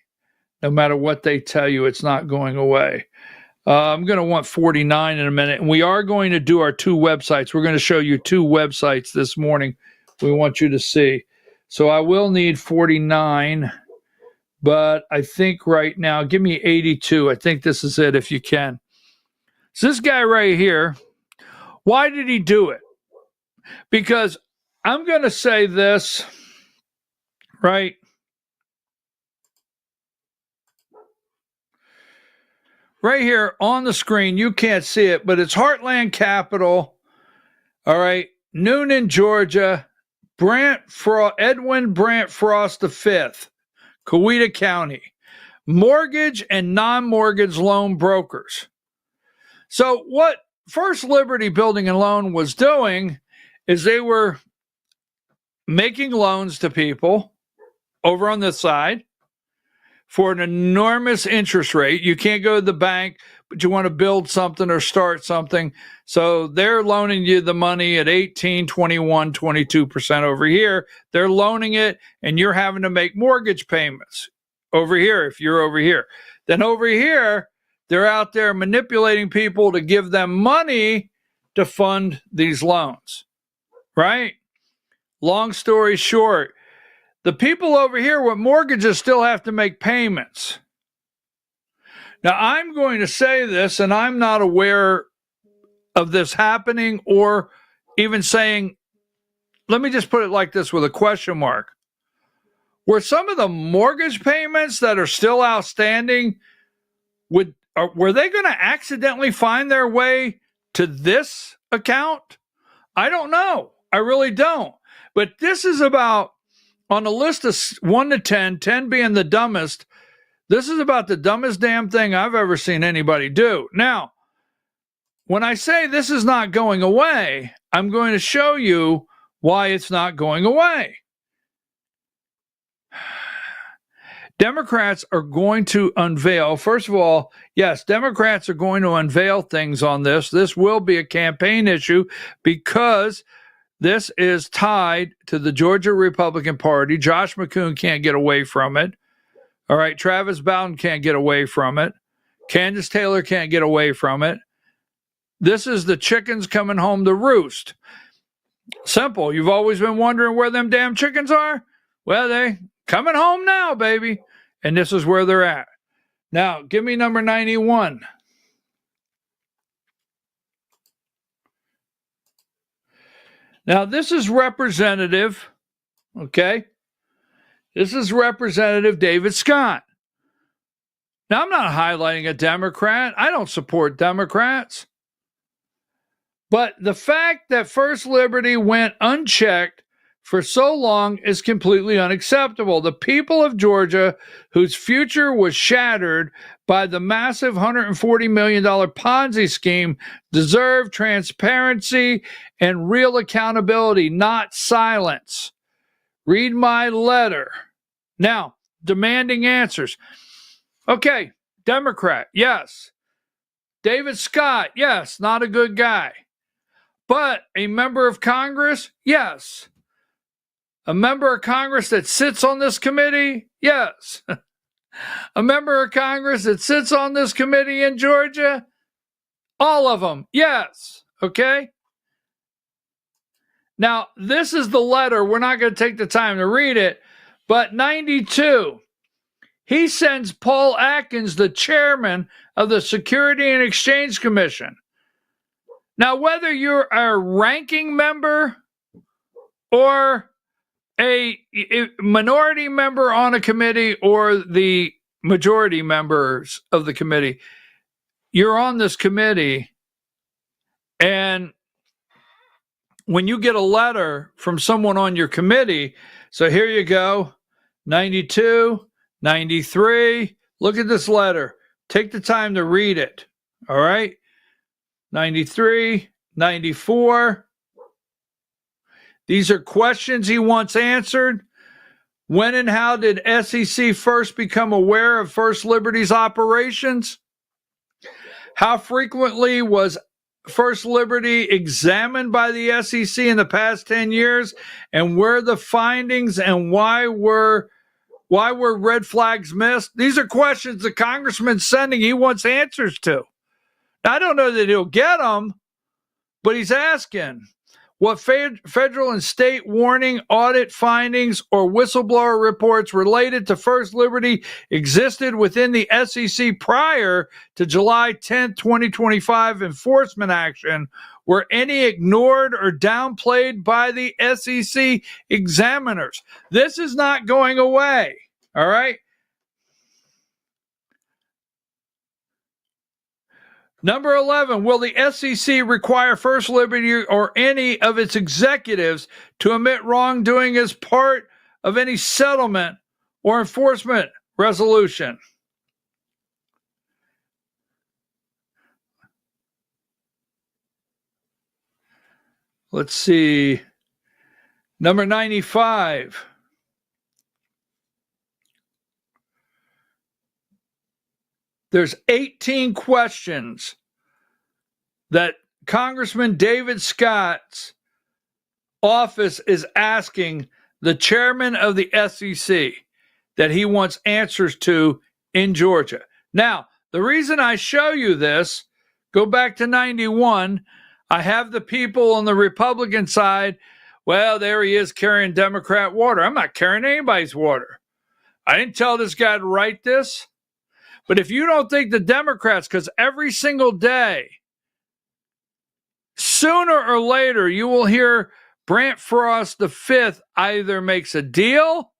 No matter what they tell you, it's not going away. I'm going to want 49 in a minute. And we are going to do our two websites. We're going to show you two websites this morning we want you to see. So I will need 49. But I think right now, give me 82. I think this is it if you can. So this guy right here, why did he do it? Because I'm going to say this, right? Right here on the screen, you can't see it, but it's Heartland Capital, all right, Noonan, Georgia, Edwin Brant Frost V. Coweta County, mortgage and non-mortgage loan brokers. So what First Liberty Building and Loan was doing is they were making loans to people over on this side for an enormous interest rate. You can't go to the bank, but you want to build something or start something. So they're loaning you the money at 18, 21, 22% over here. They're loaning it, and you're having to make mortgage payments over here if you're over here. Then over here, they're out there manipulating people to give them money to fund these loans, right? Long story short, the people over here with mortgages still have to make payments. Now, I'm going to say this, and I'm not aware of this happening or even saying, let me just put it like this with a question mark. Were some of the mortgage payments that are still outstanding, would were they going to accidentally find their way to this account? I don't know. I really don't. But this is about, on a list of 1 to 10, 10 being the dumbest, this is about the dumbest damn thing I've ever seen anybody do. Now, when I say this is not going away, I'm going to show you why it's not going away. Democrats are going to unveil, first of all, yes, Democrats are going to unveil things on this. This will be a campaign issue because this is tied to the Georgia Republican Party. Josh McCoon can't get away from it. All right, Travis Bowden can't get away from it. Candace Taylor can't get away from it. This is the chickens coming home to roost. Simple. You've always been wondering where them damn chickens are? Well, they coming home now, baby. And this is where they're at. Now, give me number 91. Now, this is Representative, okay? This is Representative David Scott. Now, I'm not highlighting a Democrat. I don't support Democrats. But the fact that First Liberty went unchecked for so long is completely unacceptable. The people of Georgia, whose future was shattered by the massive $140 million Ponzi scheme, deserve transparency and real accountability, not silence. Read my letter. Now, demanding answers. Okay, Democrat, yes. David Scott, yes, not a good guy. But a member of Congress, yes. A member of Congress that sits on this committee, yes. A member of Congress that sits on this committee in Georgia, all of them, yes. Okay? Now, this is the letter. We're not going to take the time to read it, but 92. He sends Paul Atkins, the chairman of the Security and Exchange Commission. Now, whether you're a ranking member or a minority member on a committee or the majority members of the committee, you're on this committee, and when you get a letter from someone on your committee, so here you go, 92, 93, look at this letter. Take the time to read it, all right? 93, 94. These are questions he wants answered. When and how did SEC first become aware of First Liberty's operations? How frequently was First Liberty examined by the SEC in the past 10 years? And were the findings and why were red flags missed? These are questions the congressman's sending. He wants answers to. Now, I don't know that he'll get them, but he's asking. What federal and state warning, audit findings, or whistleblower reports related to First Liberty existed within the SEC prior to July 10, 2025 enforcement action? Were any ignored or downplayed by the SEC examiners? This is not going away, all right? Number 11, will the SEC require First Liberty or any of its executives to admit wrongdoing as part of any settlement or enforcement resolution? Let's see. Number 95. There's 18 questions that Congressman David Scott's office is asking the chairman of the SEC that he wants answers to in Georgia. Now, the reason I show you this, go back to 91, I have the people on the Republican side, well, there he is carrying Democrat water. I'm not carrying anybody's water. I didn't tell this guy to write this. But if you don't think the Democrats, because every single day, sooner or later, you will hear Brant Frost V either makes a deal,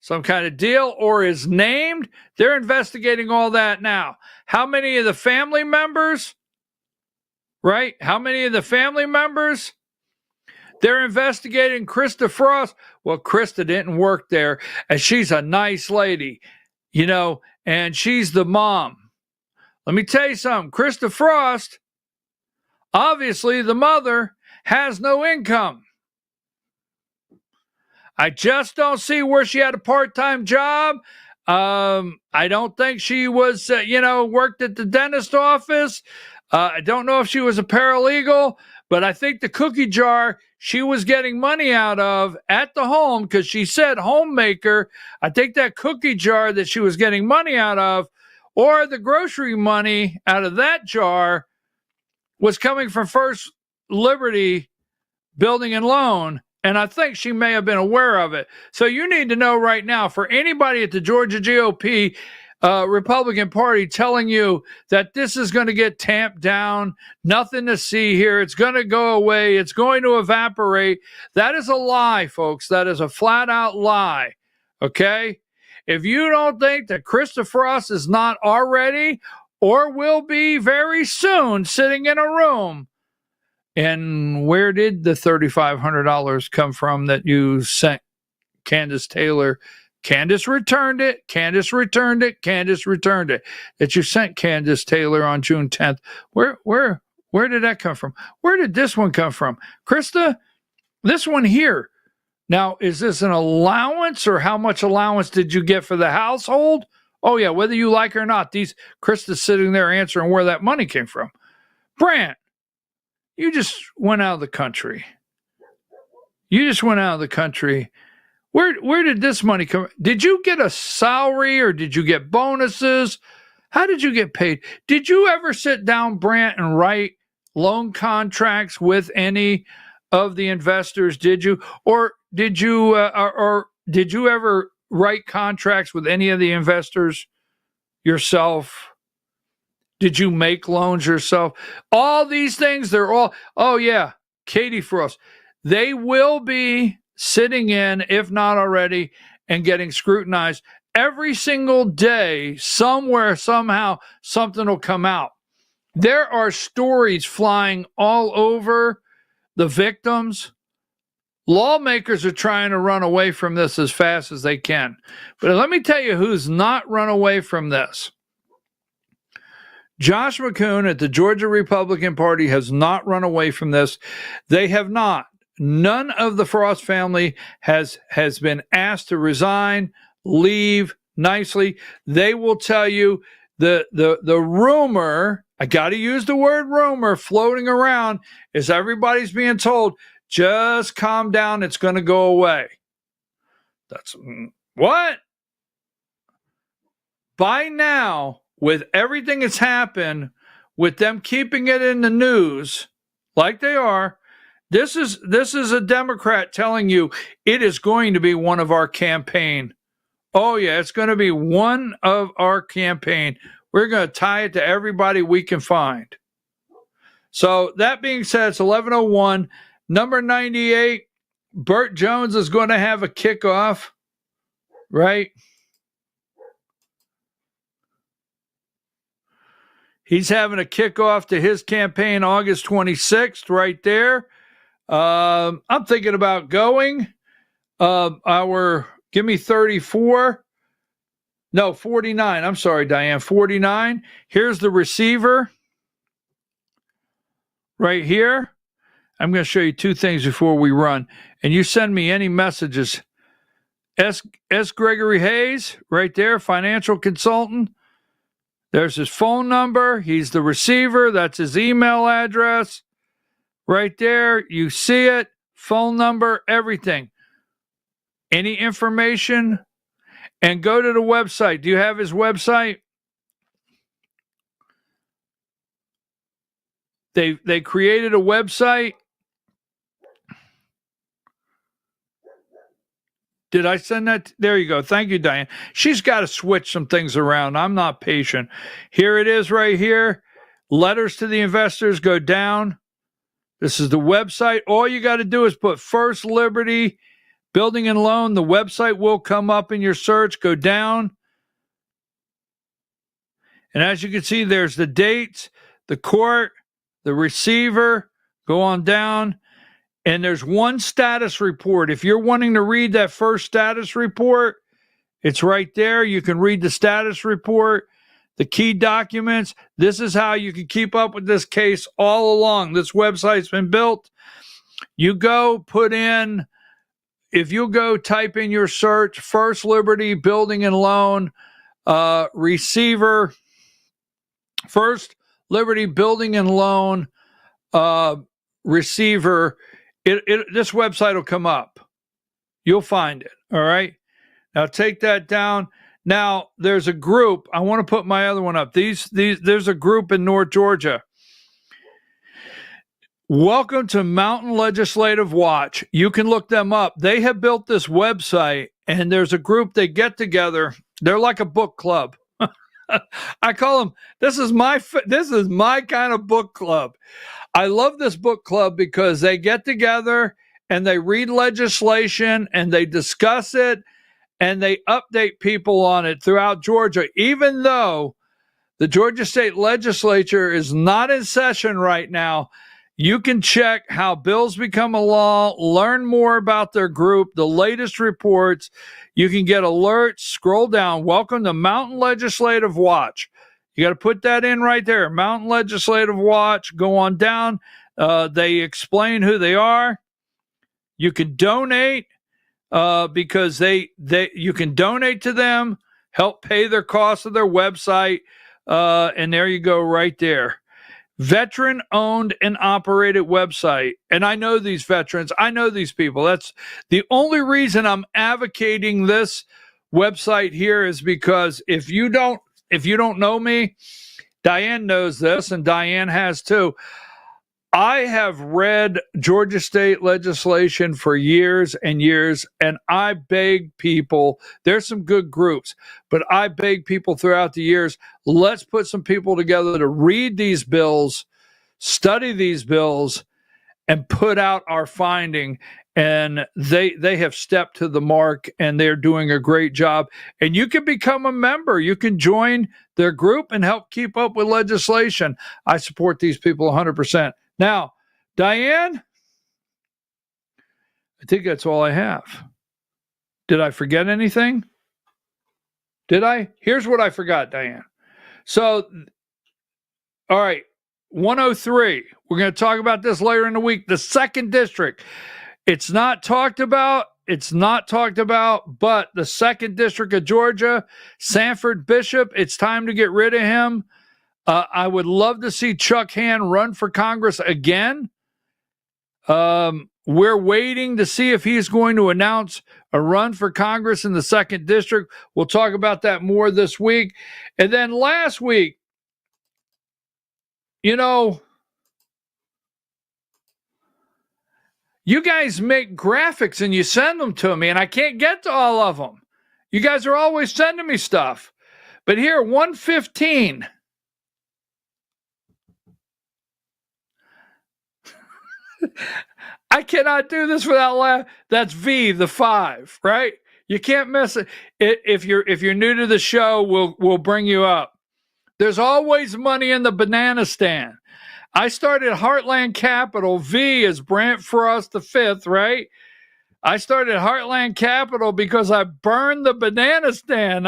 some kind of deal or is named. They're investigating all that now. How many of the family members, right? How many of the family members? They're investigating Krista Frost. Well, Krista didn't work there, and she's a nice lady, you know, and she's the mom. Let me tell you something. Krista Frost, obviously the mother, has no income. I just don't see where she had a part-time job. I don't think she was, worked at the dentist office. I don't know if she was a paralegal, but I think the cookie jar she was getting money out of at the home, because she said homemaker, I think that cookie jar that she was getting money out of, or the grocery money out of that jar, was coming from First Liberty Building and Loan. And I think she may have been aware of it. So you need to know right now, for anybody at the Georgia GOP Republican Party telling you that this is going to get tamped down, nothing to see here, it's going to go away, it's going to evaporate. That is a lie, folks. That is a flat out lie. Okay? If you don't think that Krista Frost is not already or will be very soon sitting in a room, and where did the $3,500 come from that you sent Candace Taylor? Candace returned it. Candace returned it. Candace returned it. That you sent Candace Taylor on June 10th. Where did that come from? Where did this one come from? Krista, this one here. Now, is this an allowance, or how much allowance did you get for the household? Oh, yeah, whether you like it or not, Krista's sitting there answering where that money came from. Brant, you just went out of the country. You just went out of the country. Where did this money come? Did you get a salary, or did you get bonuses? How did you get paid? Did you ever sit down, Brant, and write loan contracts with any of the investors? Did you, or did you ever write contracts with any of the investors yourself? Did you make loans yourself? All these things, they're all, oh yeah, Katie Frost. They will be sitting in, if not already, and getting scrutinized every single day. Somewhere, somehow, something will come out. There are stories flying all over the victims. Lawmakers are trying to run away from this as fast as they can. But let me tell you who's not run away from this. Josh McCoon at the Georgia Republican Party has not run away from this. They have not. None of the Frost family has been asked to resign, leave nicely. They will tell you the rumor, I got to use the word rumor, floating around is everybody's being told, just calm down, it's going to go away. That's what? By now, with everything that's happened, with them keeping it in the news like they are, this is a Democrat telling you it is going to be one of our campaign. Oh yeah, it's going to be one of our campaign. We're going to tie it to everybody we can find. So that being said, it's 11:01. Number 98, Burt Jones is going to have a kickoff, right? He's having a kickoff to his campaign August 26th, right there. I'm thinking about going. Give me 34. No, 49. I'm sorry, Diane. 49. Here's the receiver right here. I'm going to show you two things before we run. And you send me any messages. S. Gregory Hayes, right there, financial consultant. There's his phone number. He's the receiver. That's his email address. Right there. You see it. Phone number, everything. Any information? And go to the website. Do you have his website? They created a website. Did I send that? There you go. Thank you, Diane. She's got to switch some things around. I'm not patient. Here it is right here. Letters to the investors go down. This is the website. All you got to do is put First Liberty Building and loan, the website will come up in your search. Go down. And as you can see, there's the dates, the court, the receiver. Go on down. And there's one status report. If you're wanting to read that first status report, it's right there. You can read the status report, the key documents. This is how you can keep up with this case all along. This website's been built. You go put in, if you go type in your search, First Liberty Building and Loan receiver, First Liberty Building and Loan receiver, this website will come up. You'll find it. All right. Now take that down. Now there's a group. I want to put my other one up. There's a group in North Georgia. Welcome to Mountain Legislative Watch. You can look them up. They have built this website, and there's a group. They get together. They're like a book club. I call them. This is my kind of book club. I love this book club because they get together and they read legislation and they discuss it and they update people on it throughout Georgia, even though the Georgia State Legislature is not in session right now. You can check how bills become a law, learn more about their group, the latest reports. You can get alerts. Scroll down. Welcome to Mountain Legislative Watch. You got to put that in right there. Mountain Legislative Watch. Go on down. They explain who they are. You can donate because you can donate to them, help pay their costs of their website, and there you go right there. Veteran-owned and operated website. And I know these veterans. I know these people. That's the only reason I'm advocating this website here is because if you don't know me, Diane knows this, and Diane has too. I have read Georgia state legislation for years and years, and I beg people, there's some good groups, but I beg people throughout the years, let's put some people together to read these bills, study these bills, and put out our finding. And they have stepped to the mark, and they're doing a great job. And you can become a member. You can join their group and help keep up with legislation. I support these people 100%. Now, Diane, I think that's all I have. Did I forget anything? Did I? Here's what I forgot, Diane. So, all right, 103. We're going to talk about this later in the week. The 2nd District. It's not talked about, but the 2nd District of Georgia, Sanford Bishop, it's time to get rid of him. I would love to see Chuck Hand run for Congress again. We're waiting to see if he's going to announce a run for Congress in the 2nd District. We'll talk about that more this week. And then last week, you guys make graphics and you send them to me, and I can't get to all of them. You guys are always sending me stuff. But here, 115. I cannot do this without laughing. That's V, the 5, right? You can't miss it. If you're new to the show, we'll bring you up. There's always money in the banana stand. I started Heartland Capital. V is Brant Frost the 5th, right? I started Heartland Capital because I burned the banana stand.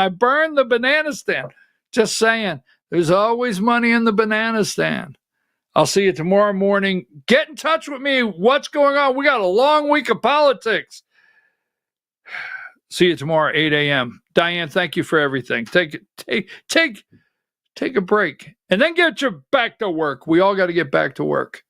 Just saying, there's always money in the banana stand. I'll see you tomorrow morning. Get in touch with me. What's going on? We got a long week of politics. See you tomorrow, 8 a.m. Diane, thank you for everything. Take a break, and then get you back to work. We all got to get back to work.